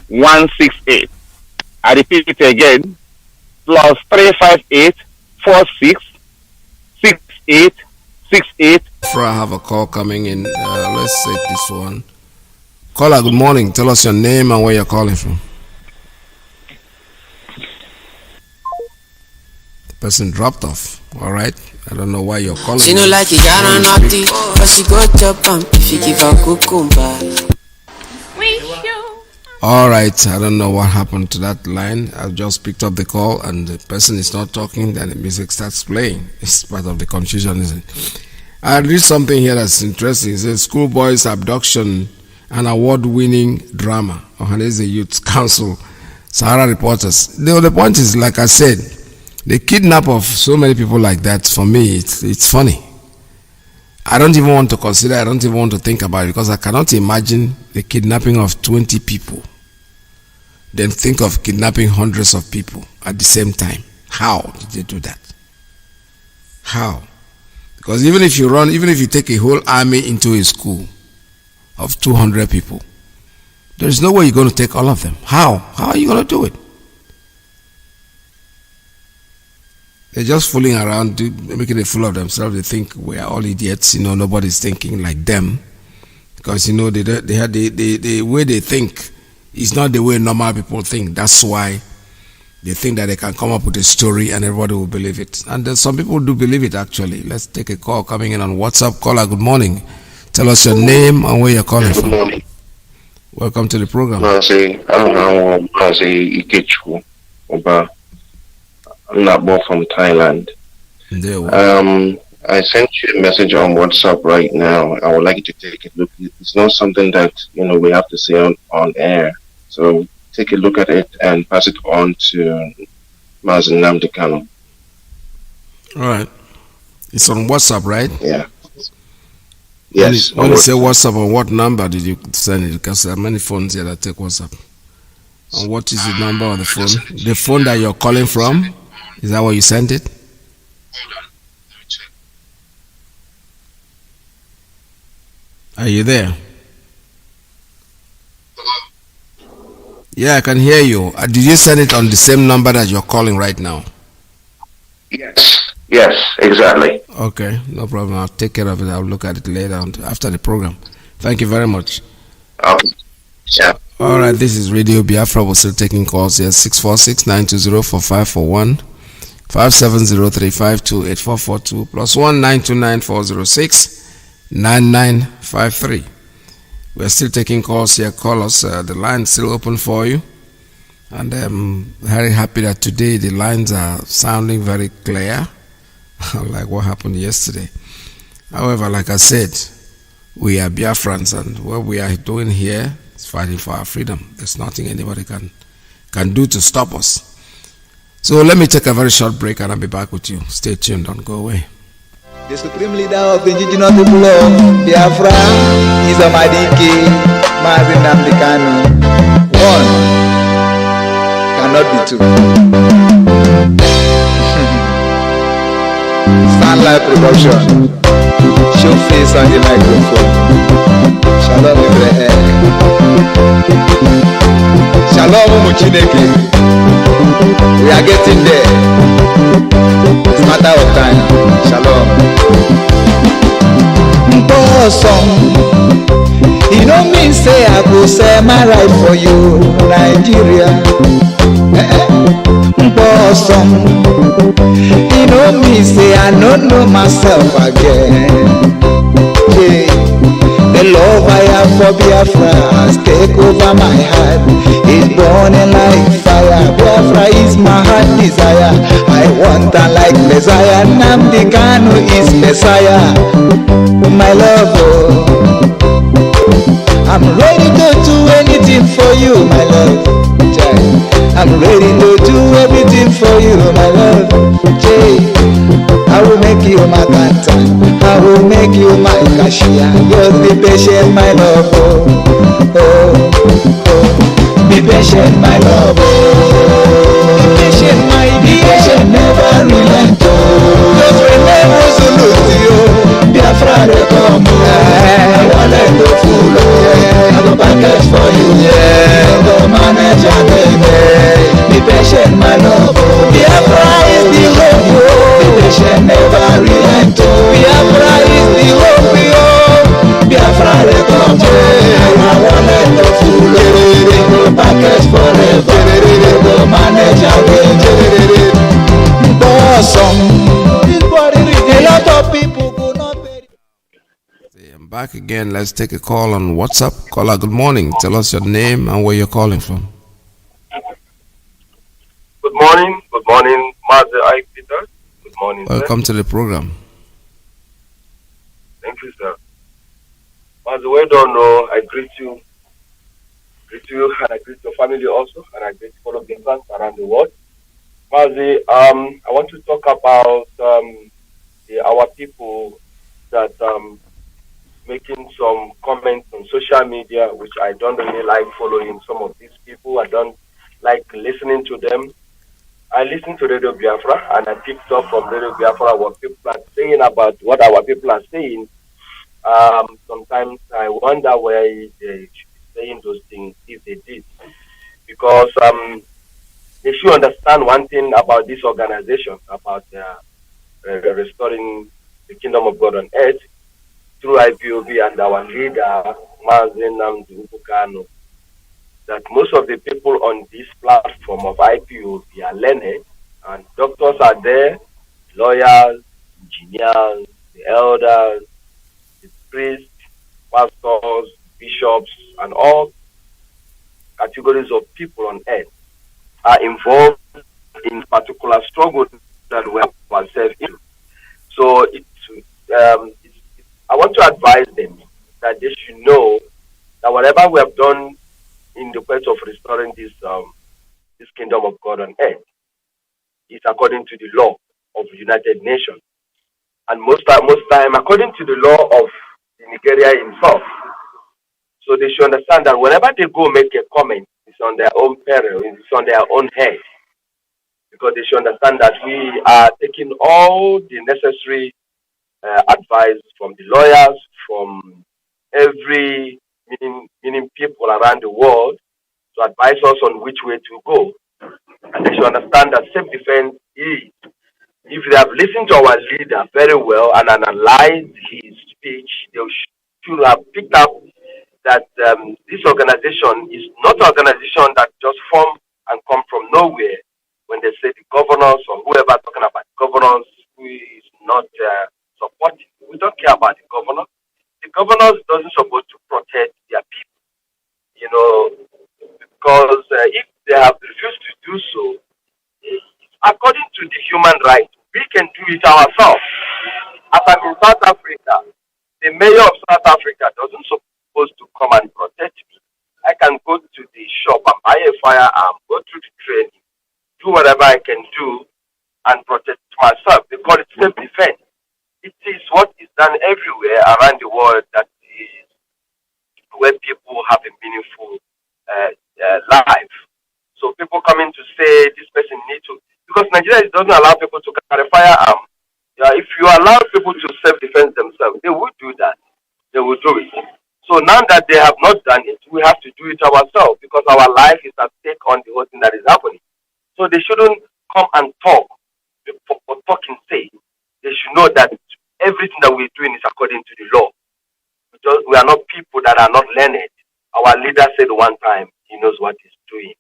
168. I repeat it again, plus 358 46 68 68. Before I have a call coming in, let's take this one. Caller, good morning. Tell us your name and where you're calling from. The person dropped off. All right. I don't know why you're calling. She no like it, got naughty, but she go chop if you give her cucumber. All right. I don't know what happened to that line. I've just picked up the call and the person is not talking. Then the music starts playing. It's part of the confusion, isn't it? I read something here that's interesting. It says schoolboys abduction and award-winning drama. Ohanese Youth Council, Sahara reporters. The point is, like I said, the kidnap of so many people like that, for me, it's funny. I don't even want to consider, I don't even want to think about it because I cannot imagine the kidnapping of 20 people. Then think of kidnapping hundreds of people at the same time. How did they do that? How? Because even if you take a whole army into a school of 200 people, there's no way you're going to take all of them. How? How are you going to do it? They're just fooling around, making a fool of themselves. They think we are all idiots. Nobody's thinking like them. Because, the way they think is not the way normal people think. That's why they think that they can come up with a story and everybody will believe it. And some people do believe it, actually. Let's take a call coming in on WhatsApp. Caller, good morning. Tell us your name and where you're calling from. Good morning. Welcome to the program. Mazi, I'm Mazi Iyke Oba. I'm not born from Thailand. I sent you a message on WhatsApp right now. I would like you to take a look. It's not something that we have to say on air. So take a look at it and pass it on to Mazi Nnamdi Kanu. All right. It's on WhatsApp, right? Yeah. Yes. When you say WhatsApp, on what number did you send it? Because there are many phones here that take WhatsApp. And what is the number on the phone? The phone that you're calling from? Is that where you sent it? Are you there? Yeah, I can hear you. Did you send it on the same number that you're calling right now? Yes, exactly. Okay, no problem. I'll take care of it. I'll look at it later on after the program. Thank you very much. Okay. Yeah. All right, this is Radio Biafra. We're still taking calls here. 646-920-4541, 5703-528-442, plus 1-929-406-9953. We're still taking calls here. Call us. The line's still open for you. And I'm very happy that today the lines are sounding very clear, like what happened yesterday. However, like I said, we are Biafrans, and what we are doing here is fighting for our freedom. There's nothing anybody can do to stop us. So let me take a very short break and I'll be back with you. Stay tuned, don't go away. The supreme leader of the indigenous people of Biafra is Iyke, Mazi Nnamdi Kanu. One cannot be two. Sunlight production. Show face on the microphone. Shalom Israel. Shalom Chineke. We are getting there. It's a matter of time. Shalom. Bosom, you know me say I go go say my right for you, Nigeria. Bosom, you know me say I don't know myself again. Yeah. The love I have for Biafra has taken over my heart. It's burning like fire. Biafra is my heart desire. I want her like Messiah. Nnamdi Kanu is Messiah. My love, oh. I'm ready to do anything for you, my love. I'm ready to do everything for you, my love. I will make you my cantan. I will make you my cashier. Just be patient, my love. Be patient, my love. Be patient, my dear. Be patient, never relent. Just remain resolute, you. Biafra, they come. I want let go full. I go package for you. I go manage your baby. Be patient, my love. Biafra is the hope. Be patient, never relent. Biafra is the hope. Biafra, they come. I want let go full. I go package forever. I go manage your baby. Awesome. A lot of people go not pay. I'm back again. Let's take a call on WhatsApp. Caller, good morning. Tell us your name and where you're calling from. Good morning, Mazi, Iyke, Peter. Good morning, Welcome sir. to the program. Thank you, sir. Mazi, we don't know. I greet you, and I greet your family also, and I greet all of the fans around the world. Mazi, I want to talk about our people that making some comments on social media, which I don't really like following some of these people. I don't like listening to them. I listen to Radio Biafra and I picked up from Radio Biafra what people are saying about what our people are saying. Sometimes I wonder why they should be saying those things if they did. Because they should understand one thing about this organization, about restoring the kingdom of God on earth through IPOB and our leader, Mazi, that most of the people on this platform of IPOB are learned, and doctors are there, lawyers, engineers, the elders, the priests, pastors, bishops, and all categories of people on earth are involved in particular struggles that we have ourselves in. So I want to advise them that they should know that whatever we have done in the quest of restoring this kingdom of God on earth is according to the law of the United Nations, and most time according to the law of Nigeria himself. So they should understand that whenever they go make a comment, it's on their own peril, it's on their own head, because they should understand that we are taking all the necessary advice from the lawyers, from every meaning people around the world to advise us on which way to go. And they should understand that self-defense is, if they have listened to our leader very well and analyzed his speech, they should have picked up that this organization is not an organization that just formed and come from nowhere. When they say the governors or whoever talking about governors who is not supporting, we don't care about the governor. The governors doesn't supposed to protect their people, because if they have refused to do so, according to the human right, we can do it ourselves. As I'm in South Africa, the mayor of South Africa doesn't supposed to come and protect me. I can go to the shop and buy a firearm, go through the training, do whatever I can do and protect myself. They call it self-defense. It is what is done everywhere around the world that is where people have a meaningful life. So people coming to say this person needs to, because Nigeria doesn't allow people to carry firearm. If you allow people to self-defense themselves, they would do that. They will do it. So now that they have not done it, we have to do it ourselves, because our life is at stake on the whole thing that is happening. So they shouldn't come and talk for talking sake. They should know that everything that we're doing is according to the law. We are not people that are not learned, our leader said one time, he knows what he's doing.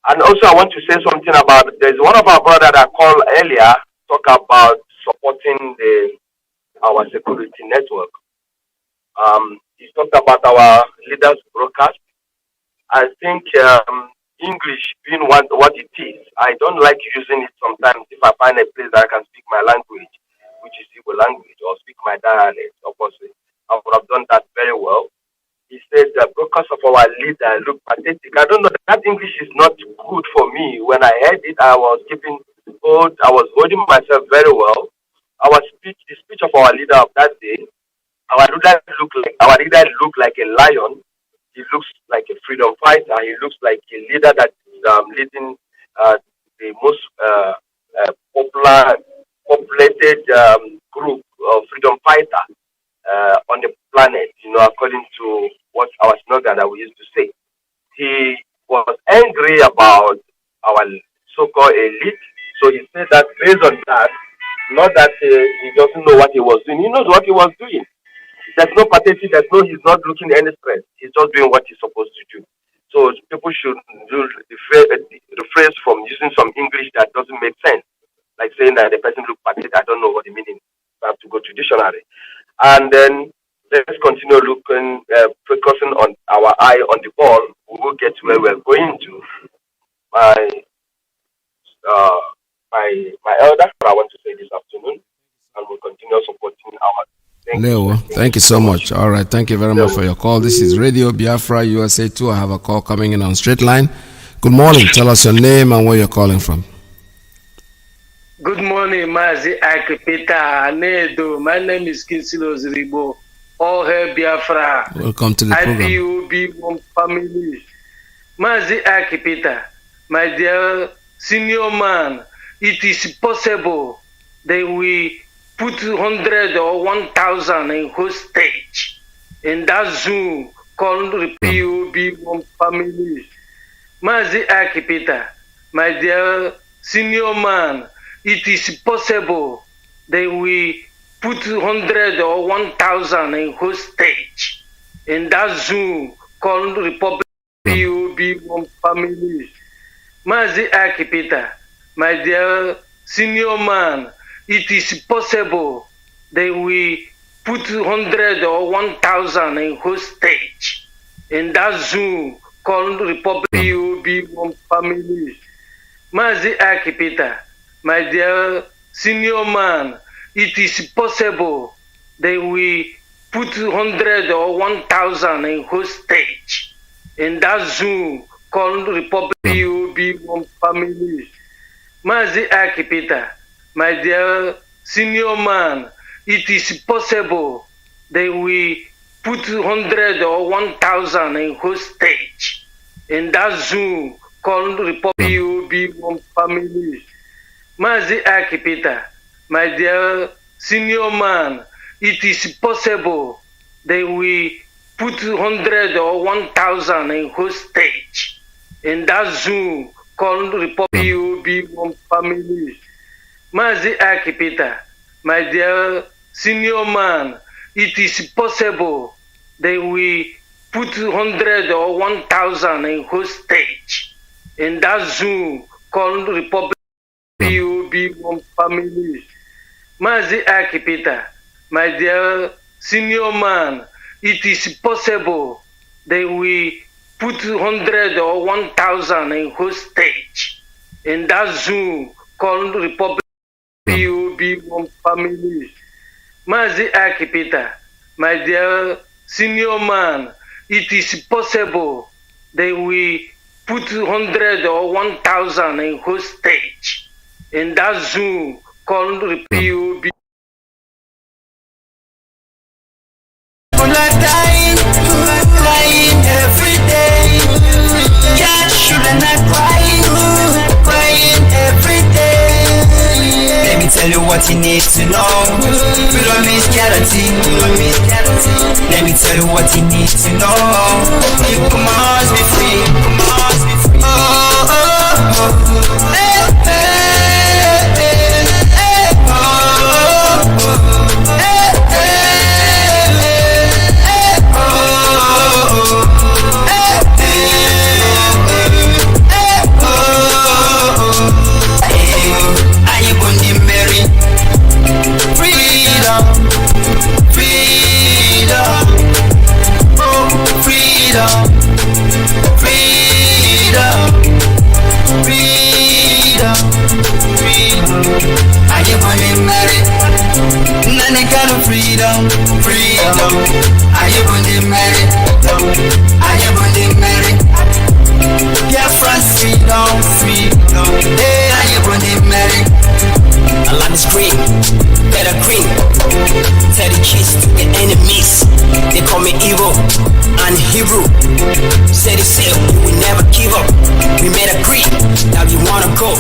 And also, I want to say something about, there's one of our brothers that I called earlier, talk about supporting our security network. He talked about our leaders broadcast. I think English being what it is, I don't like using it sometimes if I find a place that I can speak my language, which is Igbo language, or speak my dialect. Of course, I would have done that very well. He said the broadcast of our leader look pathetic. I don't know, that English is not good for me. When I heard it, I was holding myself very well. The speech of our leader of that day, our leader looked like a lion. He looks like a freedom fighter. He looks like a leader that is leading the most populated group of freedom fighter on the planet, according to what our slogan that we used to say. He was angry about our so-called elite, so he said that based on that, not that he doesn't know what he was doing. He knows what he was doing. There's no pathetic, he's not looking any stress. He's just doing what he's supposed to do. So people should refrain from using some English that doesn't make sense. Like saying that the person looks pathetic, I don't know what the meaning. I have to go to dictionary. And then let's continue looking, focusing on our eye on the ball. We will get where we're going to. My elder, I want to say this afternoon, and we'll continue supporting our. Leo, thank you so much. All right, thank you very much for your call. This is Radio Biafra USA 2. I have a call coming in on straight line. Good morning. Tell us your name and where you're calling from. Good morning, Mazi, Iyke, Peter, Nedo. My name is Kinsilo Ziribo. All hail Biafra. Welcome to the program. IPOB one family. Mazi, Iyke, Peter, my dear senior man, it is possible that we put 100 or 1,000 in hostage in that Zoom called IPOB one family. Mazi, Iyke, Peter, my dear senior man, it is possible that we put 100 or 1,000 in hostage in that Zoom called Republic IPOB one family. Mazi, Iyke, Peter, my dear senior man, it is possible that we put 100 or 1,000 in hostage in that Zoom called Republic IPOB one family. Mazi, Iyke, Peter, my dear senior man, it is possible that we put 100 or 1,000 in hostage in that Zoom called Republic IPOB one family. Mazi, Iyke, Peter, my dear senior man, it is possible that we put 100 or 1,000 in hostage in that Zoom called Republic IPOB one family. Mazi, Iyke, Peter, my dear senior man, it is possible that we put 100 or 1,000 in hostage in that Zoom called Republic IPOB one family. Mazi, Iyke, Peter, my dear senior man, it is possible that we put 100 or 1,000 in hostage in that Zoom called Republic IPOB one family. Mazi, Iyke, Peter, my dear senior man, it is possible that we put 100 or 1,000 in hostage in that Zoom called Republic IPOB one family. Mazi, Iyke, Peter, my dear senior man, it is possible that we put 100 or 1,000 in hostage in that Zoom called IPOB. Crying every day. Yeah, shouldn't I crying every day. Let me tell you what you need to know. Freedom is charity. Let me tell you what you need to know. You must be free. Oh, oh, oh. Hey, hey, hey, hey, oh, oh, hey, hey, hey, hey, oh, oh. freedom. Are you going married? Are you going married? Biafra's freedom, freedom. Hey, are you going married? A lot is green, better green. Tell the kids to the enemies. They call me evil and hero. Say they say we will never give up. We made a creed, now you wanna go.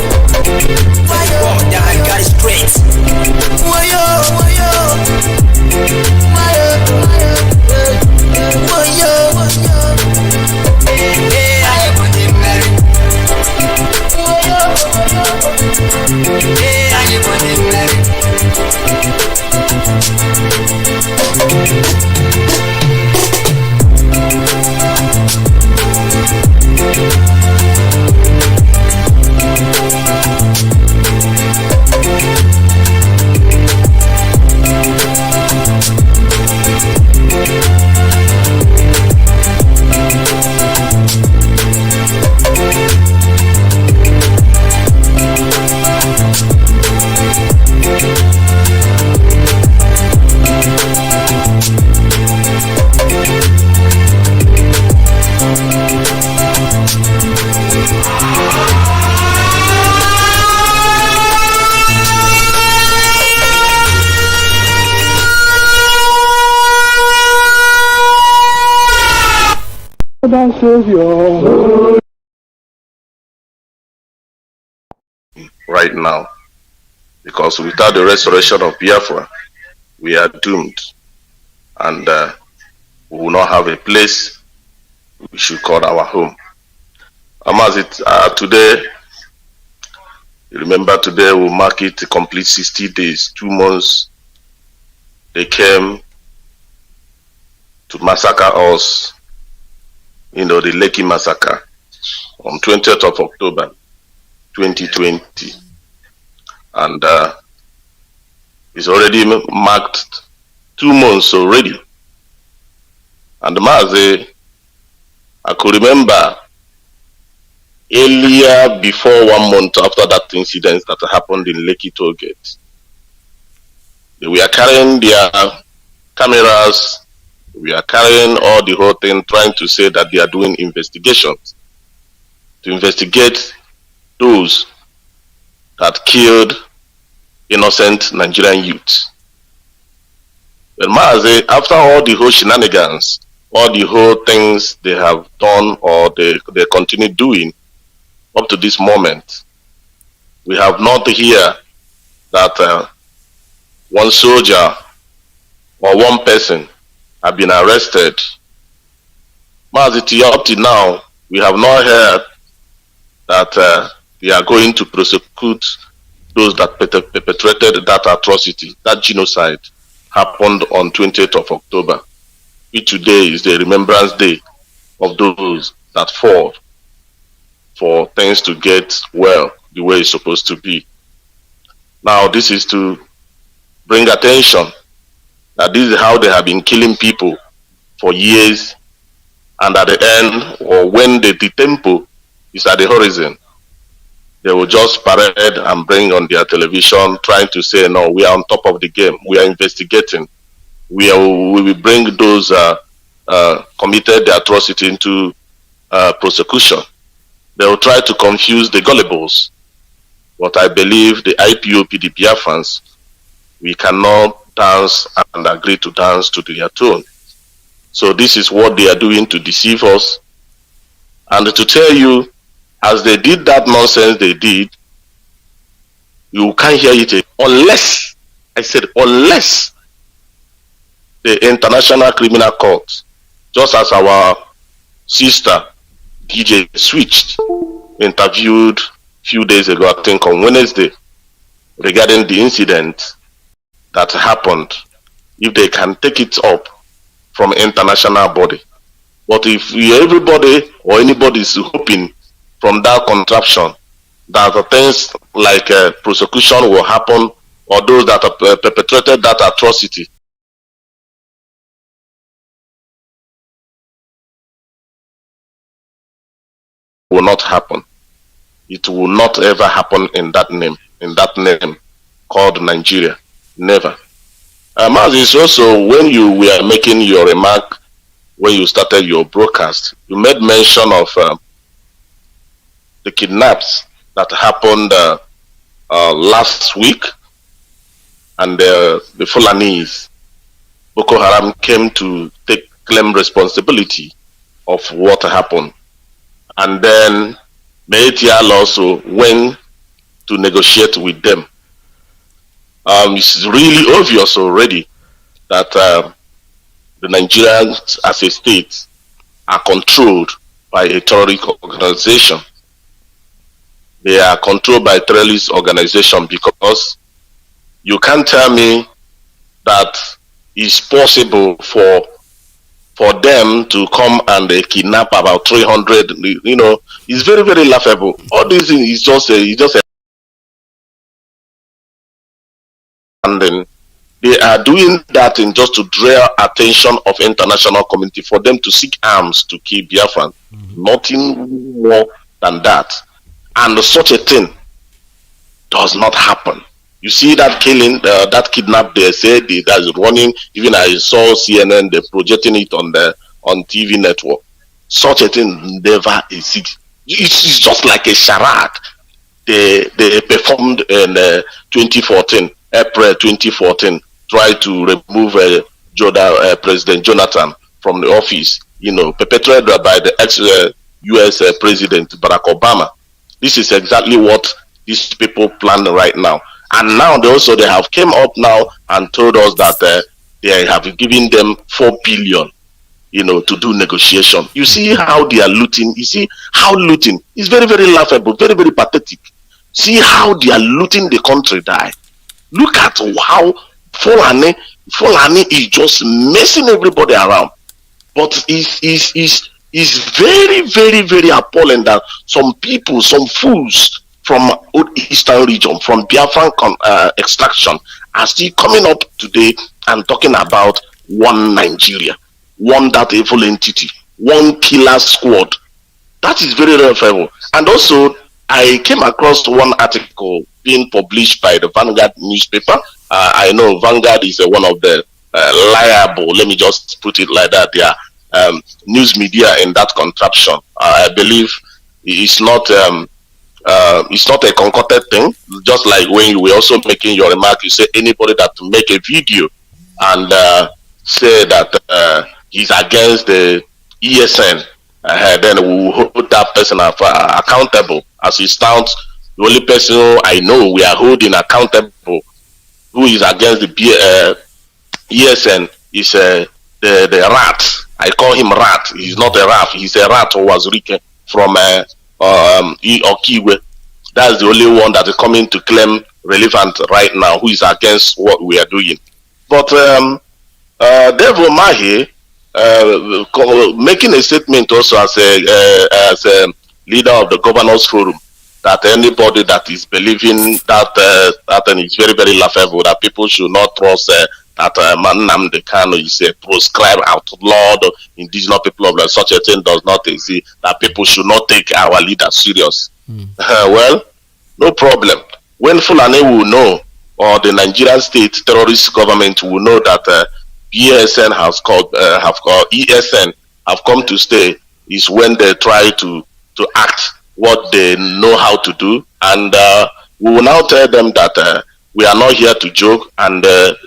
But the war that I got is great. Wayo, wayo, wayo, wayo, wayo. Hey, are you going married? Wayo, wayo. Hey, are you going married? Right now, because without the restoration of Biafra, we are doomed, and we will not have a place we should call our home. Mazi, today, you remember today we'll mark it a complete 60 days, 2 months. They came to massacre us, the Lekki massacre, on 20th of October, 2020. And it's already marked 2 months already. And Mazi, I could remember earlier, before 1 month after that incident that happened in Lekki toll gate, they were carrying their cameras, we are carrying all the whole thing, trying to say that they are doing investigations to investigate those that killed innocent Nigerian youths. But Mazi, after all the whole shenanigans, all the whole things they have done or they continue doing up to this moment, we have not heard that one soldier or one person have been arrested. Mazi, up to now, we have not heard that they are going to prosecute those that perpetrated that atrocity, that genocide happened on 20th of October. Which today is the remembrance day of those that fought for things to get well the way it's supposed to be. Now this is to bring attention that this is how they have been killing people for years, and at the end, or when the tempo is at the horizon, they will just parade and bring on their television trying to say, no, we are on top of the game, we are investigating, we will bring those committed the atrocity into prosecution. They will try to confuse the gullibles, but I believe the IPOB, the Biafrans, we cannot dance and agree to dance to their tune. So this is what they are doing to deceive us. And to tell you, as they did that nonsense they did, you can't hear it unless, I said, unless the International Criminal Court, just as our sister DJ Switched interviewed a few days ago, I think on Wednesday, regarding the incident that happened, if they can take it up from international body. But if everybody or anybody is hoping from that contraption that things like prosecution will happen, or those that perpetrated that atrocity will not happen. It will not ever happen in that name called Nigeria. Never. Mazi, it's also when you were making your remark when you started your broadcast, you made mention of the kidnaps that happened last week, and the Fulanis, Boko Haram came to claim responsibility of what happened, and then Meitial also went to negotiate with them. It's really obvious already that the Nigerians as a state are controlled by a terrorist organization. They are controlled by a terrorist organization because you can't tell me that it's possible for them to come and kidnap about 300. You know, it's very, very laughable. All these things is just a and then they are doing that in just to draw attention of international community for them to seek arms to kill Biafran. Nothing more than that. And such a thing does not happen. You see that killing, that kidnap, they say that is running. Even I saw CNN, they're projecting it on TV network. Such a thing never exists. It's just like a charade. They performed in 2014, April 2014, tried to remove President Jonathan from the office, perpetrated by the ex-US President Barack Obama. This is exactly what these people plan right now. And now they have came up now and told us that they have given them 4 billion, to do negotiation. You see how they are looting. You see how looting is very, very laughable, very, very pathetic. See how they are looting the country die. Look at how Fulani is just messing everybody around. But it's very, very, very appalling that some people, some fools from Eastern region, from Biafran extraction, are still coming up today and talking about one Nigeria, one that evil entity, one killer squad. That is very remarkable. And also, I came across one article being published by the Vanguard newspaper. I know Vanguard is one of the liable, let me just put it like that, they are news media in that contraption. I believe it's not a concocted thing. Just like when you were also making your remark, you say anybody that make a video and say that he's against the ESN, then we will hold that person accountable. As it stands, the only person I know we are holding accountable who is against the ESN is the rat. I call him rat. He's not a rat. He's a rat who was Iyke from Okiwe. That's the only one that is coming to claim relevant right now, who is against what we are doing. But Devil Mahi making a statement also as a leader of the Governors Forum, that anybody that is believing that is very, very laughable, that people should not trust that Nnamdi Kanu is a proscribed, outlawed indigenous people of such a thing does not exist, that people should not take our leaders serious. Well, no problem. When Fulani will know, or the Nigerian state terrorist government will know that ESN have come to stay, is when they try to act what they know how to do, and we will now tell them that we are not here to joke, and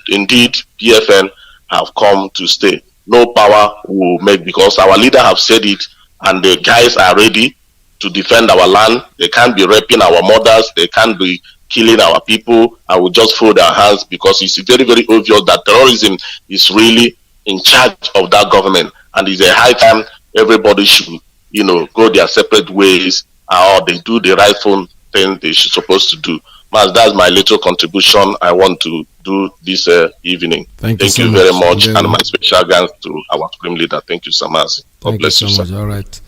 indeed PFN have come to stay. No power will make, because our leader have said it, and the guys are ready to defend our land. They can't be raping our mothers, they can't be killing our people, and we just fold our hands, because it's very, very obvious that terrorism is really in charge of that government, and it's a high time everybody should, go their separate ways, or they do the rightful thing they should supposed to do. That's my little contribution I want to do this evening. Thank you so very much, and my special thanks to our Supreme Leader. Thank you so much. God bless you, so much. All right.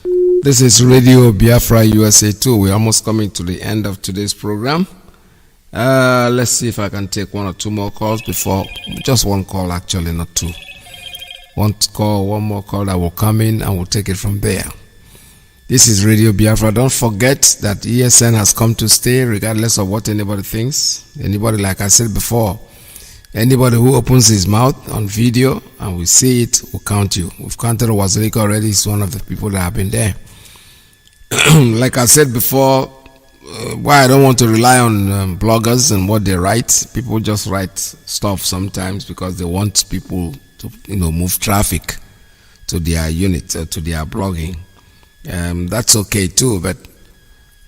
This is Radio Biafra USA 2. We're almost coming to the end of today's program. Let's see if I can take one or two more calls before, just one call actually, not two. One more call that will come in, and we'll take it from there. This is Radio Biafra. Don't forget that ESN has come to stay, regardless of what anybody thinks. Anybody, like I said before, Anybody who opens his mouth on video and we see it, we'll count you. We've counted Wazirika already. He's one of the people that have been there. Like I said before, why I don't want to rely on bloggers and what they write. People just write stuff sometimes because they want people to, move traffic to their unit, to their blogging. That's okay too, but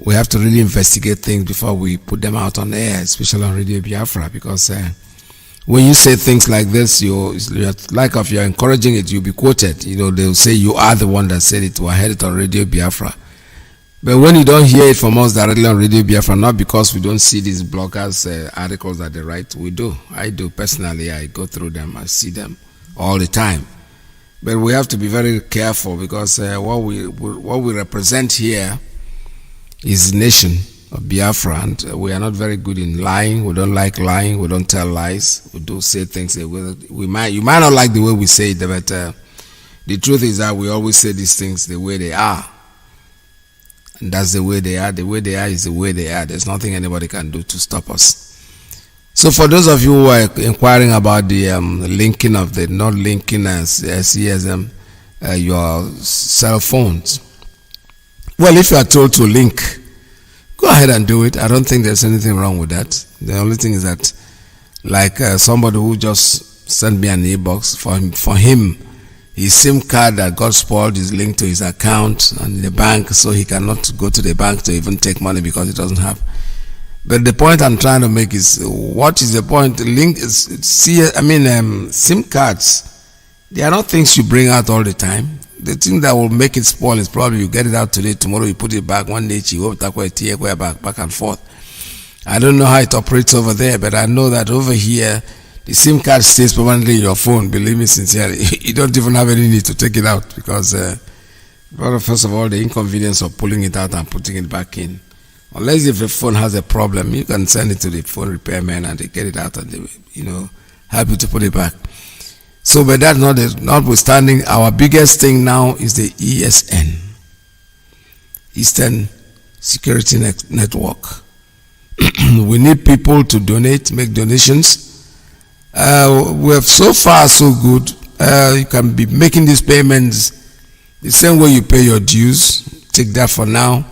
we have to really investigate things before we put them out on air, especially on Radio Biafra, because when you say things like this, you're if you're encouraging it, you'll be quoted. They'll say you are the one that said it, or heard it on Radio Biafra. But when you don't hear it from us directly on Radio Biafra, not because we don't see these bloggers' articles that they write, we do. I do personally. I go through them. I see them all the time. But we have to be very careful because what we represent here is the nation of Biafra, and we are not very good in lying. We don't like lying. We don't tell lies. We do say things that you might not like the way we say it, but the truth is that we always say these things the way they are. And that's the way they are. The way they are is the way they are. There's nothing anybody can do to stop us. So for those of you who are inquiring about the linking of the not linking your cell phones, well, if you are told to link, go ahead and do it. I don't think there's anything wrong with that. The only thing is that, like somebody who just sent me an e-box, for him, his SIM card that got spoiled is linked to his account and the bank, so he cannot go to the bank to even take money because he doesn't have. But the point I'm trying to make is, what is the point? SIM cards, they are not things you bring out all the time. The thing that will make it spoil is probably you get it out today, tomorrow you put it back, one day you back and forth. I don't know how it operates over there, but I know that over here, the SIM card stays permanently in your phone. Believe me sincerely, you don't even have any need to take it out because, first of all, the inconvenience of pulling it out and putting it back in. Unless if the phone has a problem, you can send it to the phone repairman and they get it out and they, help you to put it back. So, but that's notwithstanding, our biggest thing now is the ESN, Eastern Security Network. We need people to donate, make donations. We have so far so good. You can be making these payments the same way you pay your dues. Take that for now.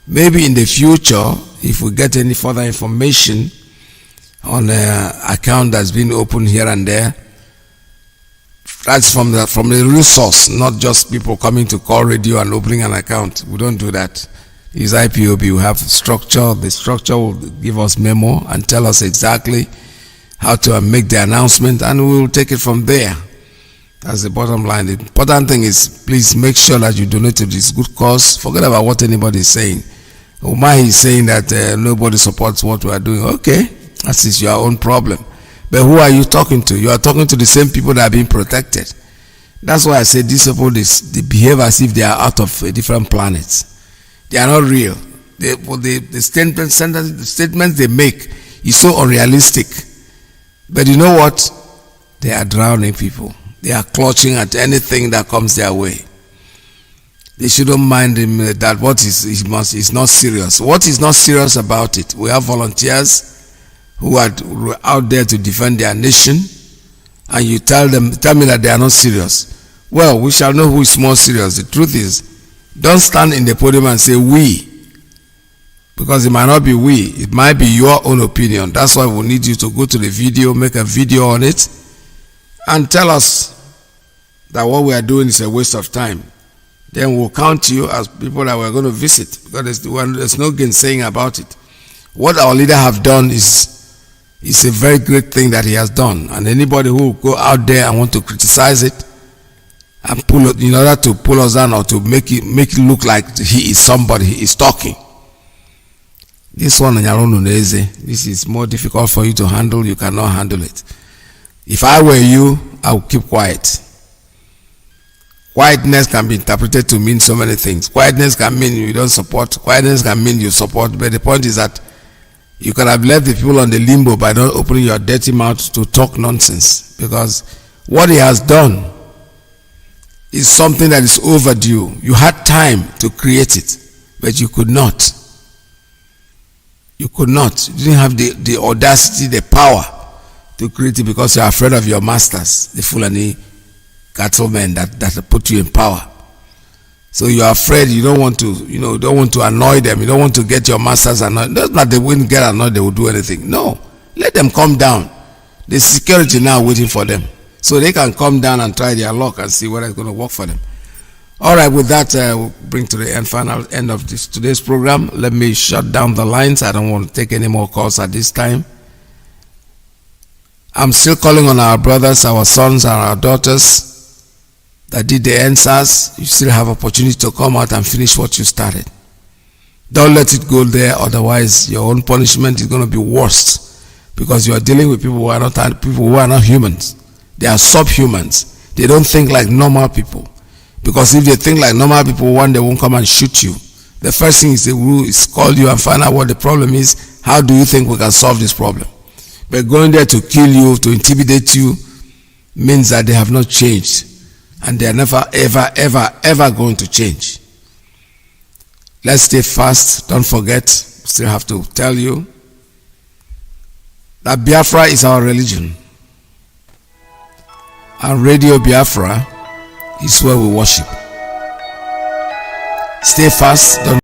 Maybe in the future, if we get any further information on an account that's been opened here and there, that's from the resource, not just people coming to call radio and opening an account. We don't do that. It's IPOB. We have structure. The structure will give us memo and tell us exactly how to make the announcement, and we will take it from there. That's the bottom line. The important thing is, please make sure that you donate to this good cause. Forget about what anybody is saying. Umar is saying that nobody supports what we are doing. Okay, that is your own problem. But who are you talking to? You are talking to the same people that are being protected. That's why I say these people, they behave as if they are out of different planets. They are not real. The statements they make is so unrealistic. But you know what? They are drowning people. They are clutching at anything that comes their way. They shouldn't mind him that what is not serious. What is not serious about it? We have volunteers who are out there to defend their nation, and you tell me that they are not serious. Well, we shall know who is more serious. The truth is, don't stand in the podium and say we, because it might not be we. It might be your own opinion. That's why we need you to go to the video, make a video on it, and tell us that what we are doing is a waste of time. Then we'll count you as people that we're going to visit, because there's no gainsaying about it. What our leader have done is a very great thing that he has done, and anybody who will go out there and want to criticize it and in order to pull us down or to make it look like he is somebody, he is talking. This one, this is more difficult for you to handle. You cannot handle it. If I were you, I would keep quiet. Quietness can be interpreted to mean so many things. Quietness can mean you don't support. Quietness can mean you support. But the point is that you could have left the people on the limbo by not opening your dirty mouth to talk nonsense. Because what he has done is something that is overdue. You had time to create it, but you could not. You could not. You didn't have the audacity, the power to create it because you are afraid of your masters, the Fulani cattlemen that put you in power. So you are afraid, you don't want to, don't want to annoy them, you don't want to get your masters annoyed. Not that they wouldn't get annoyed, they will do anything. No, let them come down. The security now waiting for them. So they can come down and try their luck and see whether it's going to work for them. All right, with that, we'll bring to the final end of today's program. Let me shut down the lines. I don't want to take any more calls at this time. I'm still calling on our brothers, our sons, and our daughters that did the answers. You still have opportunity to come out and finish what you started. Don't let it go there, otherwise your own punishment is going to be worse, because you are dealing with people who are not humans. They are subhumans. They don't think like normal people, because if they think like normal people, one they won't come and shoot you. The first thing is they will call you and find out what the problem is. How do you think we can solve this problem? But going there to kill you, to intimidate you, means that they have not changed. And they are never, ever, ever, ever going to change. Let's stay fast. Don't forget, still have to tell you that Biafra is our religion. And Radio Biafra is where we worship. Stay fast. Don't